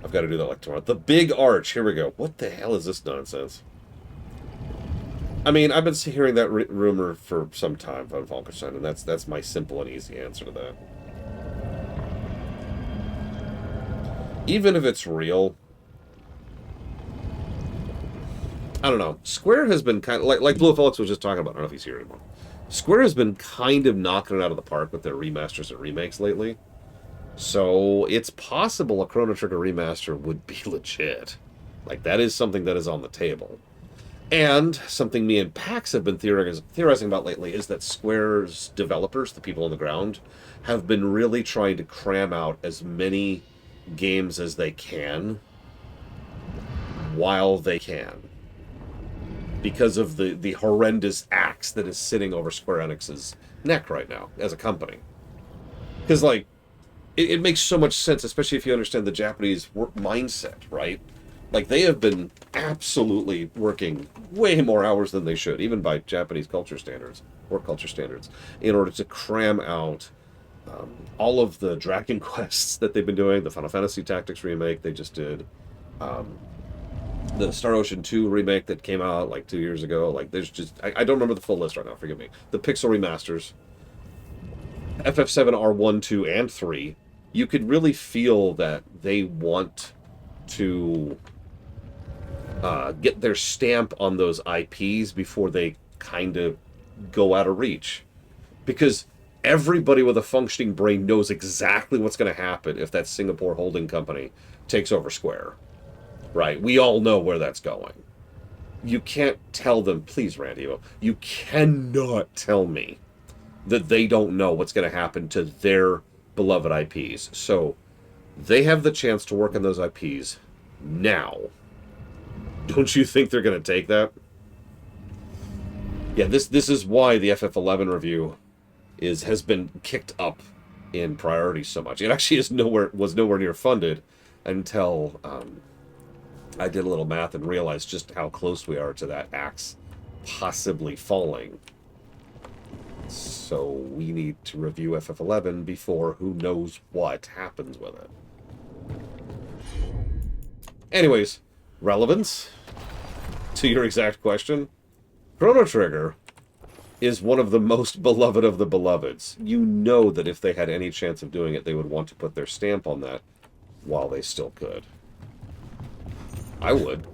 I've got to do that like tomorrow. The Big Arch. Here we go. What the hell is this nonsense? I mean, I've been hearing that rumor for some time on Falkenstein, and that's my simple and easy answer to that. Even if it's real, I don't know. Square has been kind of like Blue Felix was just talking about. I don't know if he's here anymore. Square has been kind of knocking it out of the park with their remasters and remakes lately. So it's possible a Chrono Trigger remaster would be legit. Like, that is something that is on the table. And something me and Pax have been theorizing about lately is that Square's developers, the people on the ground, have been really trying to cram out as many games as they can while they can. Because of the horrendous axe that is sitting over Square Enix's neck right now as a company. Because, like, it makes so much sense, especially if you understand the Japanese work mindset, right? Like, they have been absolutely working way more hours than they should, even by Japanese culture standards, work culture standards, in order to cram out all of the Dragon quests that they've been doing, the Final Fantasy Tactics remake they just did, the Star Ocean 2 remake that came out like 2 years ago. Like, there's just, I don't remember the full list right now, forgive me. The Pixel remasters, FF7 R1, 2, and 3, you could really feel that they want to get their stamp on those IPs before they kind of go out of reach. Because everybody with a functioning brain knows exactly what's going to happen if that Singapore holding company takes over Square. Right? We all know where that's going. You can't tell them, please, Randy, you cannot tell me that they don't know what's going to happen to their beloved IPs. So they have the chance to work on those IPs now. Don't you think they're going to take that? Yeah, this is why the FF11 review has been kicked up in priority so much. It actually was nowhere near funded until I did a little math and realized just how close we are to that axe possibly falling. So we need to review FF11 before who knows what happens with it. Anyways, relevance to your exact question. Chrono Trigger is one of the most beloved of the beloveds. You know that if they had any chance of doing it, they would want to put their stamp on that while they still could. I would.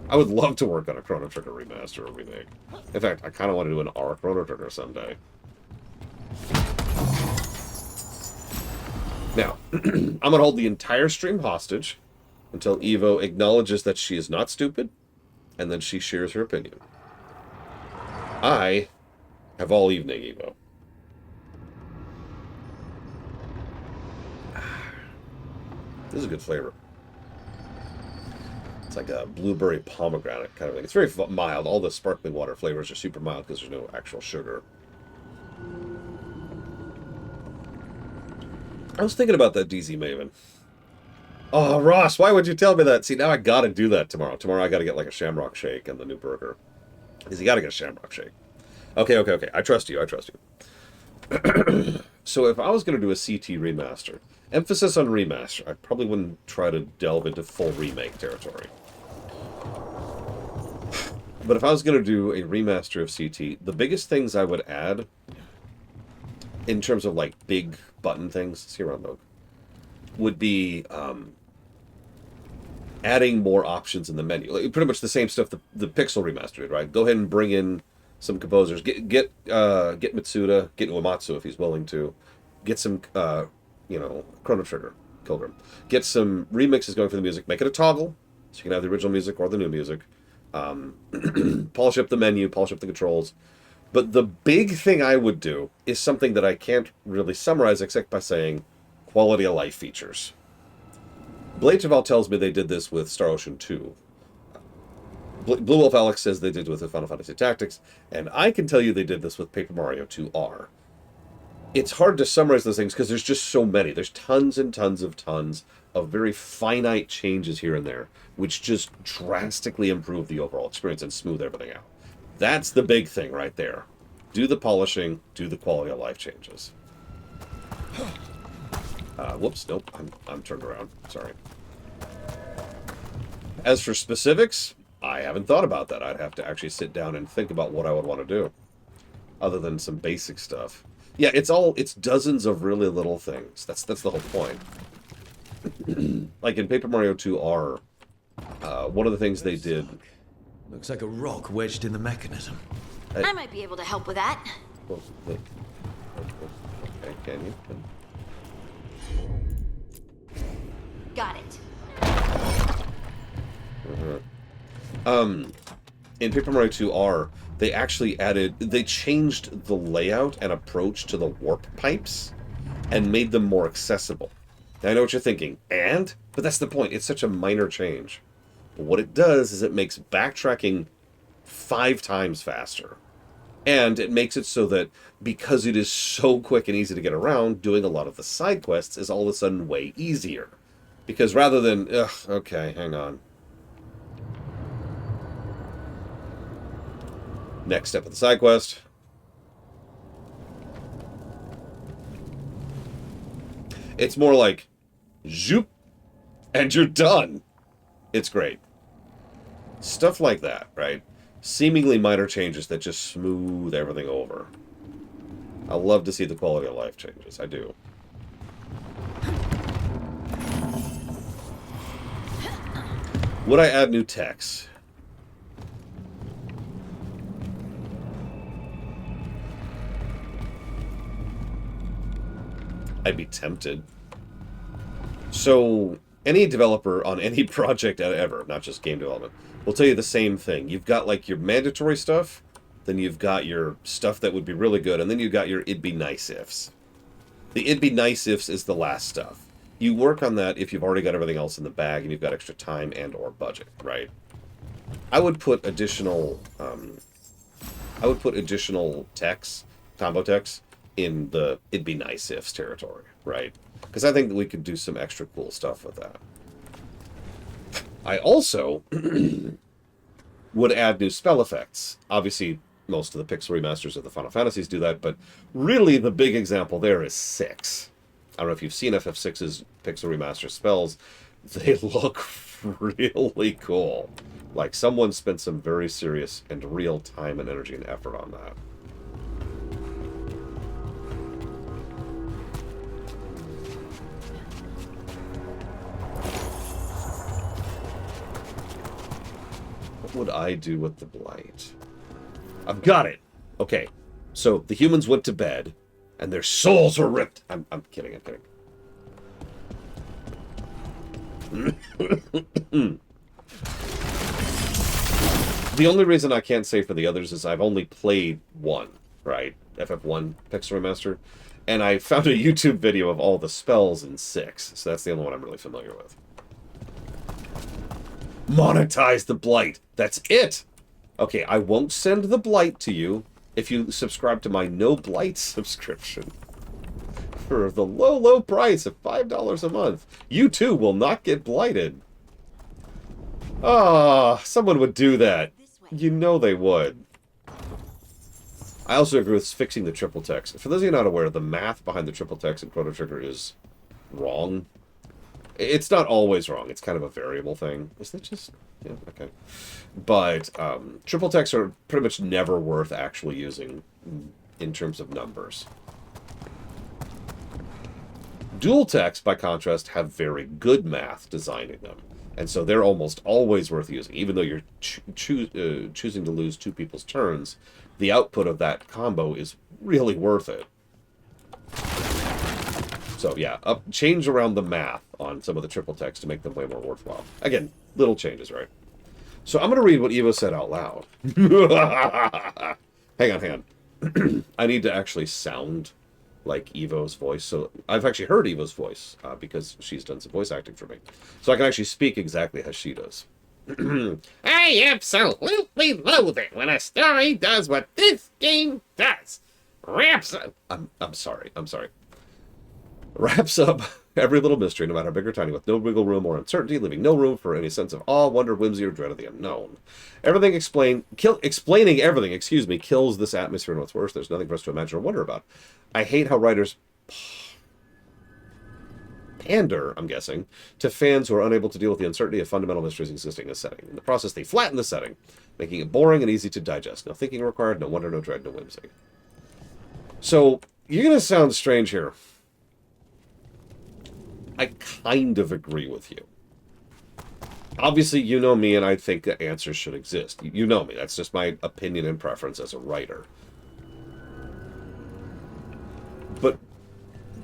I would love to work on a Chrono Trigger remaster or remake. In fact, I kind of want to do an R Chrono Trigger someday. Now, I'm going to hold the entire stream hostage until Evo acknowledges that she is not stupid, and then she shares her opinion. I have all evening, Evo. This is a good flavor. It's like a blueberry pomegranate kind of thing. It's very mild. All the sparkling water flavors are super mild because there's no actual sugar. I was thinking about that DZ Maven. Oh, Ross, why would you tell me that? See, now I gotta do that tomorrow. Tomorrow I gotta get like a Shamrock Shake and the new burger. Because you gotta get a Shamrock Shake. Okay. I trust you. So if I was gonna do a CT remaster, emphasis on remaster, I probably wouldn't try to delve into full remake territory. But if I was gonna do a remaster of CT, the biggest things I would add, in terms of like big button things, see around though, would be adding more options in the menu. Like, pretty much the same stuff the Pixel remaster did, right? Go ahead and bring in some composers. Get Mitsuda, get Uematsu if he's willing to. Get some, Chrono Trigger, Pilgrim. Get some remixes going for the music. Make it a toggle, so you can have the original music or the new music. Polish up the menu, polish up the controls. But the big thing I would do is something that I can't really summarize except by saying quality of life features. Blade Cheval tells me they did this with Star Ocean 2. Blue Wolf Alex says they did with the Final Fantasy Tactics, and I can tell you they did this with Paper Mario 2R. It's hard to summarize those things because there's just so many. There's tons and tons of very finite changes here and there, which just drastically improve the overall experience and smooth everything out. That's the big thing right there. Do the polishing, do the quality of life changes. Whoops, nope, I'm turned around. Sorry. As for specifics, I haven't thought about that. I'd have to actually sit down and think about what I would want to do, other than some basic stuff. Yeah, it's dozens of really little things. That's the whole point. Like in Paper Mario 2R, one of the things they did. Looks like a rock wedged in the mechanism. I might be able to help with that. Well, wait. Okay, can you? Got it. In Paper Mario 2R, they changed the layout and approach to the warp pipes and made them more accessible. Now, I know what you're thinking, but that's the point. It's such a minor change. But what it does is it makes backtracking 5 times faster. And it makes it so that because it is so quick and easy to get around, doing a lot of the side quests is all of a sudden way easier. Because rather than, okay, hang on. Next step of the side quest. It's more like, zoop, and you're done. It's great. Stuff like that, right? Seemingly minor changes that just smooth everything over. I love to see the quality of life changes. I do. Would I add new text? I'd be tempted. So, any developer on any project ever, not just game development, will tell you the same thing. You've got, like, your mandatory stuff, then you've got your stuff that would be really good, and then you've got your it'd be nice ifs. The it'd be nice ifs is the last stuff. You work on that if you've already got everything else in the bag and you've got extra time and or budget, right? I would put additional techs, combo techs, in the it'd be nice ifs territory, right? Because I think that we could do some extra cool stuff with that. I also would add new spell effects. Obviously, most of the pixel remasters of the Final Fantasies do that, but really the big example there is 6. I don't know if you've seen FF6's pixel remaster spells. They look really cool. Like, someone spent some very serious and real time and energy and effort on that. What would I do with the Blight? I've got it! Okay, so the humans went to bed, and their souls were ripped. I'm kidding, The only reason I can't say for the others is I've only played one, right? FF1 Pixel Remaster. And I found a YouTube video of all the spells in 6, so that's the only one I'm really familiar with. Monetize the Blight! That's it! Okay, I won't send the Blight to you if you subscribe to my No Blight subscription. For the low, low price of $5 a month. You too will not get blighted. Ah, someone would do that. You know they would. I also agree with fixing the triple text. For those of you not aware, the math behind the triple text in Chrono Trigger is wrong. It's not always wrong. It's kind of a variable thing. Is that just... yeah, okay. But triple texts are pretty much never worth actually using in terms of numbers. Dual texts, by contrast, have very good math designing them. And so they're almost always worth using. Even though you're choosing to lose 2 people's turns, the output of that combo is really worth it. So yeah, change around the math on some of the triple texts to make them way more worthwhile. Again, little changes, right? So I'm going to read what Evo said out loud. Hang on. I need to actually sound like Evo's voice. So I've actually heard Evo's voice because she's done some voice acting for me. So I can actually speak exactly as she does. I absolutely loathe it when a story does what this game does. Wraps up. I'm sorry. Wraps up every little mystery, no matter big or tiny, with no wiggle room or uncertainty, leaving no room for any sense of awe, wonder, whimsy, or dread of the unknown. Explaining everything, kills this atmosphere, and what's worse, there's nothing for us to imagine or wonder about. I hate how writers pander, I'm guessing, to fans who are unable to deal with the uncertainty of fundamental mysteries existing in a setting. In the process, they flatten the setting, making it boring and easy to digest. No thinking required, no wonder, no dread, no whimsy. So, you're going to sound strange here. I kind of agree with you. Obviously, you know me, and I think that answers should exist. You know me. That's just my opinion and preference as a writer. But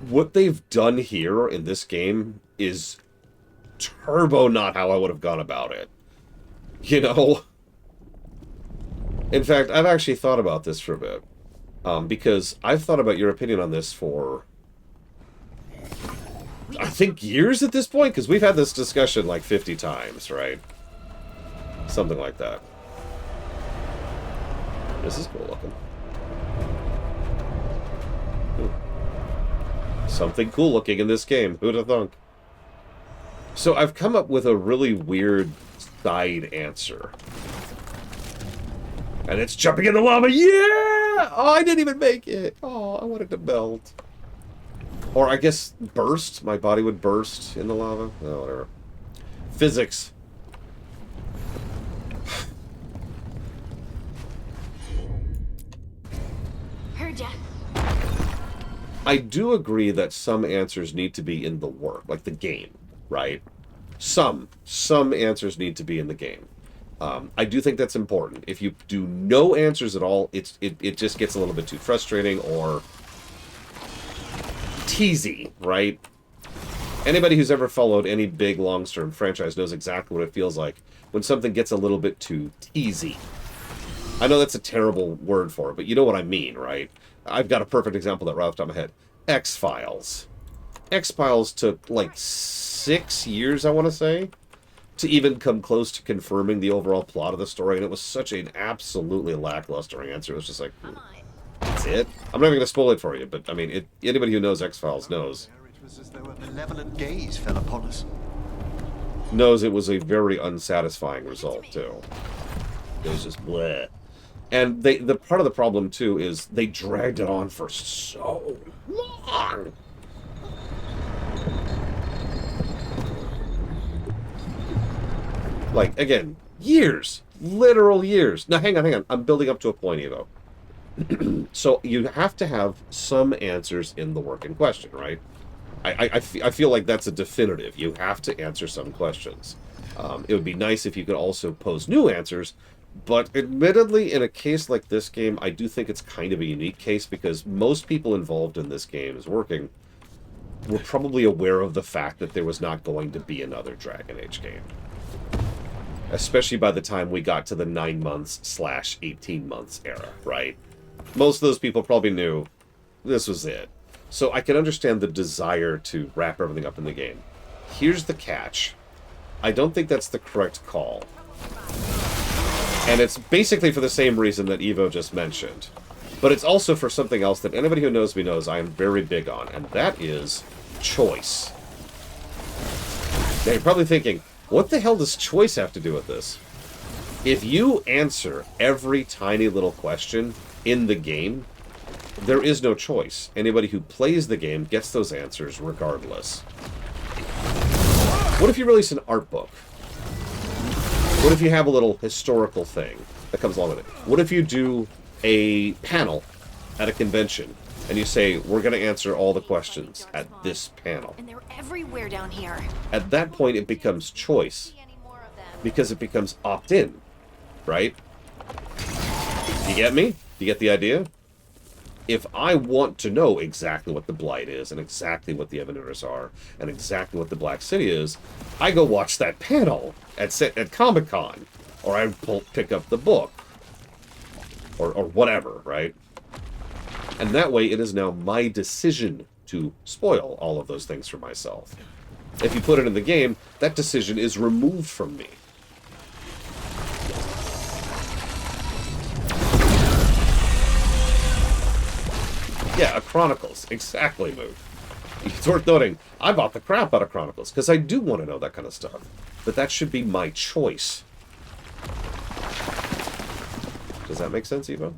what they've done here in this game is turbo not how I would have gone about it. You know? In fact, I've actually thought about this for a bit. Because I've thought about your opinion on this for... I think years at this point, because we've had this discussion like 50 times, right? Something like that. This is cool looking. Ooh. Something cool looking in this game. Who'd have thunk? So I've come up with a really weird side answer. And it's jumping in the lava. Yeah! Oh, I didn't even make it. Oh, I wanted to melt. Or I guess burst. My body would burst in the lava. Oh, whatever. Physics. Heard ya. I do agree that some answers need to be in the work, like the game, right? Some answers need to be in the game. I do think that's important. If you do no answers at all, it just gets a little bit too frustrating or teasy, right? Anybody who's ever followed any big long-term franchise knows exactly what it feels like when something gets a little bit too teasy. I know that's a terrible word for it, but you know what I mean, right? I've got a perfect example that right off the top of my head. X-Files. X-Files took like 6 years, I want to say, to even come close to confirming the overall plot of the story, and it was such an absolutely lackluster answer. It was just like, that's it? I'm not even going to spoil it for you, but I mean, anybody who knows X-Files knows. It was as though a malevolent gaze fell upon us. Knows it was a very unsatisfying result, too. It was just bleh. And the part of the problem, too, is they dragged it on for so long. Like, again, years. Literal years. Now, hang on. I'm building up to a point, Evo. So, you have to have some answers in the work in question, right? I feel like that's a definitive. You have to answer some questions. It would be nice if you could also pose new answers, but admittedly, in a case like this game, I do think it's kind of a unique case because most people involved in this game is working were probably aware of the fact that there was not going to be another Dragon Age game. Especially by the time we got to the 9 months / 18 months era, right? Most of those people probably knew this was it. So I can understand the desire to wrap everything up in the game. Here's the catch. I don't think that's the correct call. And it's basically for the same reason that Evo just mentioned. But it's also for something else that anybody who knows me knows I am very big on, and that is choice. Now you're probably thinking, what the hell does choice have to do with this? If you answer every tiny little question in the game, there is no choice. Anybody who plays the game gets those answers regardless. What if you release an art book? What if you have a little historical thing that comes along with it? What if you do a panel at a convention and you say, we're going to answer all the questions at this panel? And they're everywhere down here. At that point, it becomes choice because it becomes opt-in, right? You get me? You get the idea? If I want to know exactly what the Blight is, and exactly what the Evanuters are, and exactly what the Black City is, I go watch that panel at Comic-Con, or I pick up the book, or whatever, right? And that way, it is now my decision to spoil all of those things for myself. If you put it in the game, that decision is removed from me. Yeah, a Chronicles. Exactly, Mood. It's worth noting, I bought the crap out of Chronicles, because I do want to know that kind of stuff. But that should be my choice. Does that make sense, Evo?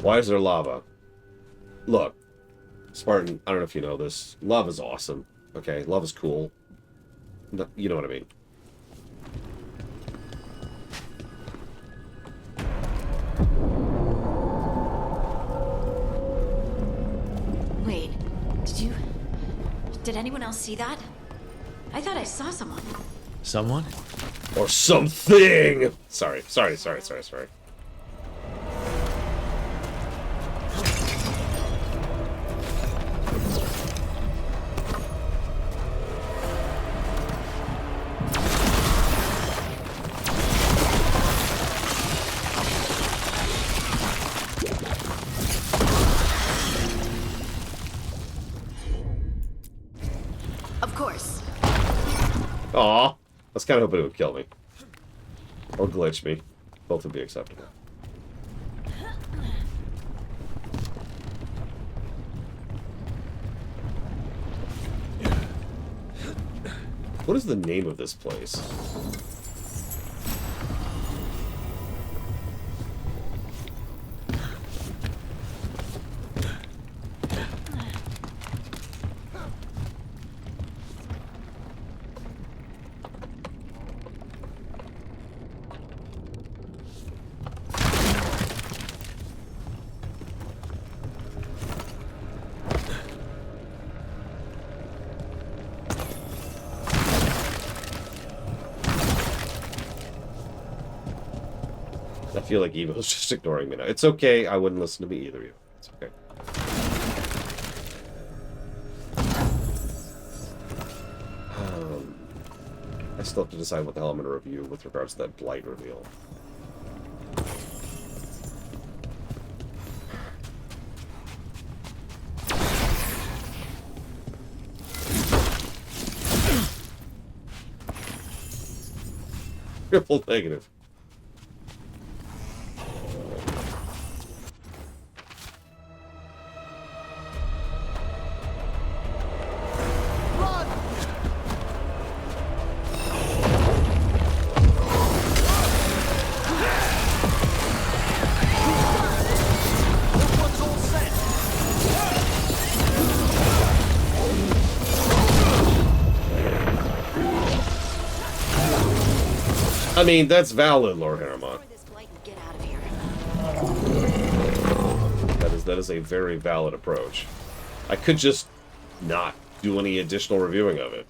Why is there lava? Look, Spartan, I don't know if you know this. Lava's awesome. Okay, lava's cool. No, you know what I mean. Wait, did anyone else see that? I thought I saw someone. Someone? Or something! Sorry. Of course. Aw, I was kind of hoping it would kill me. Or glitch me. Both would be acceptable. What is the name of this place? I feel like Evo's just ignoring me now. It's okay. I wouldn't listen to me either. You. It's okay. I still have to decide what the hell I'm going to review with regards to that blight reveal. Triple negative. I mean, that's valid, Lord Harriman. That is a very valid approach. I could just not do any additional reviewing of it.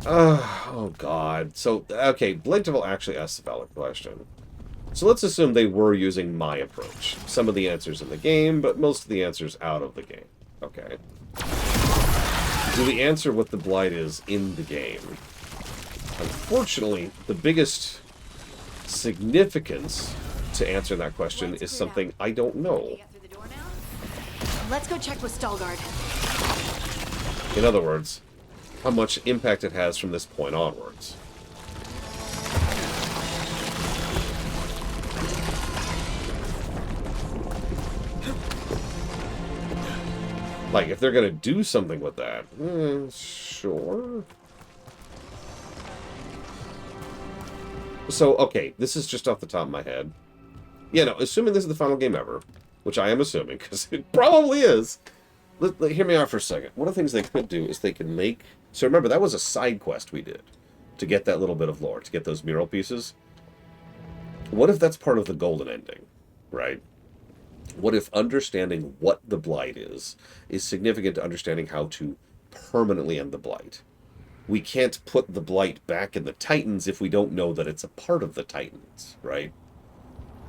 Oh god. So, okay, Blinterville actually asked a valid question. So let's assume they were using my approach. Some of the answers in the game, but most of the answers out of the game. Okay. Do we answer what the blight is in the game? Unfortunately, the biggest significance to answering that question is something I don't know. Let's go check with Veilguard. In other words, how much impact it has from this point onwards. Like, if they're gonna do something with that, sure. So, okay, this is just off the top of my head. Yeah, no, assuming this is the final game ever, which I am assuming, because it probably is. Hear me out for a second. One of the things they could do is they could make... So remember, that was a side quest we did to get that little bit of lore, to get those mural pieces. What if that's part of the golden ending, right? What if understanding what the blight is significant to understanding how to permanently end the blight? We can't put the blight back in the Titans if we don't know that it's a part of the Titans, right?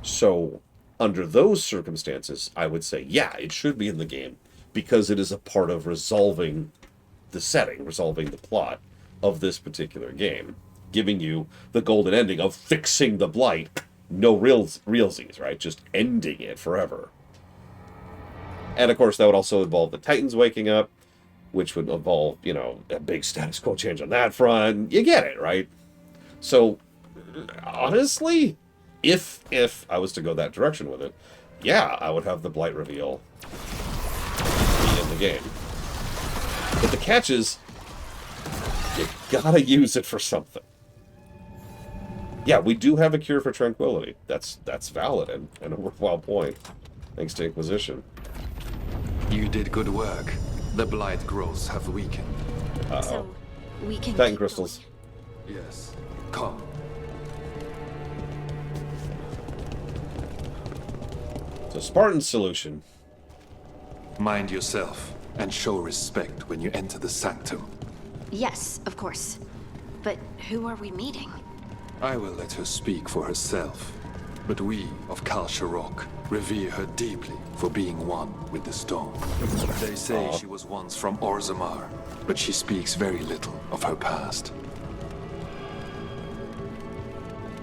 So, under those circumstances, I would say, yeah, it should be in the game, because it is a part of resolving the setting, resolving the plot of this particular game, giving you the golden ending of fixing the blight. No realsies, right? Just ending it forever. And of course, that would also involve the Titans waking up, which would involve, you know, a big status quo change on that front. You get it, right? So, honestly, if I was to go that direction with it, yeah, I would have the blight reveal be in the game. But the catch is, you gotta use it for something. Yeah, we do have a cure for tranquility. That's valid and a worthwhile point. Thanks to Inquisition. You did good work. The blight growths have weakened. Uh-oh. So, we can Titan crystals. Yes. Come. So, Spartan solution. Mind yourself, and show respect when you enter the sanctum. Yes, of course. But who are we meeting? I will let her speak for herself. But we of Kal Sharok revere her deeply for being one with the stone. They say she was once from Orzammar, but she speaks very little of her past.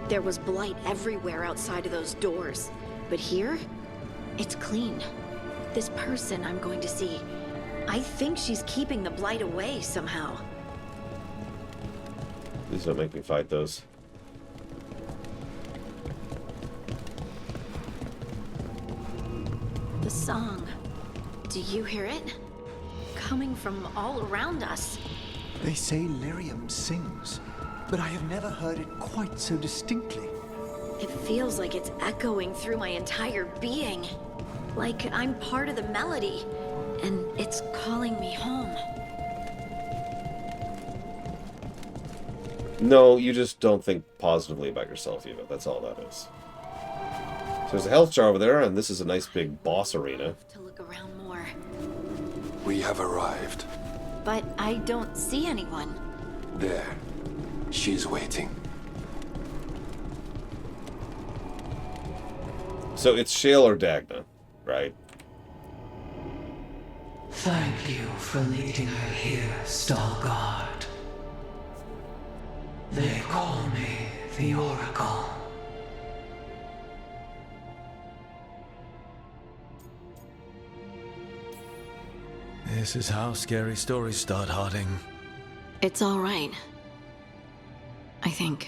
There was blight everywhere outside of those doors. But here, it's clean. This person I'm going to see, I think she's keeping the blight away somehow. Please don't make me fight those. The song. Do you hear it? Coming from all around us. They say lyrium sings, but I have never heard it quite so distinctly. It feels like it's echoing through my entire being. Like I'm part of the melody, and it's calling me home. No, you just don't think positively about yourself, Eva. That's all that is. So there's a health jar over there, and this is a nice big boss arena. To look around more. We have arrived. But I don't see anyone. There. She's waiting. So it's Shale or Dagna, right? Thank you for leading her here, Stalguard. They call me the Oracle. This is how scary stories start, Harding. It's all right. I think.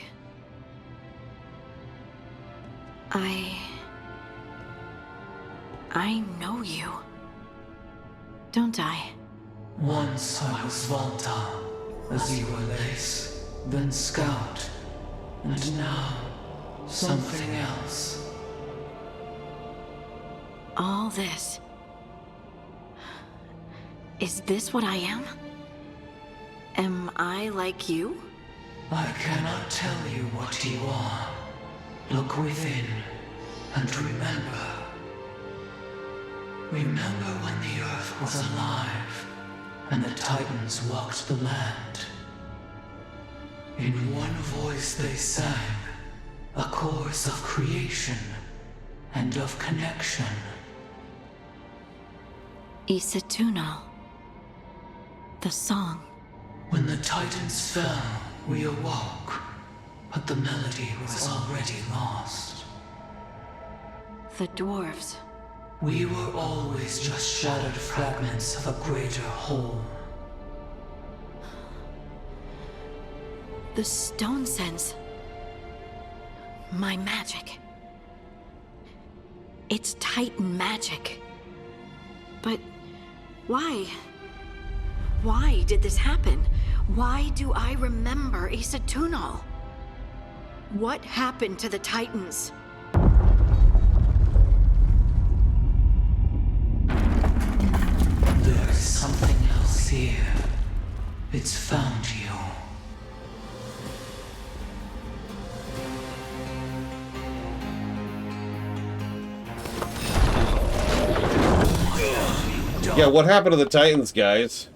I know you. Don't I? Once I was Volta, as you were Lace, then Scout, and now something else. All this. Is this what I am? Am I like you? I cannot tell you what you are. Look within and remember. Remember when the Earth was alive and the Titans walked the land. In one voice they sang a chorus of creation and of connection. Isatuno. The song. When the Titans fell, we awoke, but the melody was already lost. The dwarves. We were always just shattered fragments of a greater whole. The stone sense. My magic. It's Titan magic. But why? Why did this happen? Why do I remember Isatuno? What happened to the Titans? There's something else here. It's found you. Yeah, what happened to the Titans, guys?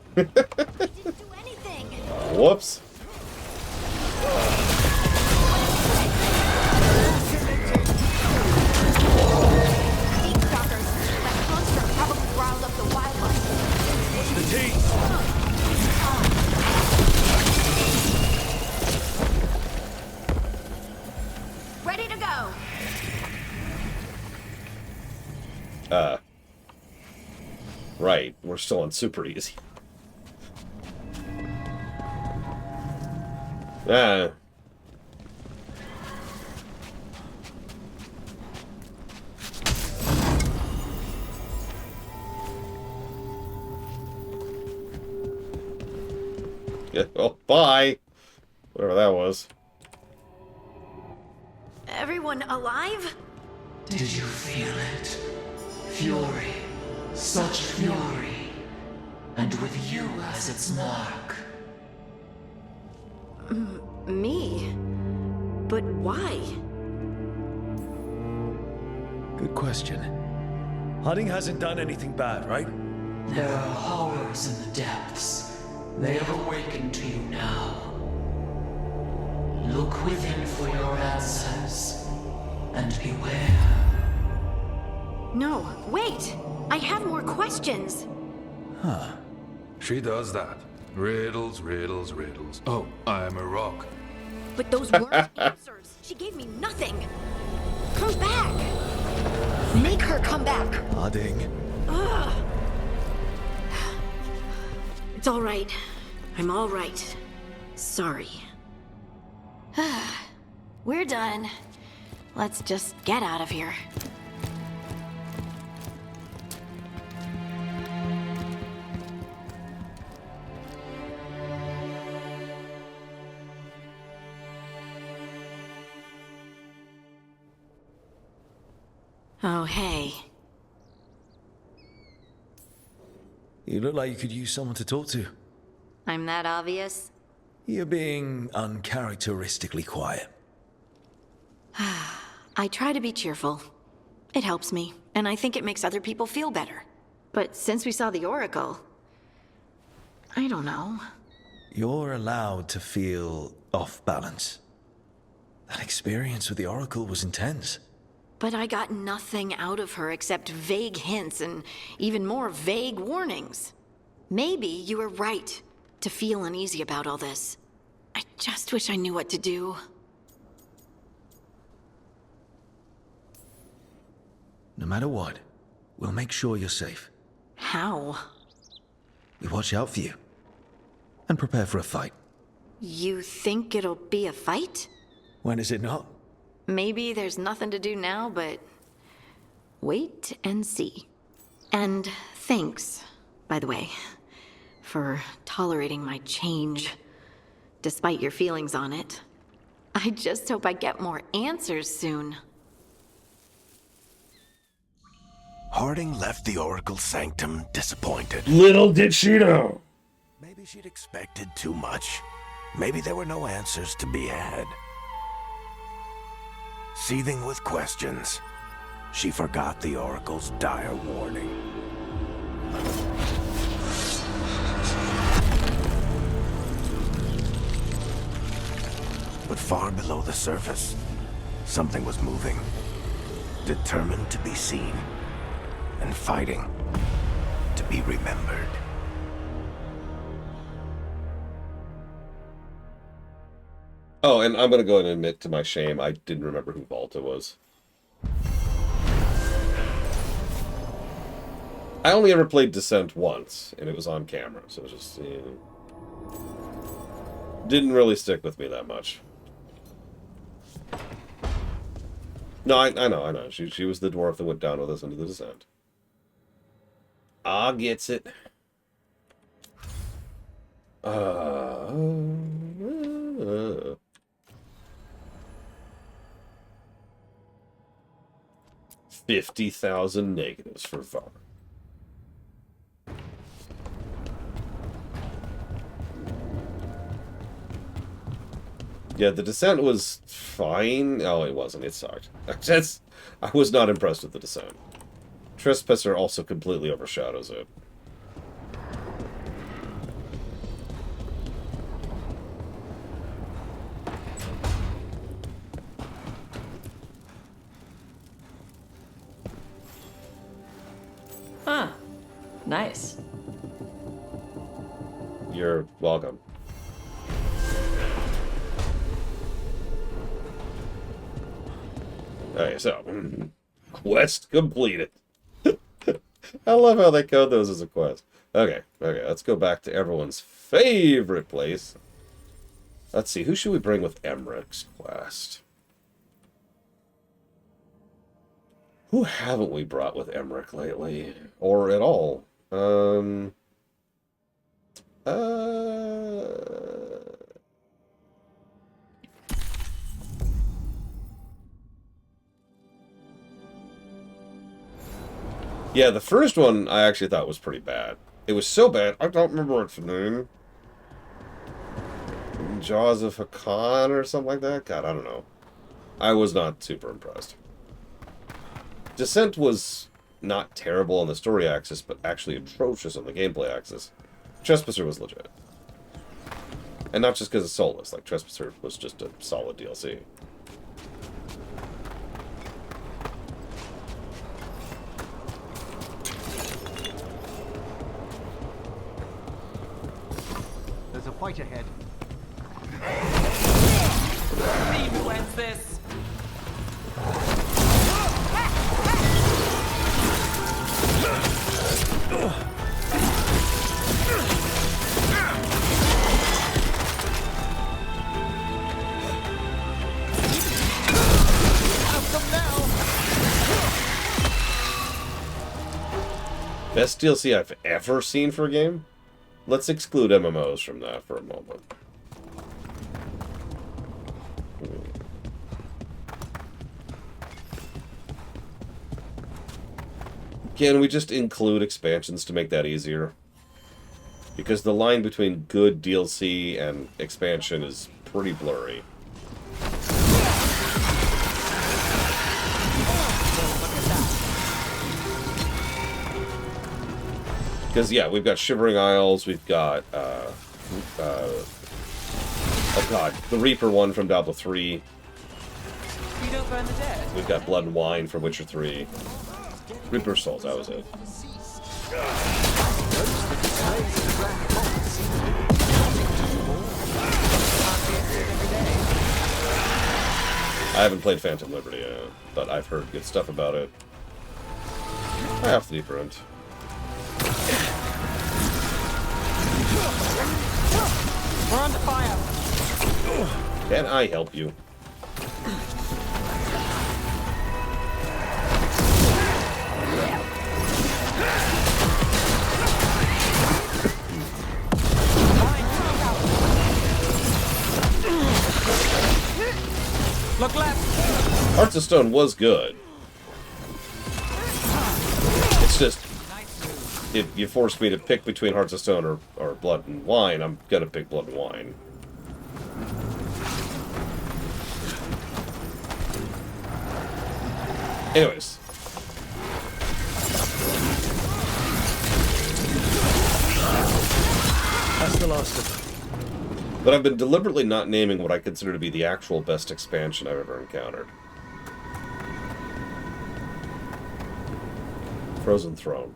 Whoops. Ready to go. Right. We're still on super easy. Ah. Yeah, oh, bye. Whatever that was. Everyone alive? Did you feel it? Fury. Such fury. And with you as its mark. Me? But why? Good question. Harding hasn't done anything bad, right? There are horrors in the depths. They have awakened to you now. Look within for your answers. And beware. No, wait! I have more questions! Huh. She does that. Riddles, riddles, riddles. Oh, I'm a rock. But those weren't answers. She gave me nothing. Come back! Make her come back! Harding. Ugh. It's all right. I'm all right. Sorry. We're done. Let's just get out of here. Oh, hey. You look like you could use someone to talk to. I'm that obvious? You're being uncharacteristically quiet. I try to be cheerful. It helps me, and I think it makes other people feel better. But since we saw the Oracle, I don't know. You're allowed to feel off balance. That experience with the Oracle was intense. But I got nothing out of her except vague hints and even more vague warnings. Maybe you were right to feel uneasy about all this. I just wish I knew what to do. No matter what, we'll make sure you're safe. How? We watch out for you. And prepare for a fight. You think it'll be a fight? When is it not? Maybe there's nothing to do now, but wait and see. And thanks, by the way, for tolerating my change, despite your feelings on it. I just hope I get more answers soon. Harding left the Oracle's sanctum disappointed. Little did she know. Maybe she'd expected too much. Maybe there were no answers to be had. Seething with questions, she forgot the Oracle's dire warning. But far below the surface, something was moving, determined to be seen, and fighting to be remembered. Oh, and I'm going to go ahead and admit to my shame, I didn't remember who Volta was. I only ever played Descent once, and it was on camera, so it was just... didn't really stick with me that much. No, I know. She was the dwarf that went down with us into the Descent. Ah, gets it. 50,000 negatives for Var. Yeah, the Descent was fine. Oh, it wasn't. It sucked. I was not impressed with the Descent. Trespasser also completely overshadows it. Huh. Nice. You're welcome. Okay, so quest completed. I love how they code those as a quest. Okay, let's go back to everyone's favorite place. Let's see, who should we bring with Emmeric's quest? Who haven't we brought with Emmerich lately? Or at all? Yeah, the first one I actually thought was pretty bad. It was so bad, I don't remember its name. Jaws of Hakan or something like that? God, I don't know. I was not super impressed. Descent was not terrible on the story axis, but actually atrocious on the gameplay axis. Trespasser was legit. And not just because of Solus, like Trespasser was just a solid DLC. There's a fight ahead. See who ends this. Best DLC I've ever seen for a game? Let's exclude MMOs from that for a moment. Can we just include expansions to make that easier? Because the line between good DLC and expansion is pretty blurry. Because, yeah, we've got Shivering Isles, we've got, oh god, the Reaper one from Diablo 3. You don't burn the dead. We've got Blood and Wine from Witcher 3. Reaper Souls, that was it. I haven't played Phantom Liberty yet, but I've heard good stuff about it. I have the deeper end. We're under fire. Can I help you? Look left. Hearts of Stone was good. It's just, if you force me to pick between Hearts of Stone or Blood and Wine, I'm gonna pick Blood and Wine. Anyways. That's the last of them. But I've been deliberately not naming what I consider to be the actual best expansion I've ever encountered. Frozen Throne.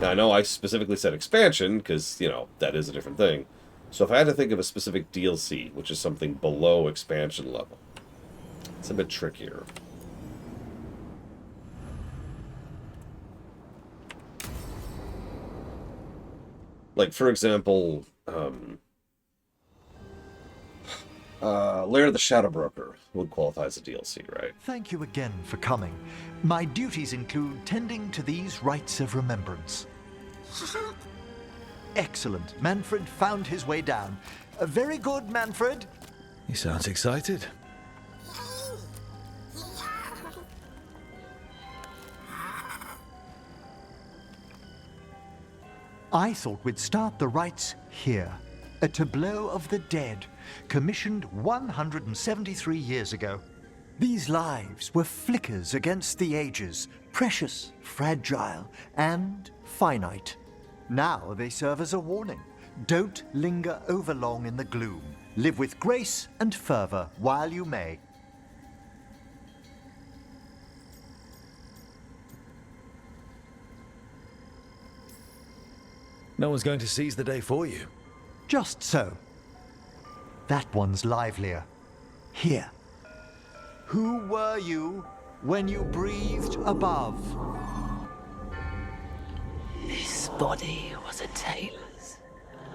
Now, I know I specifically said expansion, because, you know, that is a different thing. So if I had to think of a specific DLC, which is something below expansion level, it's a bit trickier. Like, for example, Lair of the Shadow Broker would qualify as a DLC, right? Thank you again for coming. My duties include tending to these rites of remembrance. Excellent. Manfred found his way down. Very good, Manfred. He sounds excited. I thought we'd start the rites here. A tableau of the dead, commissioned 173 years ago. These lives were flickers against the ages, precious, fragile, and finite. Now they serve as a warning. Don't linger overlong in the gloom. Live with grace and fervor while you may. No one's going to seize the day for you. Just so. That one's livelier. Here. Who were you when you breathed above? This body was a tailor's,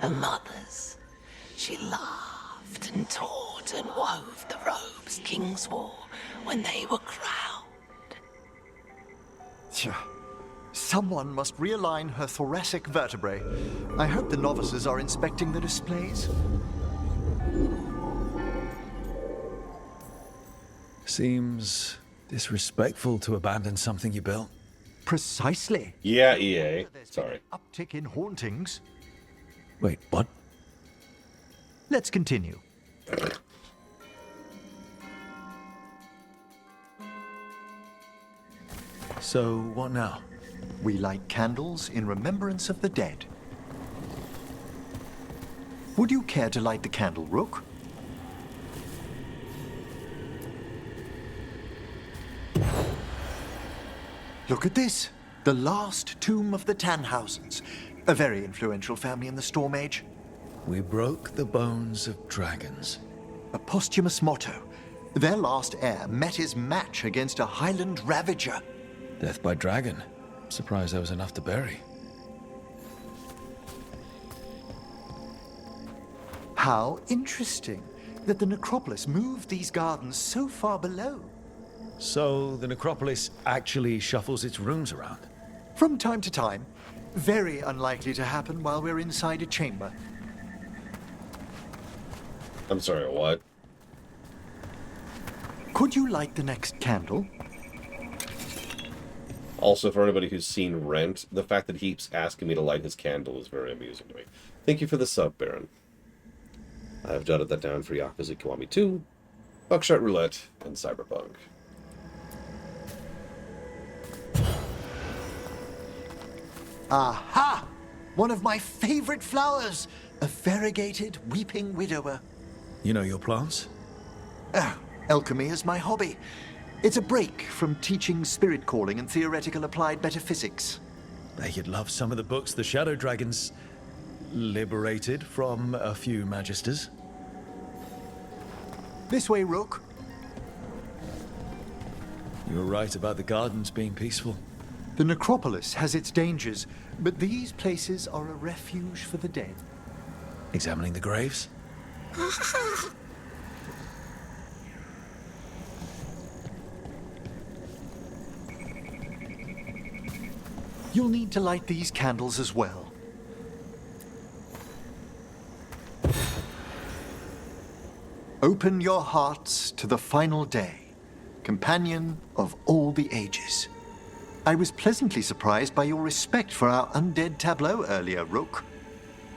a mother's. She laughed and taught and wove the robes kings wore when they were crowned. Tja. Someone must realign her thoracic vertebrae. I hope the novices are inspecting the displays. Seems disrespectful to abandon something you built. Precisely. Yeah, EA. Sorry. Uptick in hauntings. Wait, what? Let's continue. So, what now? We light candles in remembrance of the dead. Would you care to light the candle, Rook? Look at this. The last tomb of the Tannhausens. A very influential family in the Storm Age. We broke the bones of dragons. A posthumous motto. Their last heir met his match against a Highland Ravager. Death by dragon. Surprised there was enough to bury. How interesting that the necropolis moved these gardens so far below. So the necropolis actually shuffles its rooms around? From time to time. Very unlikely to happen while we're inside a chamber. I'm sorry, what? Could you light the next candle? Also, for anybody who's seen Rent, the fact that he keeps asking me to light his candle is very amusing to me. Thank you for the sub, Baron. I have jotted that down for Yakuza Kiwami 2, Buckshot Roulette, and Cyberpunk. Aha! One of my favorite flowers! A variegated weeping widower. You know your plants? Alchemy is my hobby. It's a break from teaching spirit calling and theoretical applied metaphysics. Bet you'd love some of the books the Shadow Dragons liberated from a few magisters. This way, Rook. You were right about the gardens being peaceful. The necropolis has its dangers, but these places are a refuge for the dead. Examining the graves? You'll need to light these candles as well. Open your hearts to the final day, companion of all the ages. I was pleasantly surprised by your respect for our undead tableau earlier, Rook.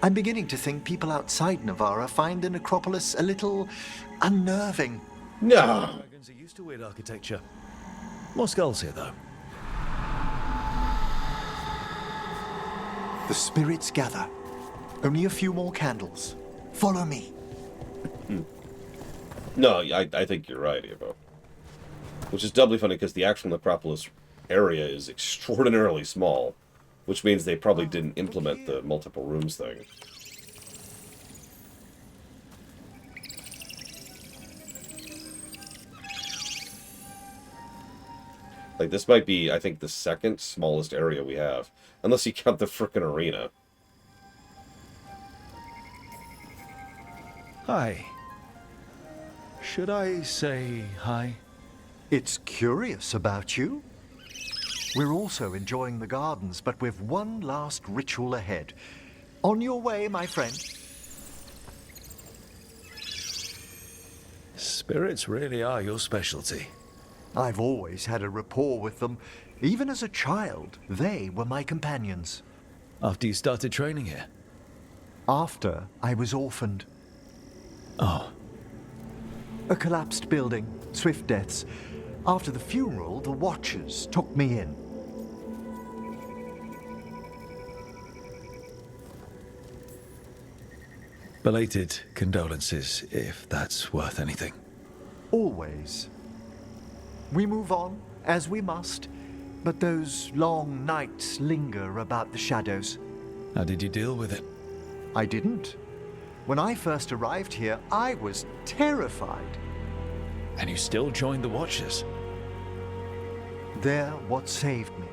I'm beginning to think people outside Navarra find the necropolis a little unnerving. No! Dragons are used to weird architecture. More skulls here, though. The spirits gather. Only a few more candles. Follow me. No, I think you're right, Evo. Which is doubly funny because the actual necropolis area is extraordinarily small, which means they probably didn't implement the multiple rooms thing. Like, this might be, I think, the second smallest area we have. Unless you count the frickin' arena. Hi. Should I say hi? It's curious about you. We're also enjoying the gardens, but with one last ritual ahead. On your way, my friend. Spirits really are your specialty. I've always had a rapport with them. Even as a child, they were my companions. After you started training here? After I was orphaned. Oh. A collapsed building, swift deaths. After the funeral, the Watchers took me in. Belated condolences, if that's worth anything. Always. We move on, as we must, but those long nights linger about the shadows. How did you deal with it? I didn't. When I first arrived here, I was terrified. And you still joined the Watchers? They're what saved me.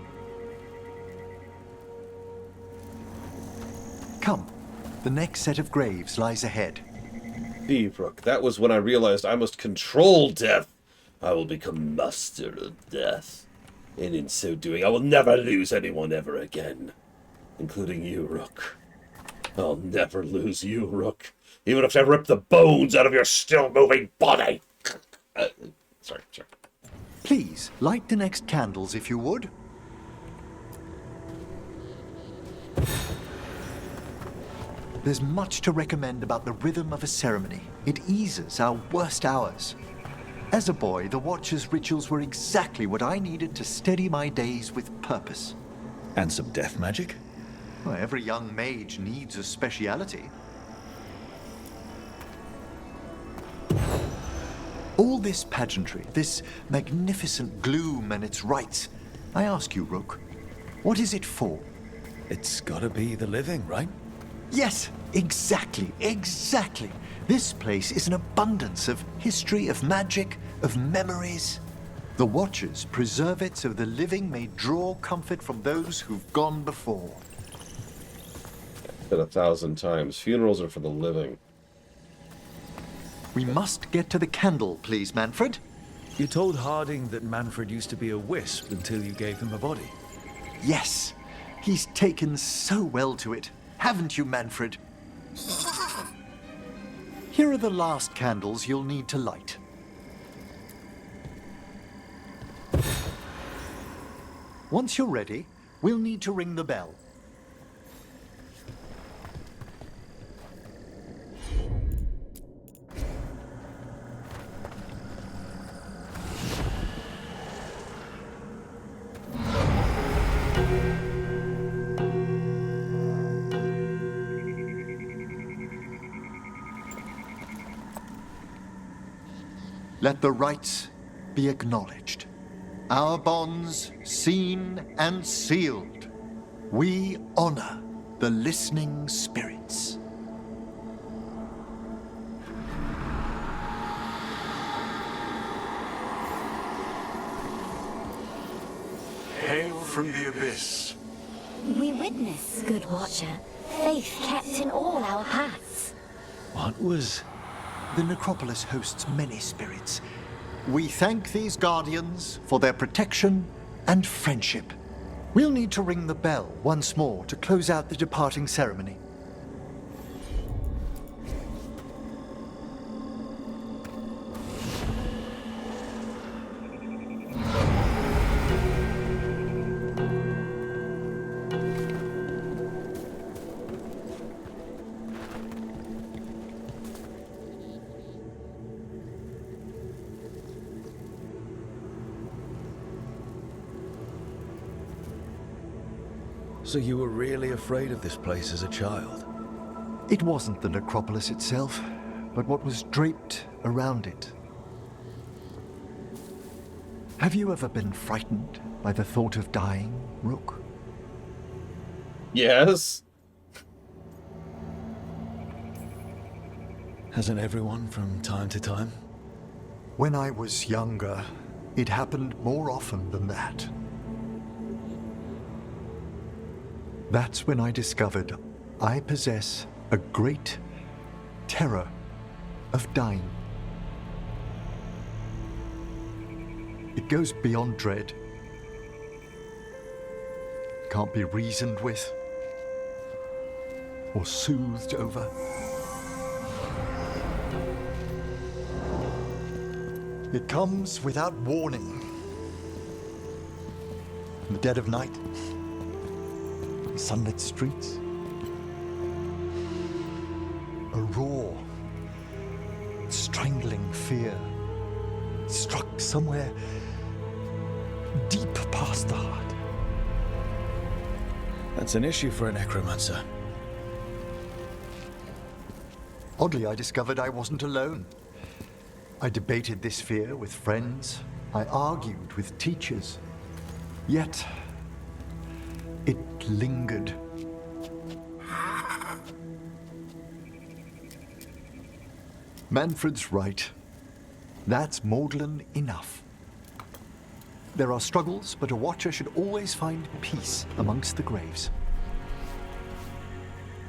Come, the next set of graves lies ahead. Beebrook, that was when I realized I must control death. I will become master of death. And in so doing, I will never lose anyone ever again. Including you, Rook. I'll never lose you, Rook. Even if I rip the bones out of your still-moving body. Sorry. Please, light the next candles if you would. There's much to recommend about the rhythm of a ceremony. It eases our worst hours. As a boy, the Watcher's rituals were exactly what I needed to steady my days with purpose. And some death magic? Well, every young mage needs a speciality. All this pageantry, this magnificent gloom and its rites, I ask you, Rook, what is it for? It's gotta be the living, right? Yes, exactly. This place is an abundance of history, of magic, of memories. The Watchers preserve it so the living may draw comfort from those who've gone before. Said 1,000 times. Funerals are for the living. We must get to the candle, please, Manfred. You told Harding that Manfred used to be a wisp until you gave him a body. Yes, he's taken so well to it. Haven't you, Manfred? Here are the last candles you'll need to light. Once you're ready, we'll need to ring the bell. Let the rites be acknowledged. Our bonds seen and sealed. We honor the listening spirits. Hail from the abyss. We witness, good watcher, faith kept in all our paths. What was... The necropolis hosts many spirits. We thank these guardians for their protection and friendship. We'll need to ring the bell once more to close out the departing ceremony. So you were really afraid of this place as a child? It wasn't the necropolis itself, but what was draped around it. Have you ever been frightened by the thought of dying, Rook? Yes. Hasn't everyone from time to time? When I was younger, it happened more often than that. That's when I discovered I possess a great terror of dying. It goes beyond dread. Can't be reasoned with or soothed over. It comes without warning. In the dead of night, sunlit streets, a raw, strangling fear struck somewhere deep past the heart. That's an issue for a necromancer. Oddly, I discovered I wasn't alone. I debated this fear with friends. I argued with teachers. Yet, it lingered. Manfred's right. That's maudlin enough. There are struggles, but a watcher should always find peace amongst the graves.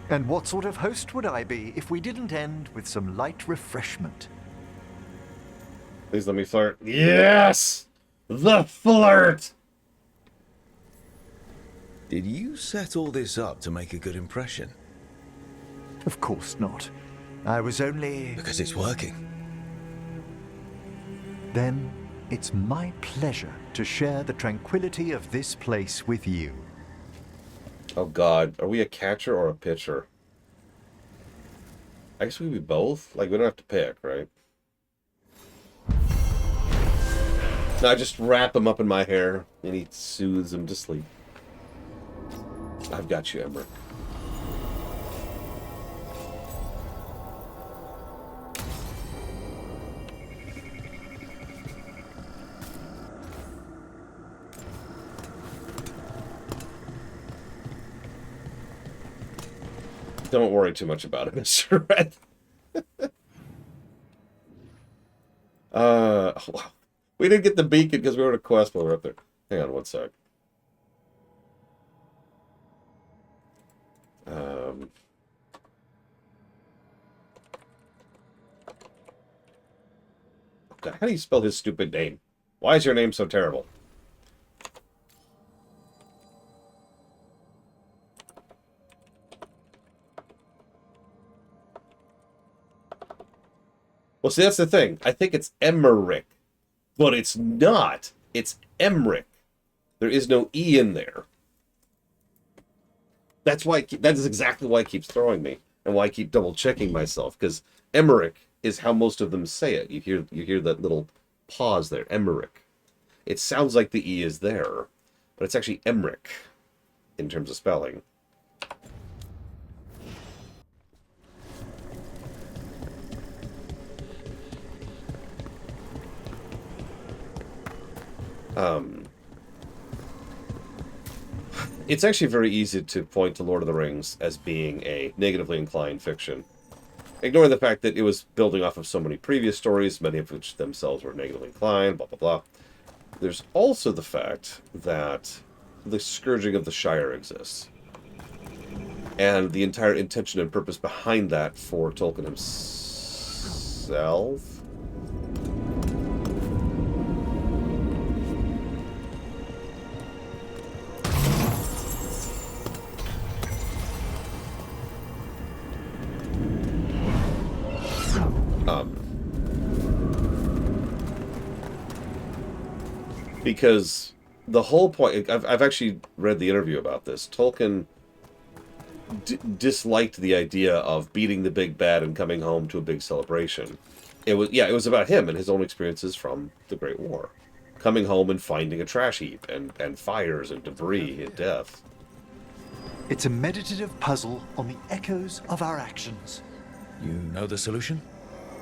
And what sort of host would I be if we didn't end with some light refreshment? Please let me flirt. Yes! The flirt! Did you set all this up to make a good impression? Of course not. I was only... Because it's working. Then it's my pleasure to share the tranquility of this place with you. Oh god, are we a catcher or a pitcher? I guess we could be both. Like, we don't have to pick, right? No, I just wrap him up in my hair and he soothes him to sleep. I've got you, Ember. Don't worry too much about it, Mr. Red. We didn't get the beacon because we were in a quest while we were up there. Hang on one sec. How do you spell his stupid name? Why is your name so terrible? Well, see, that's the thing. I think it's Emmerich, but it's not. It's Emmerich. There is no E in there. That's why. That is exactly why it keeps throwing me, and why I keep double checking myself. Because Emmerich is how most of them say it. You hear that little pause there. Emmerich. It sounds like the E is there, but it's actually Emmerich in terms of spelling. It's actually very easy to point to Lord of the Rings as being a negatively inclined fiction. Ignoring the fact that it was building off of so many previous stories, many of which themselves were negatively inclined, blah, blah, blah. There's also the fact that the scourging of the Shire exists. And the entire intention and purpose behind that for Tolkien himself... because the whole point... I've actually read the interview about this. Tolkien disliked the idea of beating the big bad and coming home to a big celebration. It was about him and his own experiences from the Great War. Coming home and finding a trash heap and fires and debris and death. It's a meditative puzzle on the echoes of our actions. You know the solution?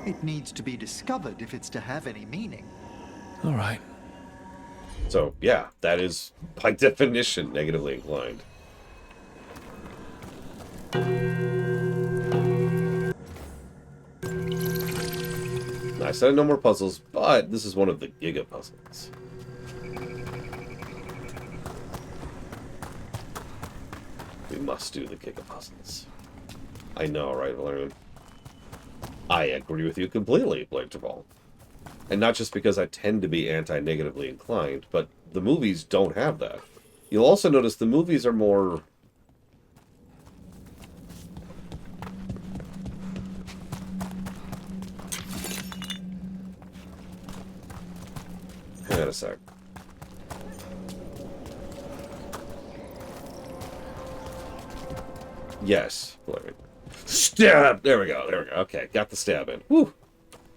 It needs to be discovered if it's to have any meaning. All right. So, yeah, that is, by definition, negatively inclined. I said no more puzzles, but this is one of the Giga puzzles. We must do the Giga puzzles. I know, right, Valerian? I agree with you completely, Blade Travol. And not just because I tend to be anti-negatively inclined, but the movies don't have that. You'll also notice the movies are more... Hang on a sec. Yes, Valerian. Stab! There we go, there we go. Okay, got the stab in. Woo!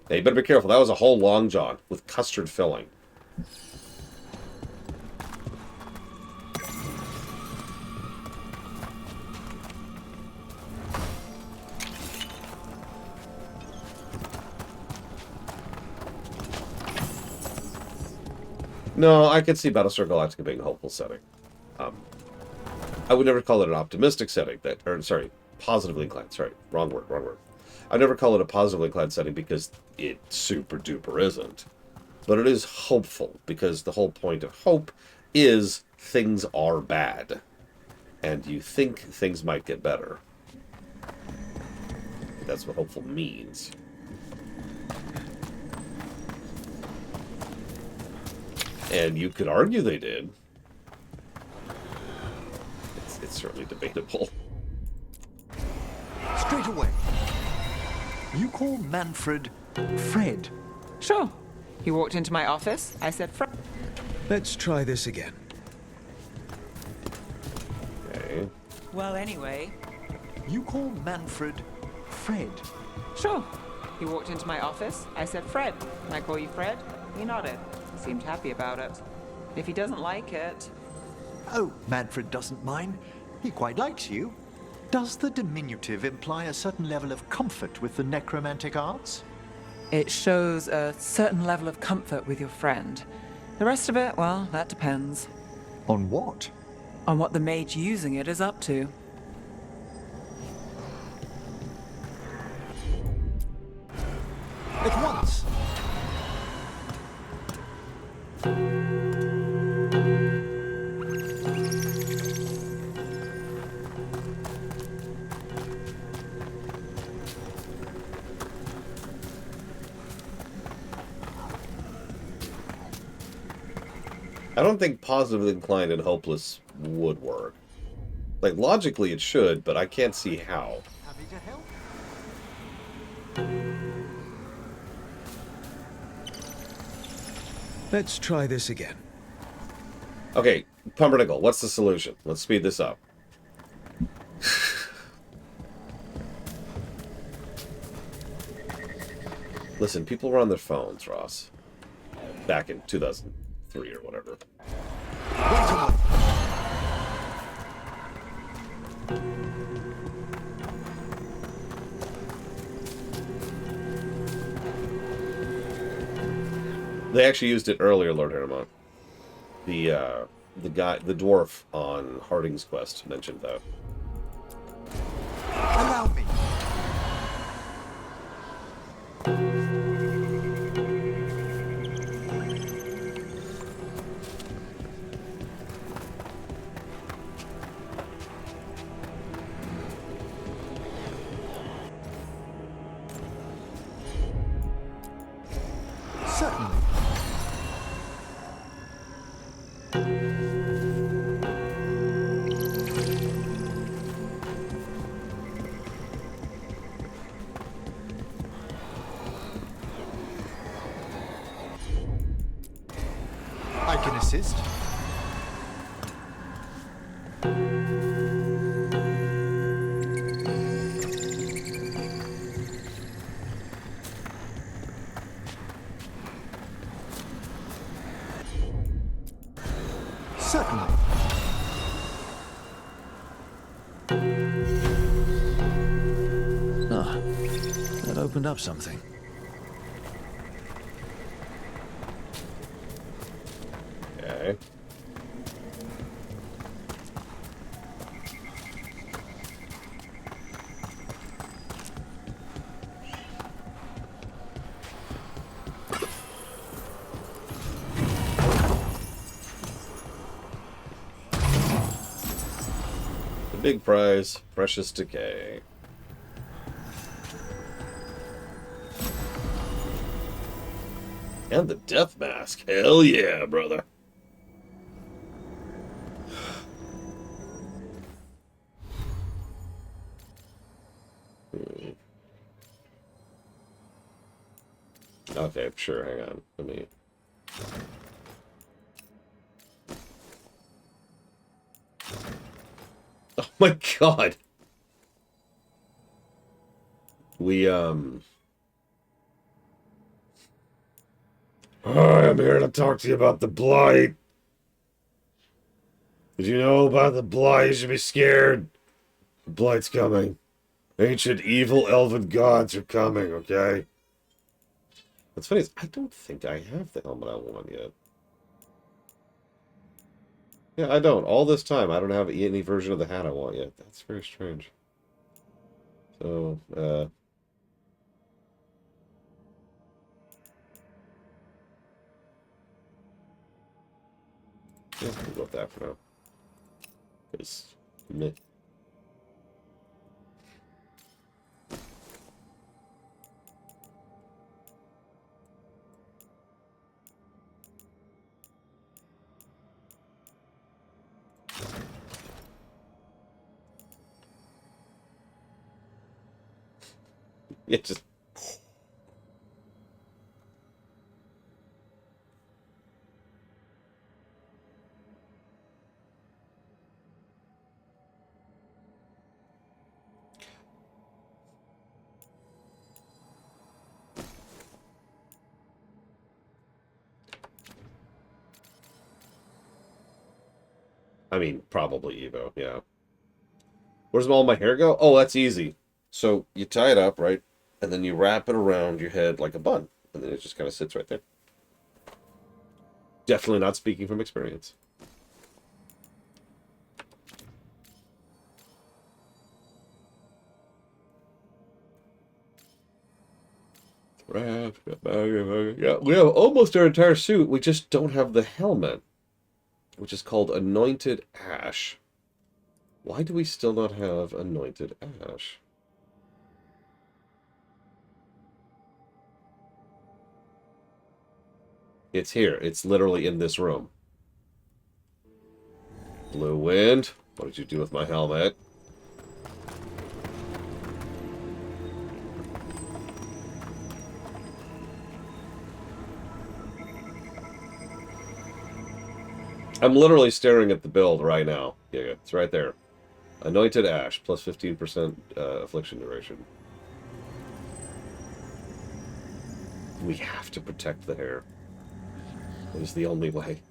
Now, you better be careful. That was a whole Long John with custard filling. No, I could see Battlestar Galactica being a hopeful setting. I would never call it an optimistic setting. Positively inclined. Sorry, wrong word. I never call it a positively inclined setting because it super duper isn't. But it is hopeful, because the whole point of hope is things are bad. And you think things might get better. That's what hopeful means. And you could argue they did. It's certainly debatable. Straight away. You call Manfred Fred? Sure. He walked into my office. I said, Fred. Let's try this again. Okay. Well, anyway. You call Manfred Fred? Sure. He walked into my office. I said, Fred. Can I call you Fred? He nodded. He seemed happy about it. If he doesn't like it... Oh, Manfred doesn't mind. He quite likes you. Does the diminutive imply a certain level of comfort with the necromantic arts? It shows a certain level of comfort with your friend. The rest of it, well, that depends. On what? On what the mage using it is up to. At once! I don't think positively inclined and hopeless would work. Like, logically it should, but I can't see how. Happy to help. Let's try this again. Okay, Pumpernickel, what's the solution? Let's speed this up. Listen, people were on their phones, Ross. Back in 2003 or whatever. They actually used it earlier, Lord Harriman. The guy, the dwarf on Harding's Quest mentioned that. Allow me. Certainly. I can assist. Certainly. Ah, that opened up something. Okay. The big prize, precious decay. And the death mask. Hell yeah, brother. Okay, sure, hang on. Let me... Oh my god! We, Hi, I'm here to talk to you about the Blight. Did you know about the Blight? You should be scared. The Blight's coming. Ancient evil elven gods are coming, okay? What's funny is, I don't think I have the helmet I want yet. Yeah, I don't. All this time, I don't have any version of the hat I want yet. That's very strange. So, yeah, we'll go with that for now. Because, meh. Yeah, just... I mean, probably Evo, yeah. Where's all my hair go? Oh, that's easy. So, you tie it up, right? And then you wrap it around your head like a bun. And then it just kind of sits right there. Definitely not speaking from experience. Yeah, we have almost our entire suit. We just don't have the helmet, which is called Anointed Ash. Why do we still not have Anointed Ash? It's here. It's literally in this room. Blue Wind, what did you do with my helmet? I'm literally staring at the build right now. Yeah, it's right there. Anointed Ash, plus 15% affliction duration. We have to protect the hair. It is the only way.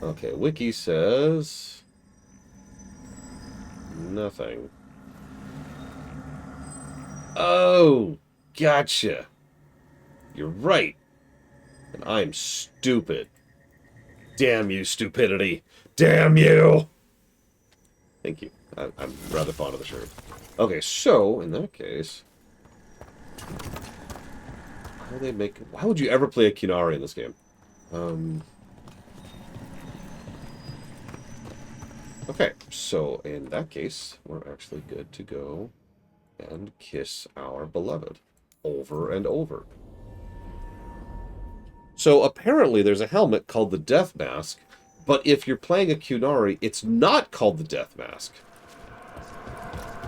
Okay, Wiki says... nothing. Oh, gotcha. You're right. And I'm stupid. Damn you, stupidity. Damn you! Thank you. I'm rather fond of the shirt. Okay, so, in that case... how do they make... why would you ever play a Kunari in this game? Okay, so in that case, we're actually good to go and kiss our beloved over and over. So apparently there's a helmet called the Death Mask, but if you're playing a Kunari, it's not called the Death Mask.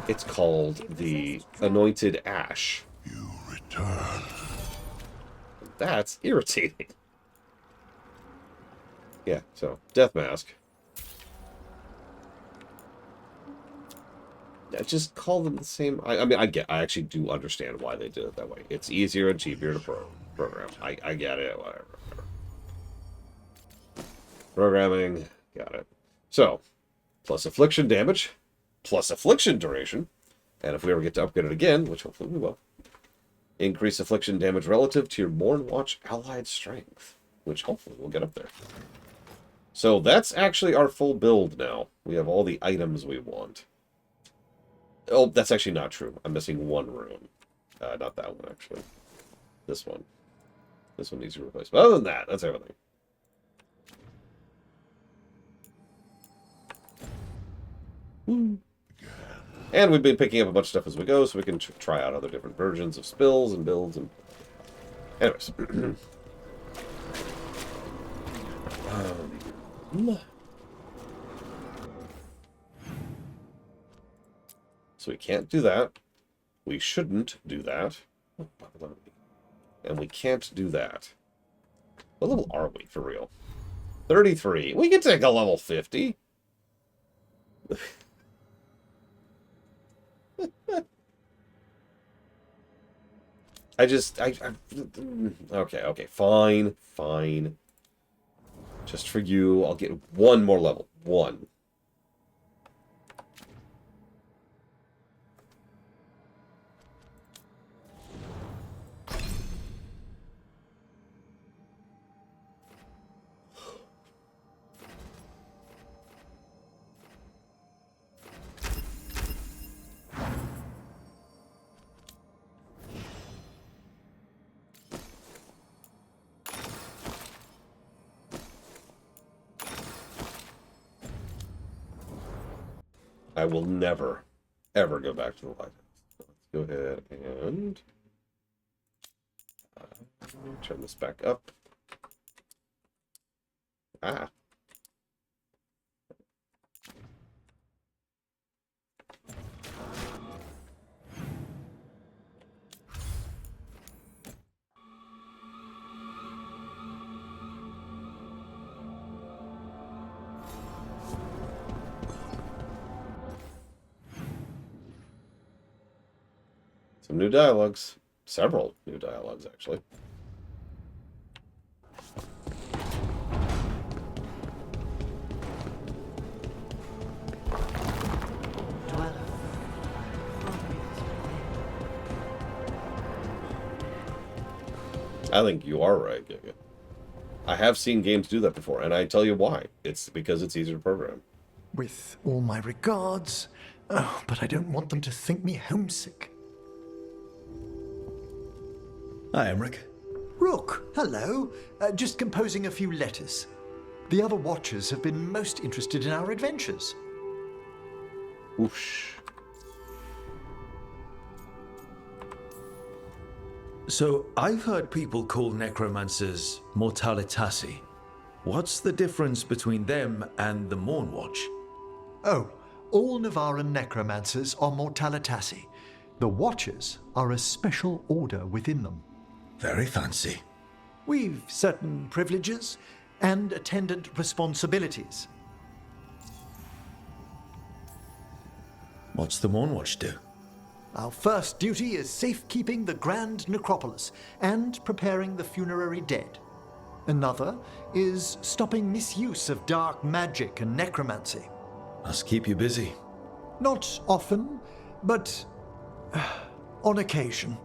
It's called the Anointed Ash. You return. That's irritating. Yeah, so, Death Mask. Yeah, just call them the same. I mean, I actually do understand why they did it that way. It's easier and cheaper to program. I get it, whatever. Programming, got it. So, plus affliction damage, plus affliction duration, and if we ever get to upgrade it again, which hopefully we will, increase affliction damage relative to your Morn Watch allied strength, which hopefully we'll get up there. So that's actually our full build now. We have all the items we want. Oh, that's actually not true. I'm missing one rune. Not that one, actually. This one. This one needs to be replaced. But other than that, that's everything. Woo. And we've been picking up a bunch of stuff as we go, so we can try out other different versions of spills and builds. And anyways. So we can't do that. We shouldn't do that. And we can't do that. What level are we, for real? 33. We can take a level 50. Okay, fine. Just for you, I'll get one more level. One. I will never, ever go back to the lighthouse. Let's go ahead and turn this back up. Ah. Some new dialogues. Several new dialogues, actually. I think you are right, Giga. I have seen games do that before, and I tell you why. It's because it's easier to program. With all my regards, but I don't want them to think me homesick. Hi, Emmerich. Rook, hello. Just composing a few letters. The other Watchers have been most interested in our adventures. Whoosh. So, I've heard people call necromancers mortalitasi. What's the difference between them and the Morn Watch? Oh, all Navaran necromancers are mortalitasi. The Watchers are a special order within them. Very fancy. We've certain privileges and attendant responsibilities. What's the Morn Watch do? Our first duty is safekeeping the Grand Necropolis and preparing the funerary dead. Another is stopping misuse of dark magic and necromancy. Must keep you busy. Not often, but on occasion.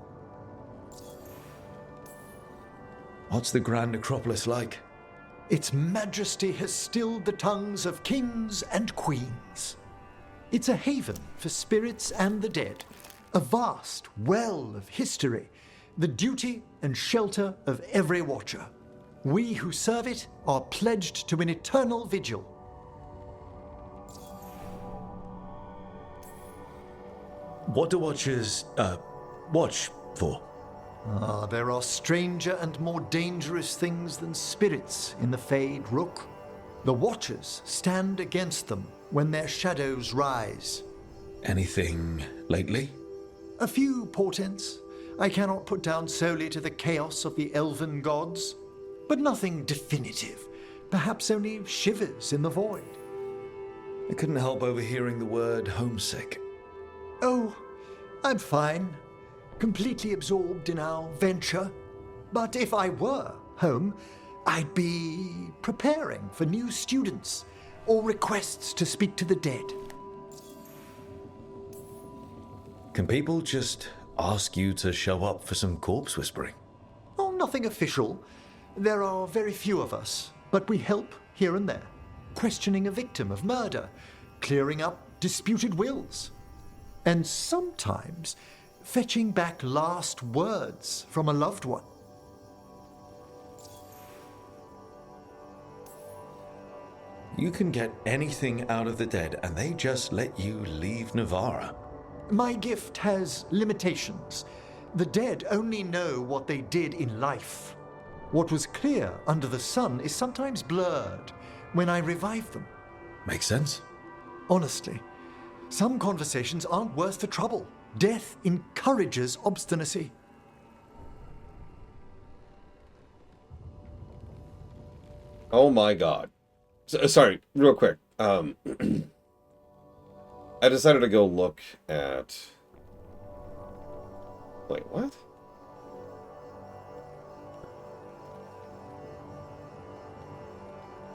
What's the Grand Necropolis like? Its majesty has stilled the tongues of kings and queens. It's a haven for spirits and the dead, a vast well of history, the duty and shelter of every watcher. We who serve it are pledged to an eternal vigil. What do Watchers, watch for? There are stranger and more dangerous things than spirits in the Fade Rook. The Watchers stand against them when their shadows rise. Anything lately? A few portents I cannot put down solely to the chaos of the elven gods, but nothing definitive. Perhaps only shivers in the void. I couldn't help overhearing the word homesick. Oh, I'm fine. Completely absorbed in our venture. But if I were home, I'd be preparing for new students or requests to speak to the dead. Can people just ask you to show up for some corpse whispering? Oh, nothing official. There are very few of us, but we help here and there. Questioning a victim of murder, clearing up disputed wills, and sometimes fetching back last words from a loved one. You can get anything out of the dead, and they just let you leave Navarra. My gift has limitations. The dead only know what they did in life. What was clear under the sun is sometimes blurred when I revive them. Makes sense. Honestly, some conversations aren't worth the trouble. Death encourages obstinacy. Oh my god. Sorry, real quick. I decided to go look at... Wait, what?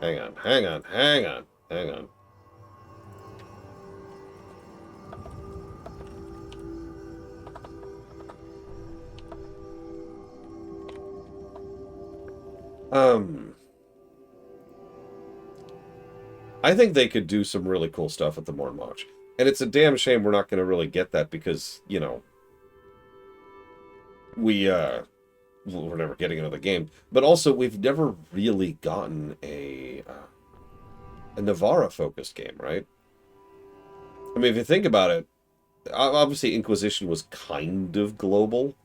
Hang on. I think they could do some really cool stuff with the Morn Watch. And it's a damn shame we're not going to really get that because, you know, we're never getting another game. But also, we've never really gotten a Navarra-focused game, right? I mean, if you think about it, obviously Inquisition was kind of global,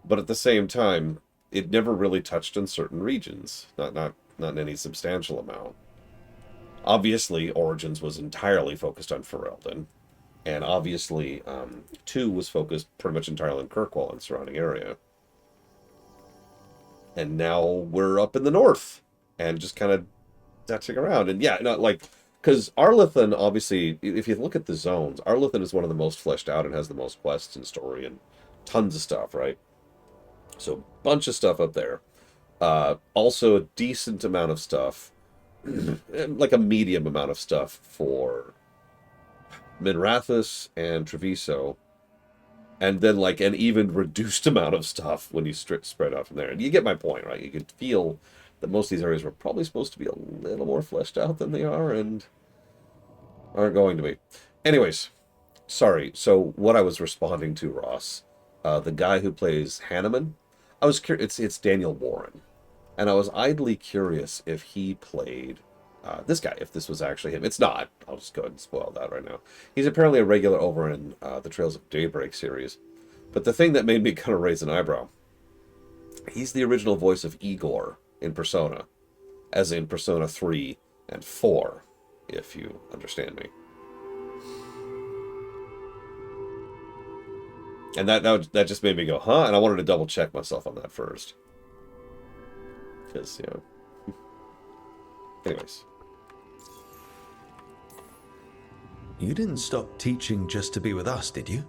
but at the same time, it never really touched on certain regions, not in any substantial amount. Obviously, Origins was entirely focused on Ferelden, and obviously, 2 was focused pretty much entirely on Kirkwall and surrounding area. And now we're up in the north, and just kind of touching around. And yeah, not like, because Arlithan, obviously, if you look at the zones, Arlithan is one of the most fleshed out and has the most quests and story and tons of stuff, right? So, bunch of stuff up there. Also, a decent amount of stuff, like a medium amount of stuff for Minrathous and Treviso, and then like an even reduced amount of stuff when you spread out from there. And you get my point, right? You could feel that most of these areas were probably supposed to be a little more fleshed out than they are, and aren't going to be. Anyways, sorry. So what I was responding to, Ross, the guy who plays Hanneman, I was curious. It's Daniel Warren. And I was idly curious if he played this guy, if this was actually him. It's not. I'll just go ahead and spoil that right now. He's apparently a regular over in the Trails of Daybreak series. But the thing that made me kind of raise an eyebrow, he's the original voice of Igor in Persona. as in Persona 3 and 4, if you understand me. And that just made me go, huh? And I wanted to double check myself on that first. Because, you know. Anyways. You didn't stop teaching just to be with us, did you?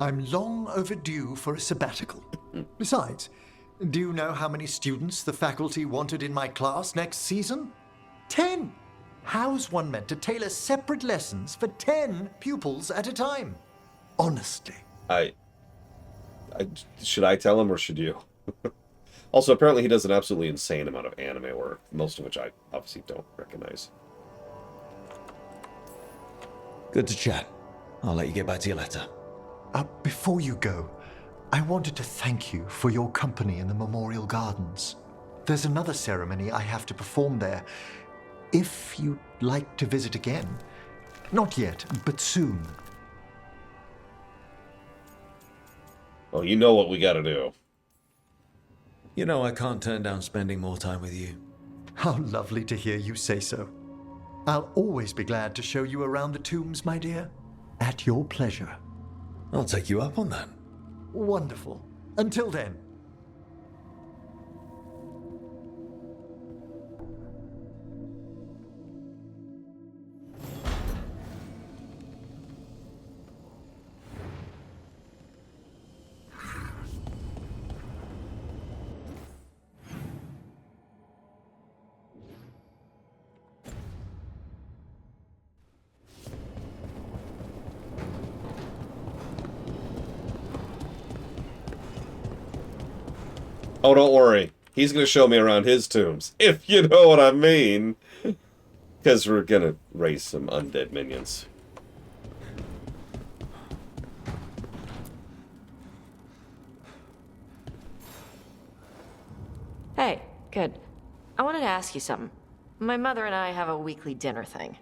I'm long overdue for a sabbatical. Besides, do you know how many students the faculty wanted in my class next season? 10! How's one meant to tailor separate lessons for 10 pupils at a time? Honestly. Should I tell him or should you? Also, apparently he does an absolutely insane amount of anime work, most of which I obviously don't recognize. Good to chat. I'll let you get back to your letter. Before you go, I wanted to thank you for your company in the Memorial Gardens. There's another ceremony I have to perform there. If you'd like to visit again. Not yet, but soon. Oh, you know what we gotta do. You know I can't turn down spending more time with you. How lovely to hear you say so. I'll always be glad to show you around the tombs, my dear. At your pleasure. I'll take you up on that. Wonderful. Until then. Oh, don't worry. He's going to show me around his tombs, if you know what I mean. Because we're going to raise some undead minions. Hey, good. I wanted to ask you something. My mother and I have a weekly dinner thing.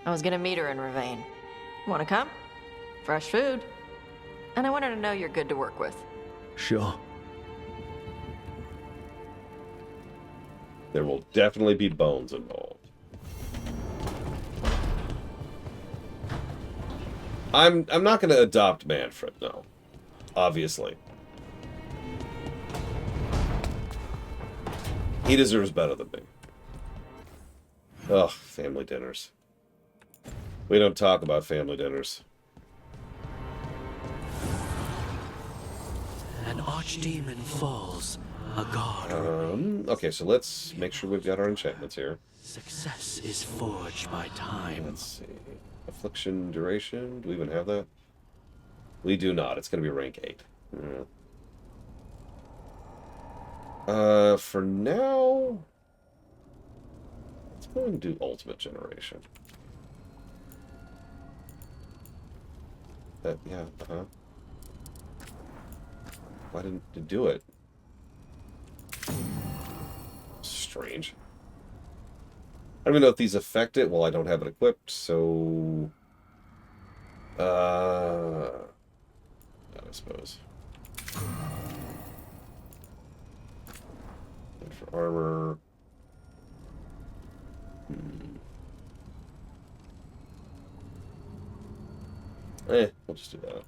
I was gonna meet her in Ravane. Wanna come? Fresh food. And I wanted to know you're good to work with. Sure. There will definitely be bones involved. I'm not going to adopt Manfred, no. Obviously. He deserves better than me. Ugh, family dinners. We don't talk about family dinners. An archdemon falls. A god. Okay, so let's make sure we've got our enchantments here. Success is forged by time. Let's see. Affliction duration. Do we even have that? We do not. It's going to be rank 8. For now, let's go and do ultimate generation. Yeah, Why didn't it do it? Strange. I don't even know if these affect it. Well, I don't have it equipped, so... I suppose. And for armor... we'll just do that.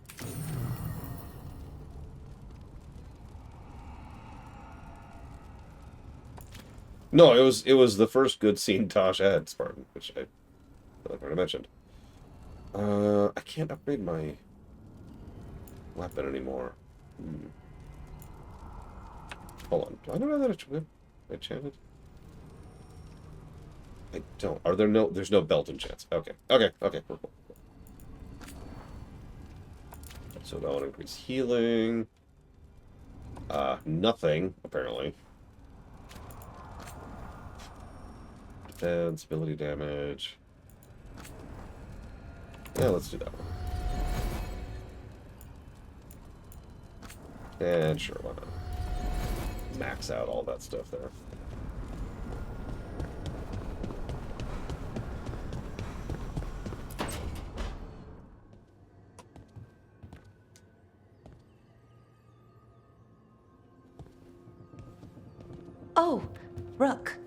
No, it was the first good scene Tosh had, Spartan, which I already mentioned. I can't upgrade my weapon anymore. Hold on. Do I know that it's enchanted? I don't. Are there no? There's no belt enchants. Okay. Cool. So that would increase healing. Nothing apparently. Defense, ability damage. Yeah, let's do that one. And sure, why not? Max out all that stuff there. Oh, Rook.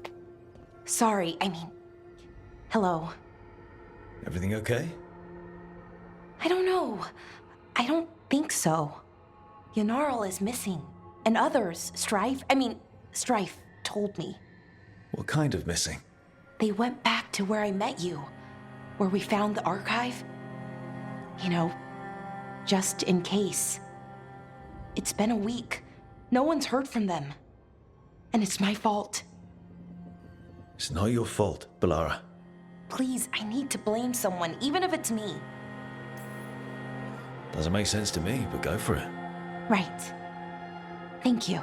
sorry. I mean, hello. Everything okay? I don't know. I don't think so. Yanarl is missing. And others, Strife told me. What kind of missing? They went back to where I met you. Where we found the archive. You know, just in case. It's been a week. No one's heard from them. And it's my fault. It's not your fault, Balara. Please, I need to blame someone, even if it's me. Doesn't make sense to me, but go for it. Right. Thank you.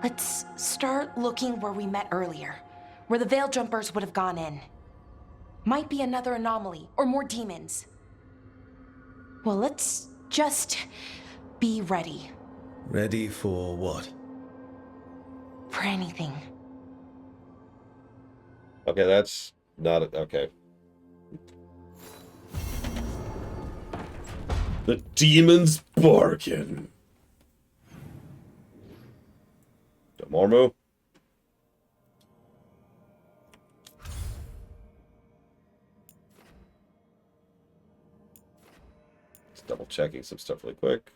Let's start looking where we met earlier. Where the Veil Jumpers would have gone in. Might be another anomaly, or more demons. Well, let's just be ready. Ready for what? For anything. Okay, that's not... Okay. The Demon's Bargain. Mormu. Just double checking some stuff really quick.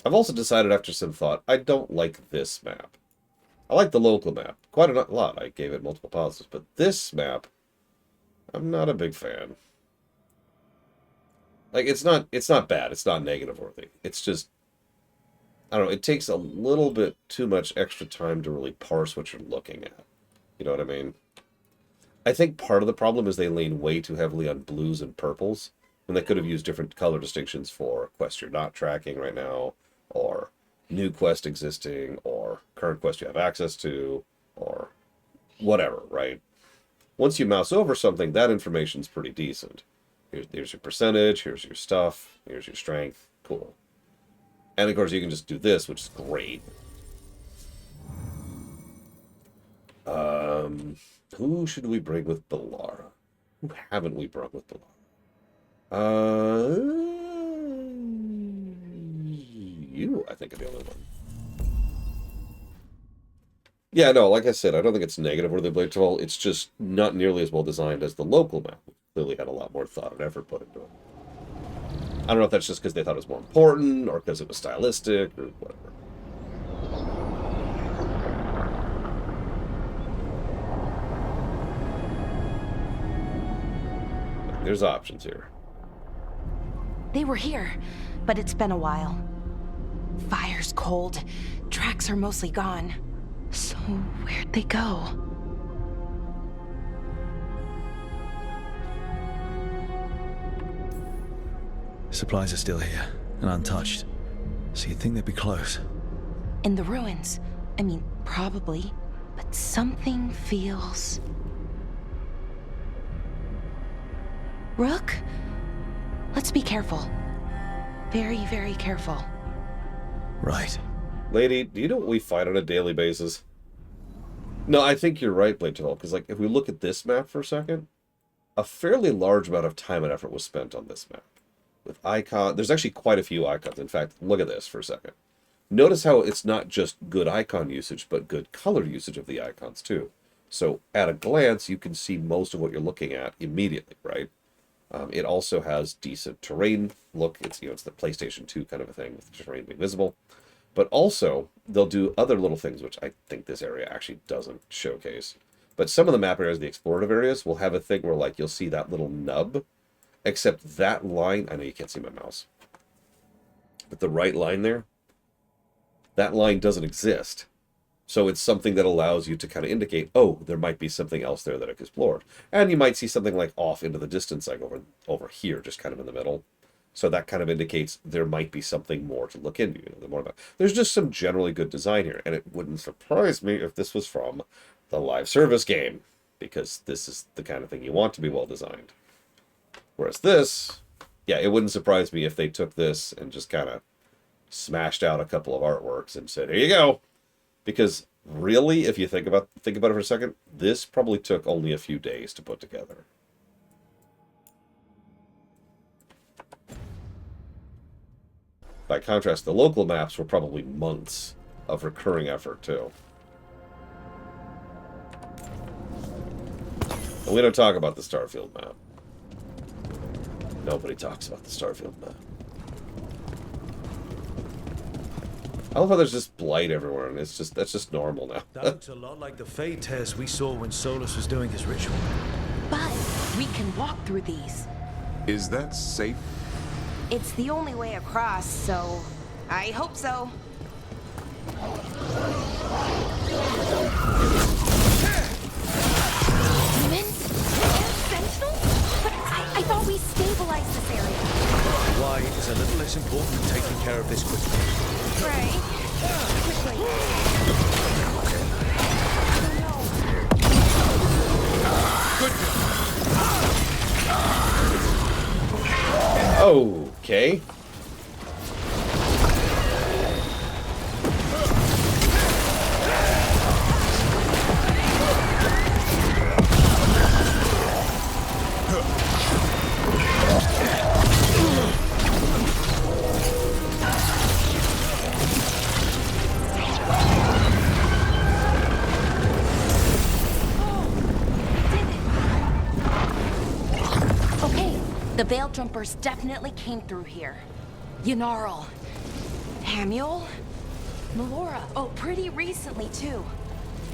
I've also decided after some thought, I don't like this map. I like the local map quite a lot. I gave it multiple positives, but this map, I'm not a big fan. Like, it's not bad. It's not negative worthy. It's just, I don't know, it takes a little bit too much extra time to really parse what you're looking at. You know what I mean? I think part of the problem is they lean way too heavily on blues and purples, when they could have used different color distinctions for quests you're not tracking right now, or new quest existing, or current quest you have access to, or whatever, right? Once you mouse over something, that information's pretty decent. Here's your percentage, here's your stuff, here's your strength. Cool. And of course you can just do this, which is great. Who should we bring with Balara? Who haven't we brought with Balara? You, I think, are the only one. Yeah, no, like I said, I don't think it's negative or the Blade Toll. It's just not nearly as well designed as the local map. Clearly had a lot more thought and effort put into it. I don't know if that's just because they thought it was more important, or because it was stylistic, or whatever. There's options here. They were here, but it's been a while. Fire's cold. Tracks are mostly gone. So where'd they go? Supplies are still here, and untouched. So you'd think they'd be close. In the ruins. I mean, probably. But something feels... Rook? Let's be careful. Very, very careful. Right. Lady, do you know what we fight on a daily basis? No, I think you're right, Blade Toll, because like if we look at this map for a second, a fairly large amount of time and effort was spent on this map. With icon, there's actually quite a few icons. In fact, look at this for a second. Notice how it's not just good icon usage, but good color usage of the icons too. So at a glance, you can see most of what you're looking at immediately, right? It also has decent terrain look. It's, you know, it's the PlayStation 2 kind of a thing with the terrain being visible. But also, they'll do other little things, which I think this area actually doesn't showcase. But some of the map areas, the explorative areas, will have a thing where, like, you'll see that little nub, except that line, I know you can't see my mouse, but the right line there, that line doesn't exist. So it's something that allows you to kind of indicate, oh, there might be something else there that I've explored. And you might see something like off into the distance, like over here, just kind of in the middle. So that kind of indicates there might be something more to look into. You know, more about. There's just some generally good design here, and it wouldn't surprise me if this was from the live service game, because this is the kind of thing you want to be well designed. Whereas this, yeah, it wouldn't surprise me if they took this and just kind of smashed out a couple of artworks and said, here you go. Because really, if you think about it for a second, this probably took only a few days to put together. By contrast, the local maps were probably months of recurring effort, too. And we don't talk about the Starfield map. Nobody talks about the Starfield map. I love how there's just blight everywhere, and that's just normal now. That looks a lot like the Fade tears we saw when Solus was doing his ritual. But we can walk through these. Is that safe? It's the only way across, so I hope so. Demons? Sentinels? But I thought we stabilized this area. Why is a little less important than taking care of this quickly. Right. Quickly. Okay. The Veil Jumpers definitely came through here. Yanarl, Hamiel, Melora. Oh, pretty recently too.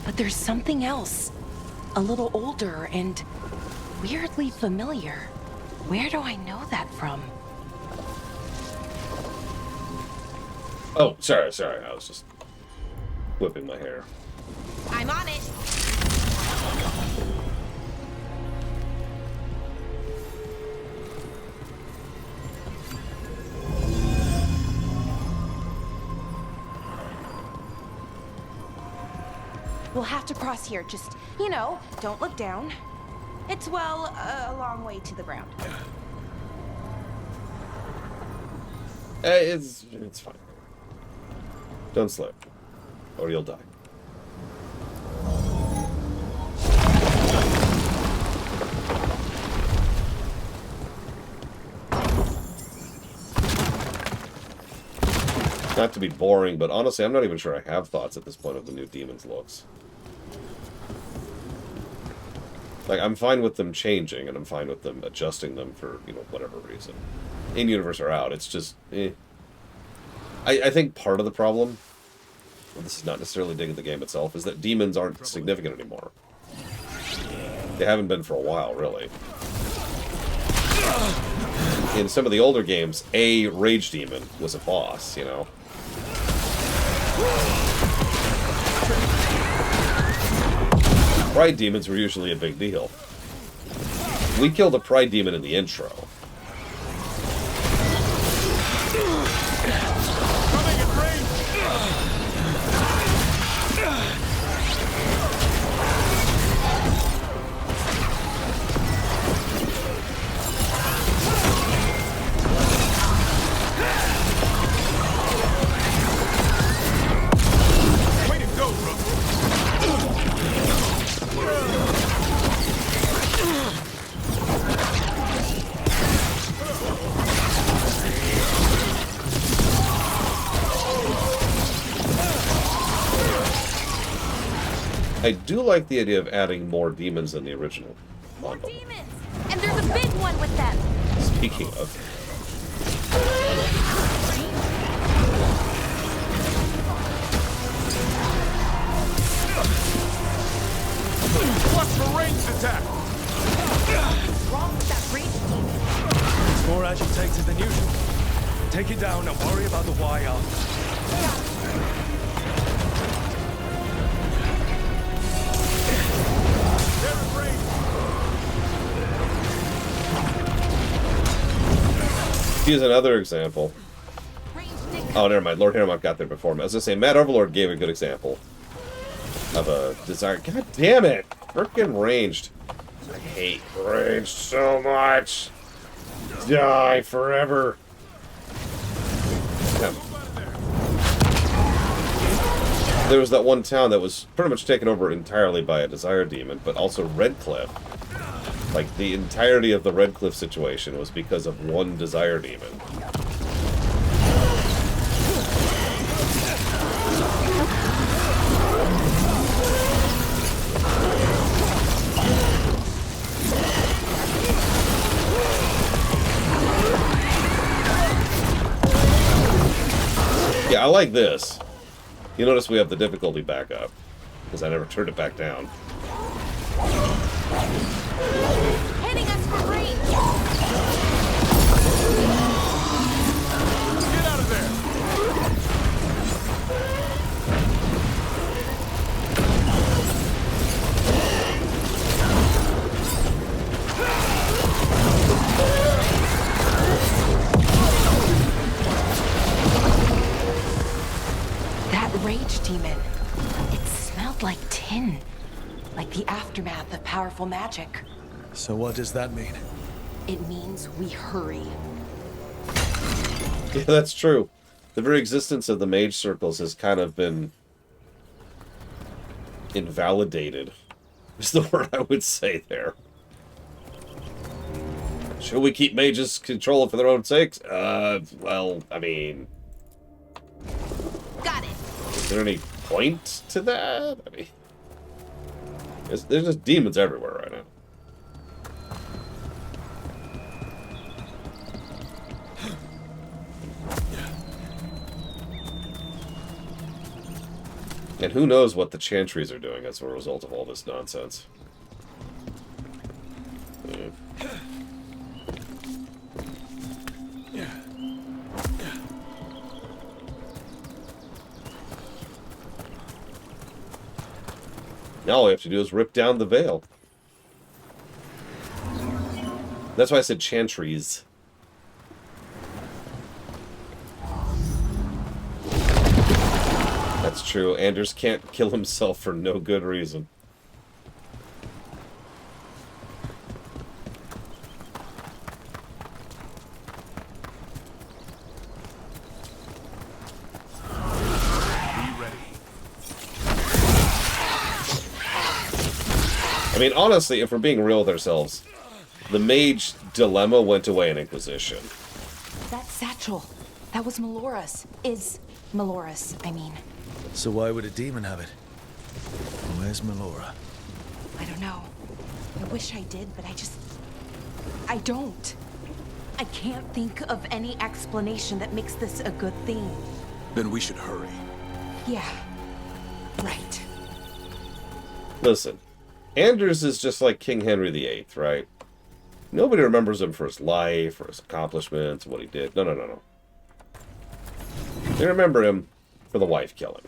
But there's something else. A little older and weirdly familiar. Where do I know that from? Oh, sorry. I was just whipping my hair. I'm on it. We'll have to cross here. Just, don't look down. It's, well, a long way to the ground. It's fine. Don't slip, or you'll die. Not to be boring, but honestly, I'm not even sure I have thoughts at this point of the new Demon's looks. Like, I'm fine with them changing, and I'm fine with them adjusting them for, whatever reason. In-universe or out, it's just, I think part of the problem, well, this is not necessarily digging the game itself, is that demons aren't significant anymore. They haven't been for a while, really. In some of the older games, a rage demon was a boss, Pride demons were usually a big deal. We killed a pride demon in the intro. I do like the idea of adding more demons than the original. More demons! And there's a big one with them! Speaking of... Watch for ranged attack! What's wrong with that ranged demon? It's more agitated than usual. Take it down and worry about the why after. Here's another example. Oh, never mind. Lord Haremont got there before me. I was going to say, Mad Overlord gave a good example of a desire. God damn it! Frickin' ranged. I hate ranged so much. Die forever. Yeah. There was that one town that was pretty much taken over entirely by a desire demon, but also Redcliffe. Like, the entirety of the Redcliffe situation was because of one desire demon. I like this. You notice we have the difficulty back up, because I never turned it back down. Hitting us for free! Get out of there! That rage demon. It smelled like tin. Like the aftermath of powerful magic. So what does that mean? It means we hurry. Yeah, that's true. The very existence of the mage circles has kind of been invalidated, is the word I would say there. Should we keep mages controlled for their own sakes? Well, I mean... Got it. Is there any point to that? I mean... There's just demons everywhere right now. And who knows what the Chantries are doing as a result of all this nonsense. Now all we have to do is rip down the veil. That's why I said Chantries. That's true. Anders can't kill himself for no good reason. I mean, honestly, if we're being real with ourselves, the mage dilemma went away in Inquisition. That satchel. That was Melora's. Is Melora's, I mean. So why would a demon have it? Where's Melora? I don't know. I wish I did, but I don't. I can't think of any explanation that makes this a good thing. Then we should hurry. Yeah. Right. Listen, Anders is just like King Henry VIII, right? Nobody remembers him for his life, or his accomplishments, what he did. No. They remember him for the wife killing.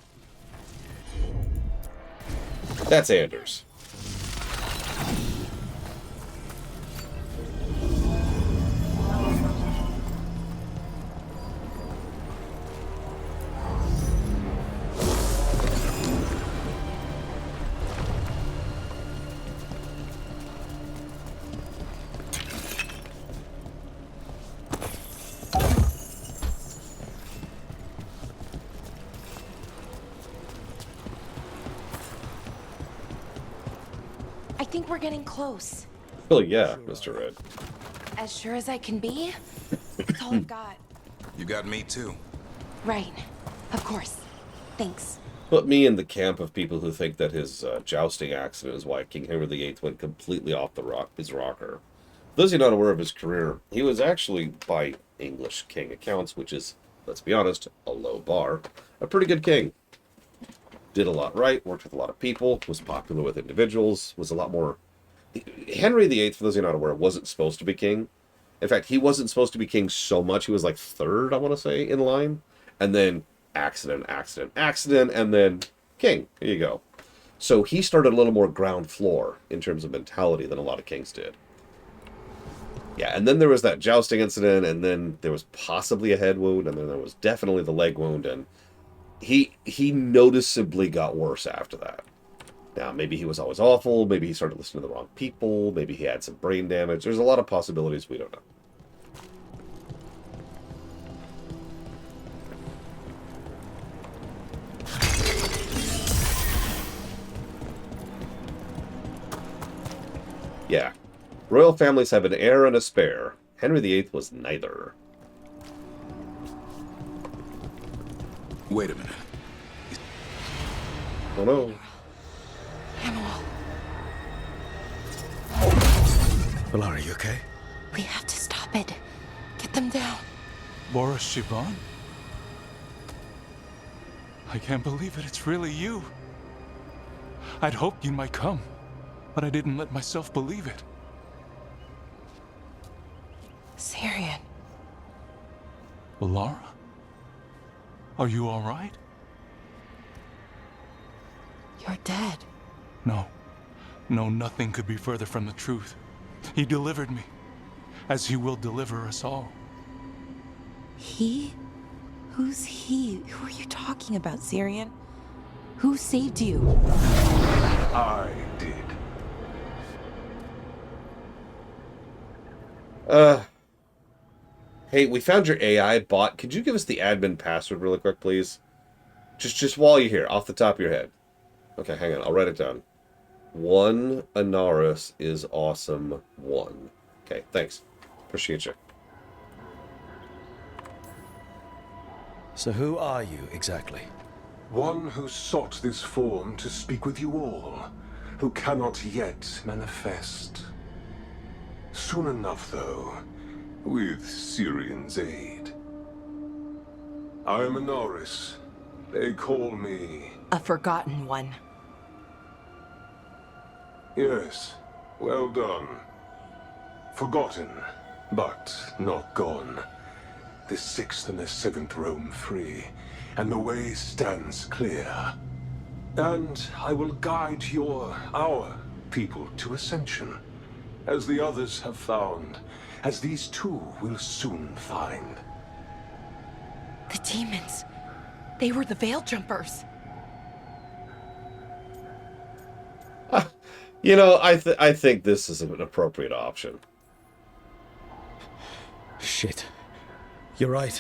That's Anders. I think we're getting close. Oh yeah, Mr. Red. As sure as I can be. That's all I've got. You got me too. Right. Of course. Thanks. Put me in the camp of people who think that his jousting accident is why King Henry VIII went completely off his rocker. For those of you not aware of his career, he was actually, by English king accounts, which is, let's be honest, a low bar, a pretty good king. Did a lot right, worked with a lot of people, was popular with individuals, was a lot more... Henry VIII, for those of you not aware, wasn't supposed to be king. In fact, he wasn't supposed to be king so much, he was like third, I want to say, in line. And then accident, and then king. Here you go. So he started a little more ground floor in terms of mentality than a lot of kings did. Yeah, and then there was that jousting incident, and then there was possibly a head wound, and then there was definitely the leg wound, and he noticeably got worse after that. Now, maybe he was always awful, maybe he started listening to the wrong people, maybe he had some brain damage. There's a lot of possibilities we don't know. Yeah. Royal families have an heir and a spare. Henry VIII was neither. Wait a minute. Oh no. Valar, are you okay? We have to stop it. Get them down. Boris Shivan? I can't believe it. It's really you. I'd hoped you might come, but I didn't let myself believe it. Syrian. Laura? Are you all right? You're dead. No. No, nothing could be further from the truth. He delivered me, as he will deliver us all. He? Who's he? Who are you talking about, Syrian? Who saved you? I did. Hey, we found your AI bot. Could you give us the admin password really quick, please? Just while you're here, off the top of your head. Okay, hang on. I'll write it down. 1 Anaris is awesome 1. Okay, thanks. Appreciate you. So who are you, exactly? One who sought this form to speak with you all, who cannot yet manifest. Soon enough, though, with Syrian's aid. I am Anaris. They call me... A forgotten one. Yes, well done. Forgotten, but not gone. The 6th and the 7th roam free, and the way stands clear. And I will guide our people to ascension, as the others have found, as these two will soon find. The demons. They were the Veil Jumpers. You know, I think this is an appropriate option. Shit. You're right.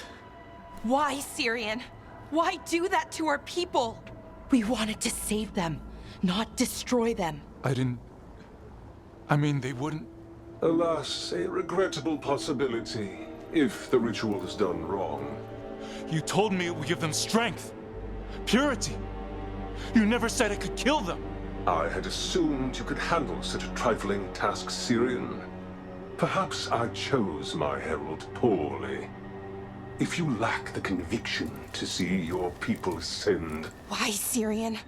Why, Syrian? Why do that to our people? We wanted to save them, not destroy them. I mean, they wouldn't... Alas, a regrettable possibility, if the ritual is done wrong. You told me it would give them strength, purity. You never said it could kill them. I had assumed you could handle such a trifling task, Syrian. Perhaps I chose my herald poorly. If you lack the conviction to see your people ascend... Why, Syrian?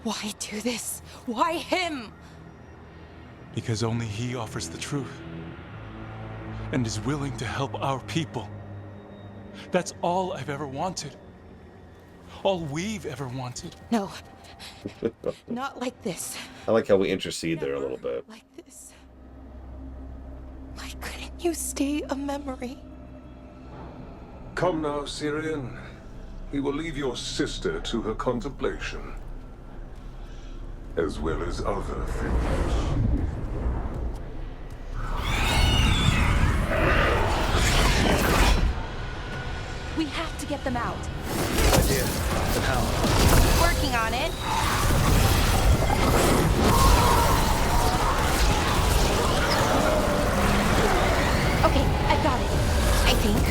Why do this? Why him? Because only he offers the truth. And is willing to help our people. That's all I've ever wanted. All we've ever wanted. No. Not like this. I like how we intercede there a little bit. Like this. Why couldn't you stay a memory? Come now, Syrian. We will leave your sister to her contemplation. As well as other things. We have to get them out. Good idea. But how? Working on it. Okay, I got it. I think.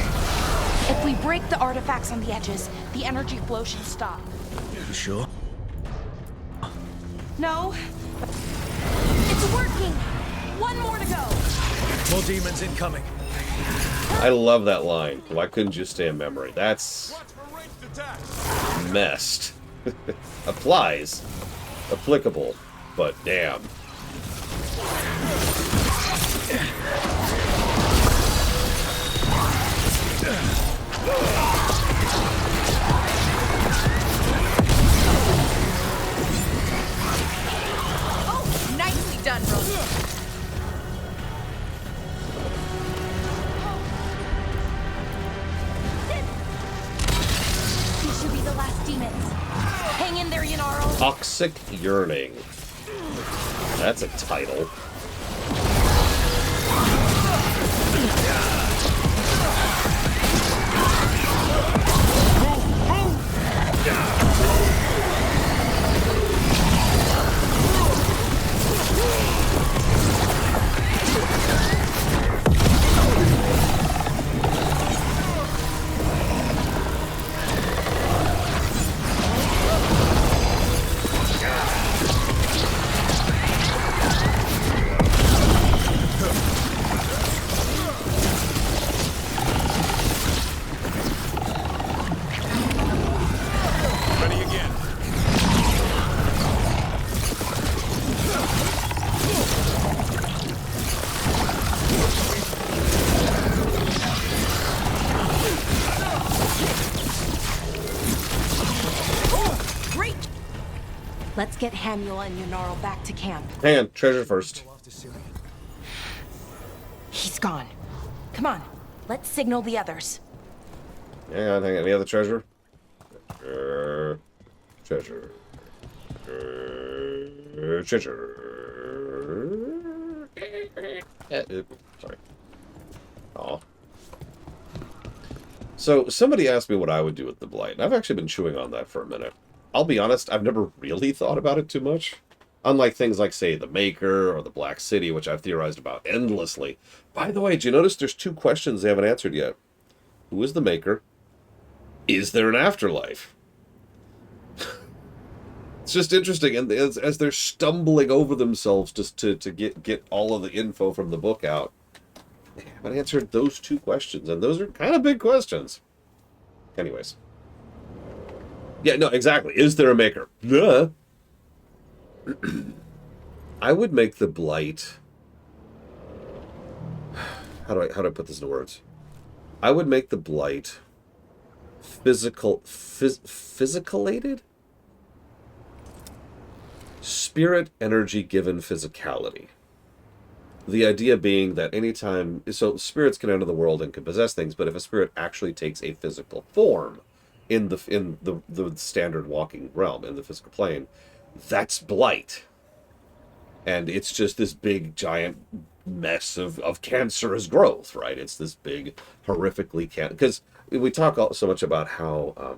If we break the artifacts on the edges, the energy flow should stop. You sure? No. It's working! One more to go! More demons incoming. I love that line. Why couldn't you stay in memory? That's messed. Applies. Applicable. But damn. Oh, nicely done, Rose. These should be the last demons. Hang in there, Yanaro. Toxic Yearning. That's a title. get Hamuel and Yunarl back to camp. Hang on, treasure first. He's gone. Come on, let's signal the others. Hang on. Any other treasure? Treasure. Treasure. Sorry. Aw. So, somebody asked me what I would do with the Blight, and I've actually been chewing on that for a minute. I'll be honest, I've never really thought about it too much. Unlike things like, say, the Maker or the Black City, which I've theorized about endlessly. By the way, did you notice there's 2 questions they haven't answered yet? Who is the Maker? Is there an afterlife? It's just interesting, and as they're stumbling over themselves just to get all of the info from the book out, they haven't answered those 2 questions, and those are kind of big questions. Anyways. Yeah, no, exactly. Is there a Maker? Duh. I would make the Blight... How do I put this into words? I would make the Blight physicalated? Spirit energy given physicality. The idea being that anytime... So, spirits can enter the world and can possess things, but if a spirit actually takes a physical form in the standard walking realm, in the physical plane, that's Blight. And it's just this big, giant mess of cancerous growth, right? It's this big, horrifically... Because we talk so much about how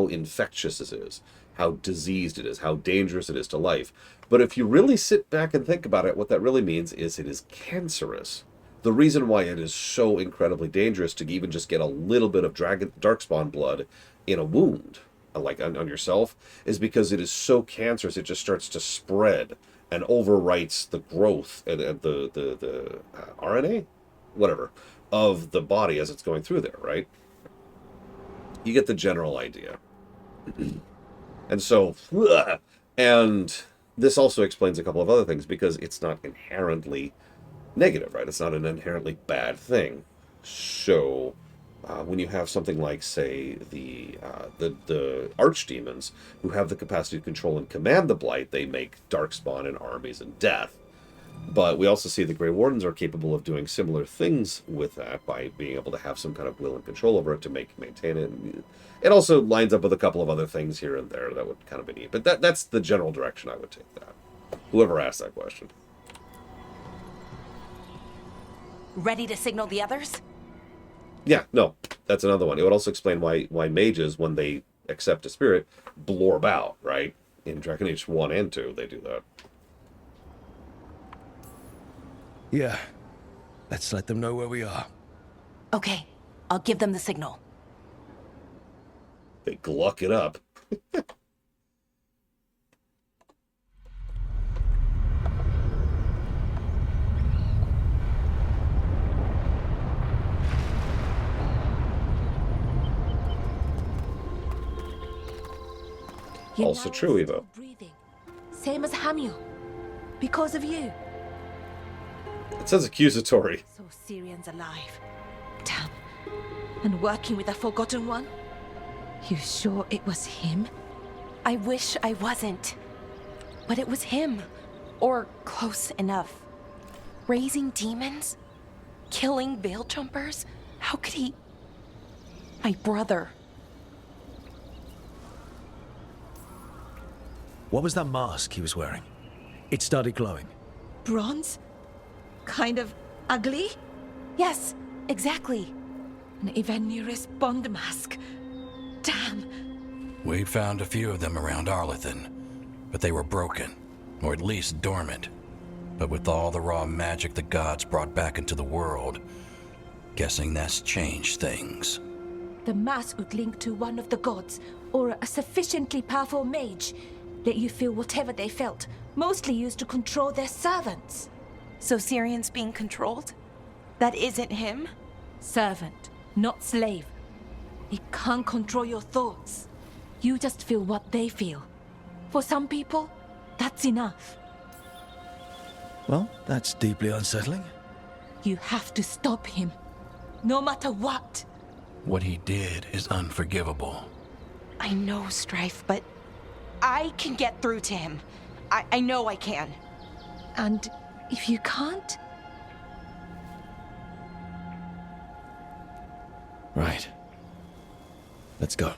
infectious it is, how diseased it is, how dangerous it is to life. But if you really sit back and think about it, what that really means is it is cancerous. The reason why it is so incredibly dangerous to even just get a little bit of darkspawn blood in a wound, like on yourself, is because it is so cancerous it just starts to spread and overwrites the growth and the RNA, whatever, of the body as it's going through there, right? You get the general idea. And so, and this also explains a couple of other things, because it's not inherently negative, right? It's not an inherently bad thing. So, when you have something like, say, the archdemons, who have the capacity to control and command the Blight, they make darkspawn and armies and death. But we also see the Grey Wardens are capable of doing similar things with that by being able to have some kind of will and control over it to maintain it. It also lines up with a couple of other things here and there that would kind of be neat. But that's the general direction I would take that. Whoever asked that question. Ready to signal the others? Yeah, no, that's another one. It would also explain why mages, when they accept a spirit, blorb out, right? In Dragon Age 1 and 2, they do that. Yeah. Let's let them know where we are. Okay, I'll give them the signal. They gluck it up. Also true, Evo. Same as Hamuel. Because of you. It says accusatory. So Syrian's alive. Damn. And working with the Forgotten One? You sure it was him? I wish I wasn't. But it was him. Or close enough. Raising demons? Killing veil jumpers? How could he... My brother. What was that mask he was wearing? It started glowing. Bronze? Kind of ugly? Yes, exactly. An Evanuris Bond mask. Damn. We found a few of them around Arlethan, but they were broken, or at least dormant. But with all the raw magic the gods brought back into the world, guessing that's changed things. The mask would link to one of the gods, or a sufficiently powerful mage. Let you feel whatever they felt, mostly used to control their servants. So Syrian's being controlled? That isn't him? Servant, not slave. He can't control your thoughts. You just feel what they feel. For some people, that's enough. Well, that's deeply unsettling. You have to stop him, no matter what. What he did is unforgivable. I know, Strife, but I can get through to him. I know I can. And if you can't? Right. Let's go.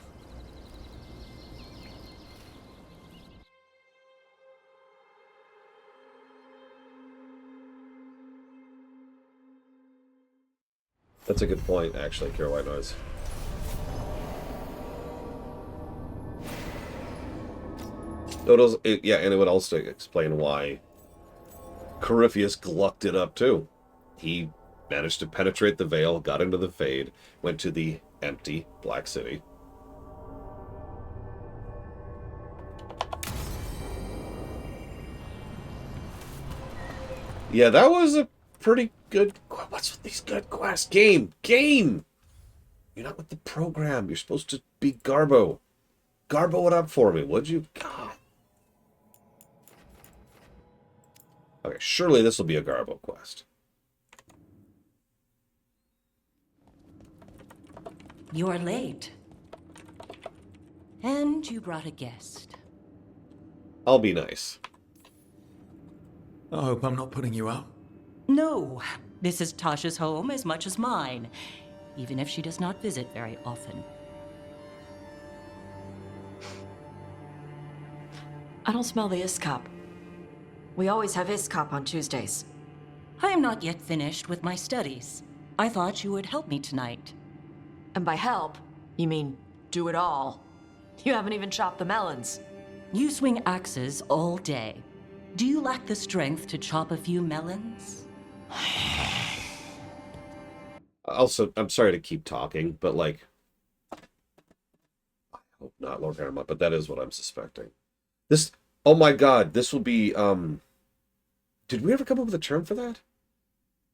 That's a good point, actually, Kira White Noise. Yeah, and it would also explain why Corypheus glucked it up, too. He managed to penetrate the veil, got into the Fade, went to the empty Black City. Yeah, that was a pretty good... What's with these good quests? Game! You're not with the program. You're supposed to be Garbo. Garbo it up for me, would you? God. Okay, surely this will be a Garbo quest. You're late. And you brought a guest. I'll be nice. I hope I'm not putting you out. No, this is Tasha's home as much as mine, even if she does not visit very often. I don't smell the Iskop. We always have Iskop on Tuesdays. I am not yet finished with my studies. I thought you would help me tonight. And by help, you mean do it all. You haven't even chopped the melons. You swing axes all day. Do you lack the strength to chop a few melons? Also, I'm sorry to keep talking, but like... I hope not, Lord Paramount, but that is what I'm suspecting. This... Oh my god, this will be, Did we ever come up with a term for that?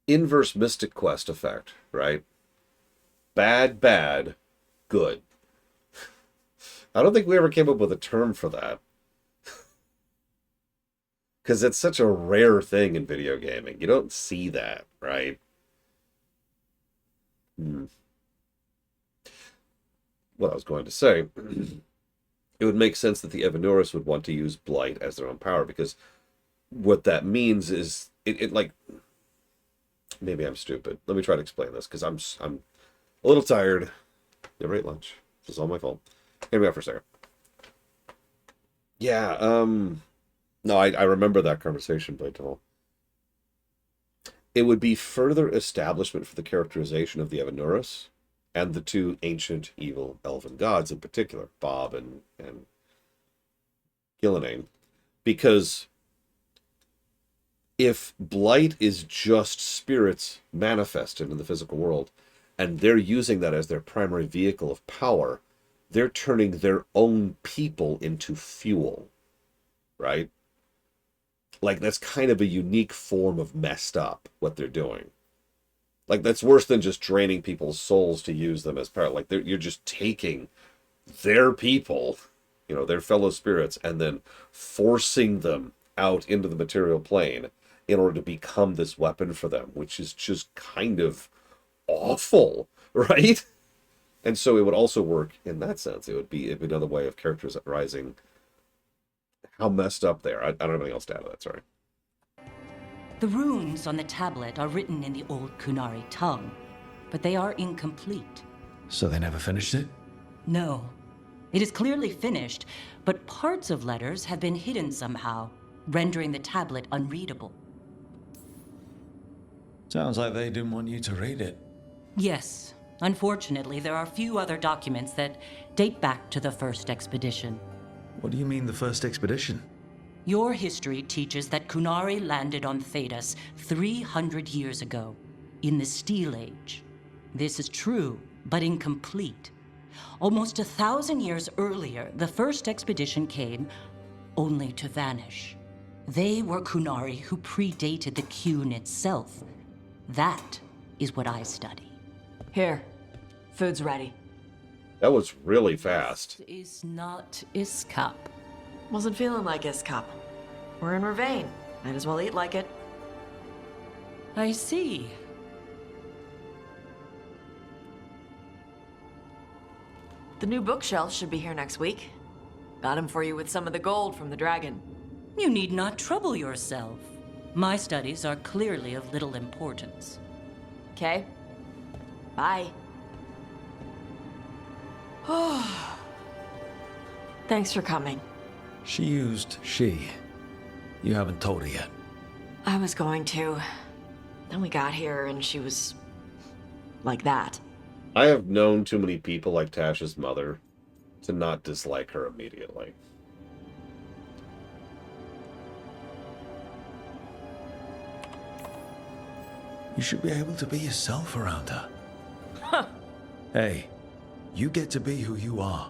Inverse Mystic Quest effect, right? Bad, good. I don't think we ever came up with a term for that. Because it's such a rare thing in video gaming. You don't see that, right? What I was going to say, it would make sense that the Evanuris would want to use Blight as their own power, because what that means is, it like... Maybe I'm stupid. Let me try to explain this, because I'm a little tired. Never ate lunch. This is all my fault. Hear me out for a second. Yeah, no, I remember that conversation, Blaytol. It would be further establishment for the characterization of the Evanuris and the two ancient evil elven gods in particular, Bob and Gillenane. Because if Blight is just spirits manifested in the physical world, and they're using that as their primary vehicle of power, they're turning their own people into fuel, right? Like, that's kind of a unique form of messed up, what they're doing. Like, that's worse than just draining people's souls to use them as power. Like, you're just taking their people, you know, their fellow spirits, and then forcing them out into the material plane in order to become this weapon for them, which is just kind of awful, right? And so it would also work in that sense. It'd be another way of characterizing how messed up they are. I don't have anything else to add to that, sorry. The runes on the tablet are written in the old Kunari tongue, but they are incomplete. So they never finished it? No. It is clearly finished, but parts of letters have been hidden somehow, rendering the tablet unreadable. Sounds like they didn't want you to read it. Yes. Unfortunately, there are few other documents that date back to the first expedition. What do you mean, the first expedition? Your history teaches that Kunari landed on Thedas 300 years ago, in the Steel Age. This is true, but incomplete. Almost 1,000 years earlier, the first expedition came, only to vanish. They were Kunari who predated the Qun itself. That is what I study. Here, food's ready. That was really fast. Is not Iskop. Wasn't feeling like Iskop. We're in Ravane. Might as well eat like it. I see. The new bookshelf should be here next week. Got him for you with some of the gold from the dragon. You need not trouble yourself. My studies are clearly of little importance. Okay. Bye. Thanks for coming. She used she. You haven't told her yet. I was going to. Then we got here and she was... like that. I have known too many people like Tasha's mother to not dislike her immediately. You should be able to be yourself around her. Hey, you get to be who you are.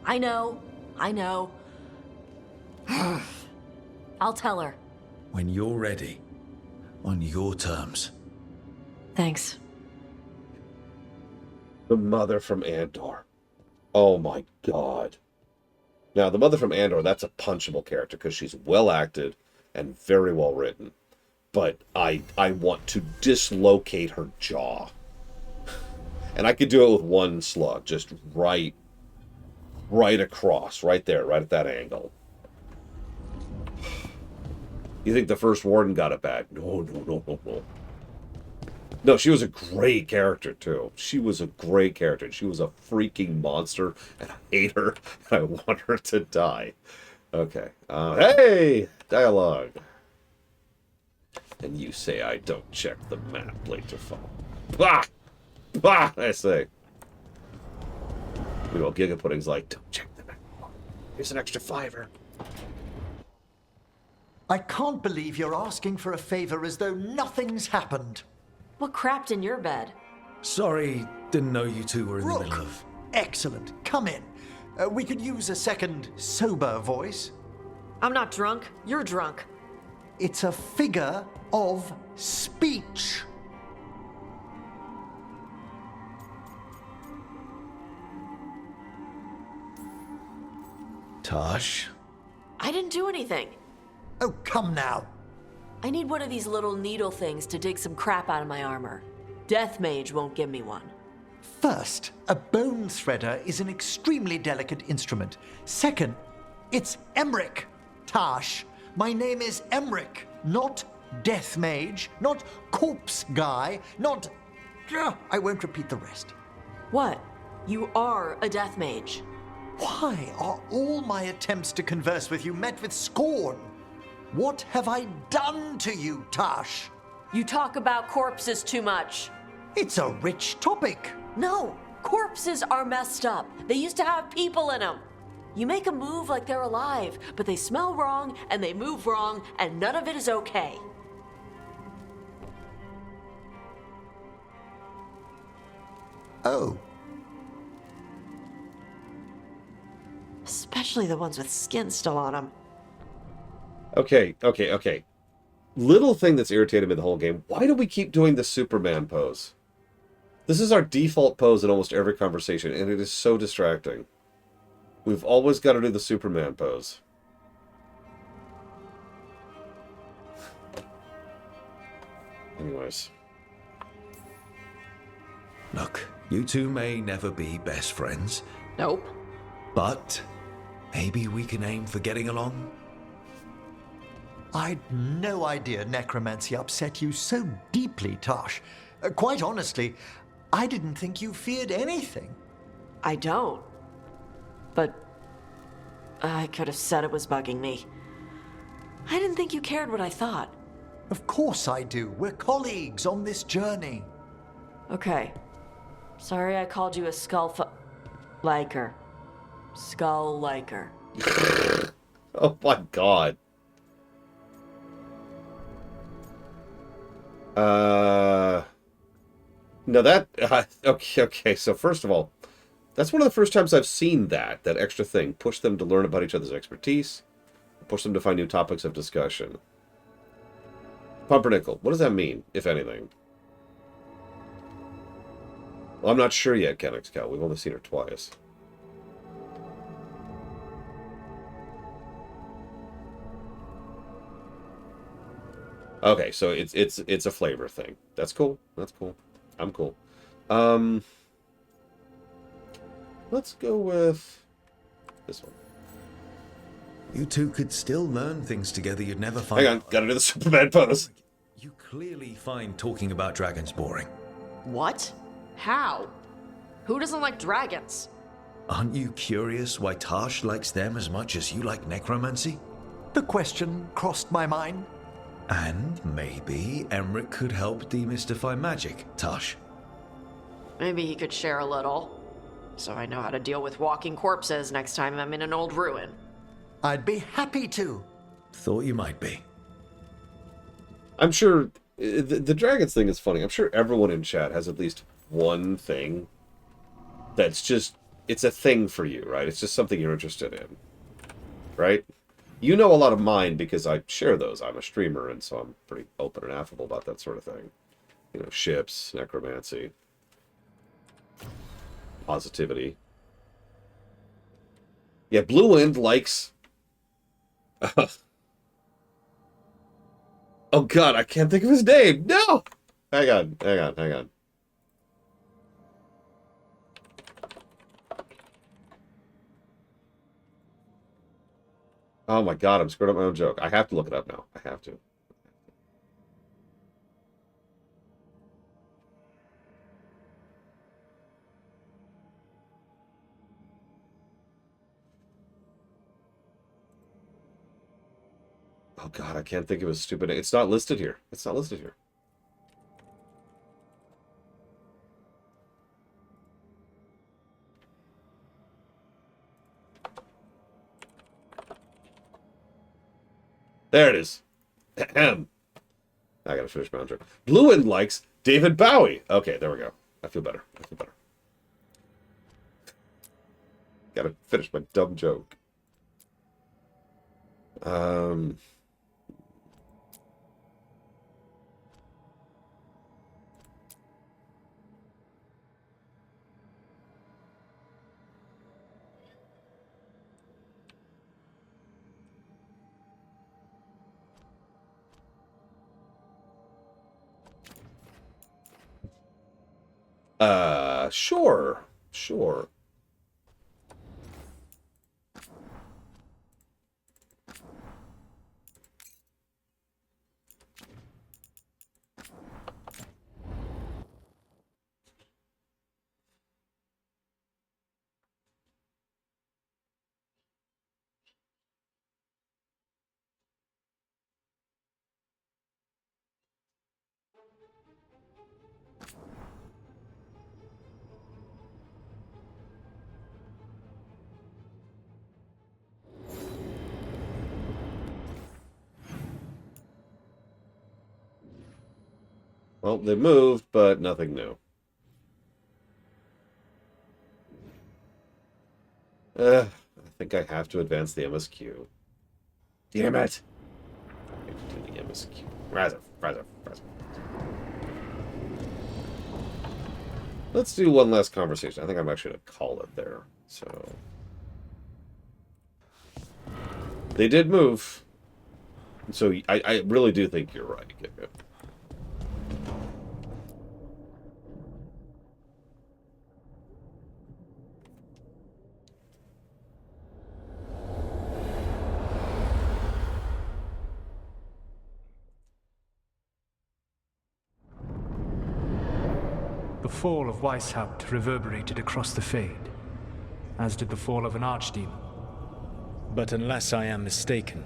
I know. I'll tell her. When you're ready. On your terms. Thanks. The mother from Andor. Oh my god. Now, the mother from Andor, that's a punchable character because she's well acted and very well written. But I want to dislocate her jaw. And I could do it with one slug, just right across, right there, right at that angle. You think the first warden got it bad? No. No, she was a great character, too. She was a great character. She was a freaking monster, and I hate her, and I want her to die. Okay. Hey! Dialogue. And you say I don't check the map, Laterfall. Bah! Bah! I say. Meanwhile, Giga Pudding's like, don't check the map. Here's an extra $5. I can't believe you're asking for a favor as though nothing's happened. What crapped in your bed? Sorry, didn't know you two were in Rook, the middle of... Excellent. Come in. We could use a second sober voice. I'm not drunk. You're drunk. It's a figure of speech. Tosh? I didn't do anything. Oh, come now. I need one of these little needle things to dig some crap out of my armor. Death Mage won't give me one. First, a bone threader is an extremely delicate instrument. Second, it's Emric. Tash, my name is Emric, not Death Mage, not Corpse Guy, not... I won't repeat the rest. What? You are a Death Mage. Why are all my attempts to converse with you met with scorn? What have I done to you, Tash? You talk about corpses too much. It's a rich topic. No, corpses are messed up. They used to have people in them. You make a move like they're alive, but they smell wrong and they move wrong, and none of it is okay. Oh. Especially the ones with skin still on them. Okay. Little thing that's irritated me the whole game. Why do we keep doing the Superman pose? This is our default pose in almost every conversation, and it is so distracting. We've always got to do the Superman pose. Anyways. Look, you two may never be best friends. Nope. But maybe we can aim for getting along? I'd no idea necromancy upset you so deeply, Tosh. Quite honestly, I didn't think you feared anything. I don't. But I could have said it was bugging me. I didn't think you cared what I thought. Of course I do. We're colleagues on this journey. Okay. Sorry I called you a liker. Skull liker. Oh my god. No, that... okay, so first of all, that's one of the first times I've seen that extra thing. Push them to learn about each other's expertise. Push them to find new topics of discussion. Pumpernickel, what does that mean, if anything? Well, I'm not sure yet, Kennex Cow. We've only seen her twice. Okay, so it's a flavor thing. That's cool. That's cool. I'm cool. Let's go with this one. You two could still learn things together you'd never find. Hang on, gotta do the Superman pose. You clearly find talking about dragons boring. What? How? Who doesn't like dragons? Aren't you curious why Tash likes them as much as you like necromancy? The question crossed my mind. And maybe Emmerich could help demystify magic, Tash. Maybe he could share a little, so I know how to deal with walking corpses next time I'm in an old ruin. I'd be happy to. Thought you might be. I'm sure the dragons thing is funny. I'm sure everyone in chat has at least one thing that's just, it's a thing for you, right? It's just something you're interested in, right? You know a lot of mine because I share those. I'm a streamer, and so I'm pretty open and affable about that sort of thing. You know, ships, necromancy, positivity. Yeah, Blue Wind likes... Oh god, I can't think of his name! No! Hang on. Oh my god, I'm screwing up my own joke. I have to look it up now. I have to. Oh god, I can't think of his stupid name. It's not listed here. It's not listed here. There it is. Ahem. I gotta finish my own joke. Blue Wind likes David Bowie. Okay, there we go. I feel better. Gotta finish my dumb joke. Sure. Well, they moved, but nothing new. I think I have to advance the MSQ. Damn it! I have to do the MSQ. Rise up. Let's do one last conversation. I think I'm actually going to call it there. So... They did move. So I really do think you're right. The fall of Weishaupt reverberated across the Fade, as did the fall of an archdemon. But unless I am mistaken,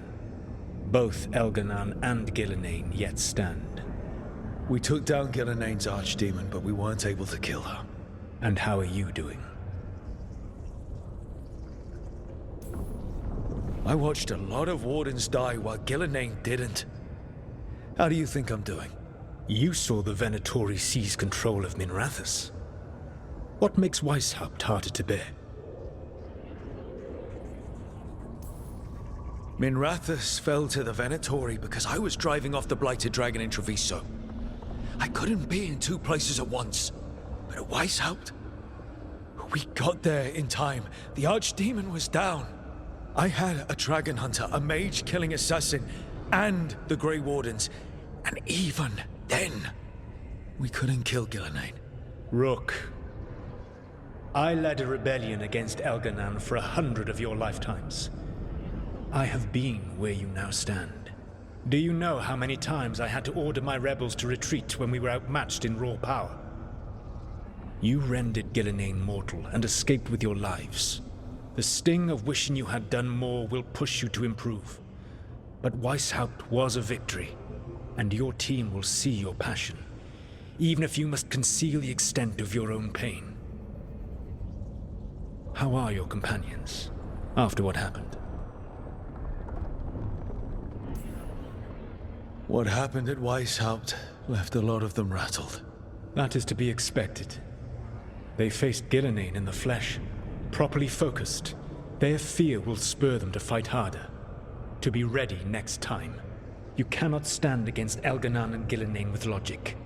both Elganan and Gillenane yet stand. We took down Gillenane's archdemon, but we weren't able to kill her. And how are you doing? I watched a lot of Wardens die while Gillenane didn't. How do you think I'm doing? You saw the Venatori seize control of Minrathous. What makes Weishaupt harder to bear? Minrathous fell to the Venatori because I was driving off the Blighted Dragon in Treviso. I couldn't be in two places at once. But at Weishaupt, we got there in time. The Archdemon was down. I had a Dragon Hunter, a mage-killing assassin, and the Grey Wardens. And even then, we couldn't kill Gillenane. Rook, I led a rebellion against Elganan for 100 of your lifetimes. I have been where you now stand. Do you know how many times I had to order my rebels to retreat when we were outmatched in raw power? You rendered Gillinane mortal and escaped with your lives. The sting of wishing you had done more will push you to improve. But Weishaupt was a victory, and your team will see your passion, even if you must conceal the extent of your own pain. How are your companions after what happened? What happened at Weishaupt left a lot of them rattled. That is to be expected. They faced Gillinane in the flesh. Properly focused, their fear will spur them to fight harder. To be ready next time. You cannot stand against Elganan and Gillinane with logic.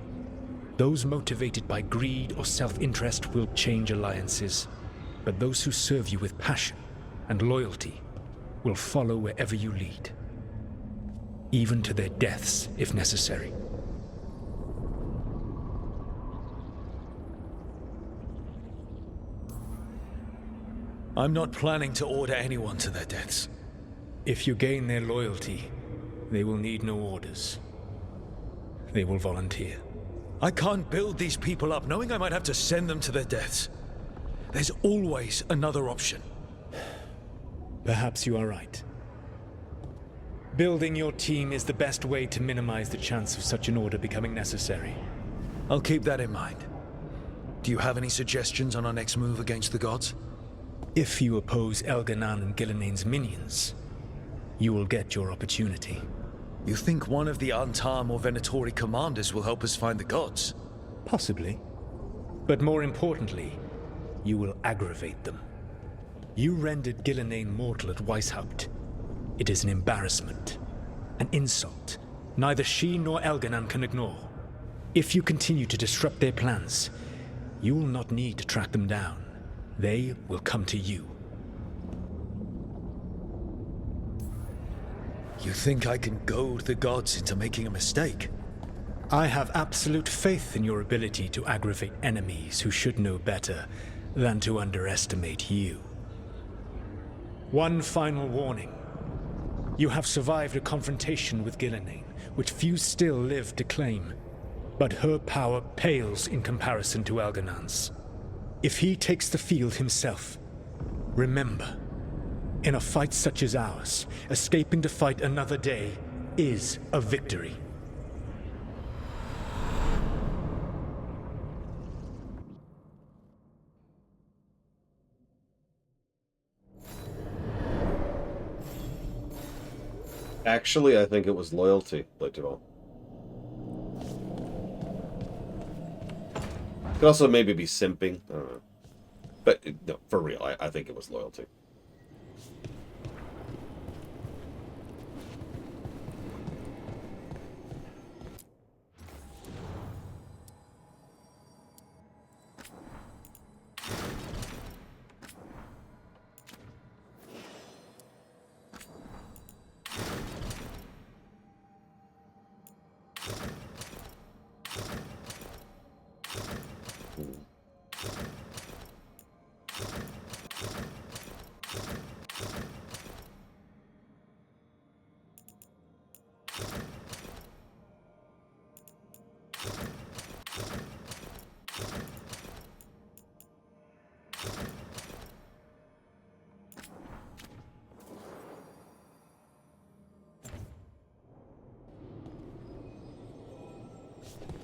Those motivated by greed or self-interest will change alliances. But those who serve you with passion and loyalty will follow wherever you lead. Even to their deaths, if necessary. I'm not planning to order anyone to their deaths. If you gain their loyalty, they will need no orders. They will volunteer. I can't build these people up knowing I might have to send them to their deaths. There's always another option. Perhaps you are right. Building your team is the best way to minimize the chance of such an order becoming necessary. I'll keep that in mind. Do you have any suggestions on our next move against the gods? If you oppose Elganan and Gillinane's minions, you will get your opportunity. You think one of the Antam or Venatori commanders will help us find the gods? Possibly. But more importantly, you will aggravate them. You rendered Gillinane mortal at Weishaupt. It is an embarrassment, an insult, neither she nor Elganan can ignore. If you continue to disrupt their plans, you will not need to track them down. They will come to you. You think I can goad the gods into making a mistake? I have absolute faith in your ability to aggravate enemies who should know better than to underestimate you. One final warning. You have survived a confrontation with Gillinane, which few still live to claim. But her power pales in comparison to Elganan's. If he takes the field himself, remember, in a fight such as ours, escaping to fight another day is a victory. Actually, I think it was loyalty, Literal. Could also maybe be simping. I don't know. But, no, for real, I think it was loyalty.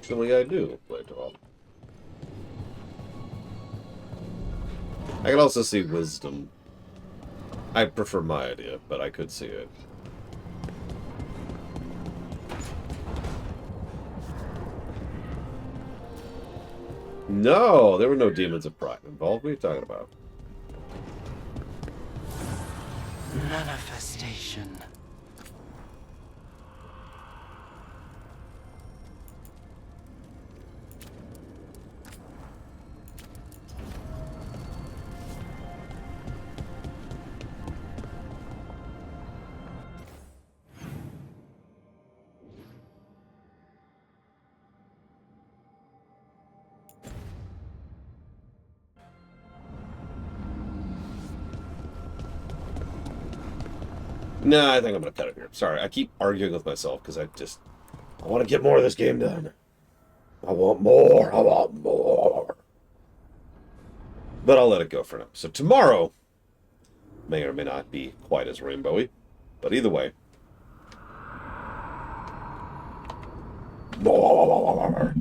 Actually, I do play 12. I can also see wisdom. I prefer my idea, but I could see it. No, there were no demons of pride involved. What are you talking about? Manifestation. No, I think I'm going to cut it here. Sorry, I keep arguing with myself because I want to get more of this game done. I want more. I want more. But I'll let it go for now. So tomorrow may or may not be quite as rainbowy. But either way. More.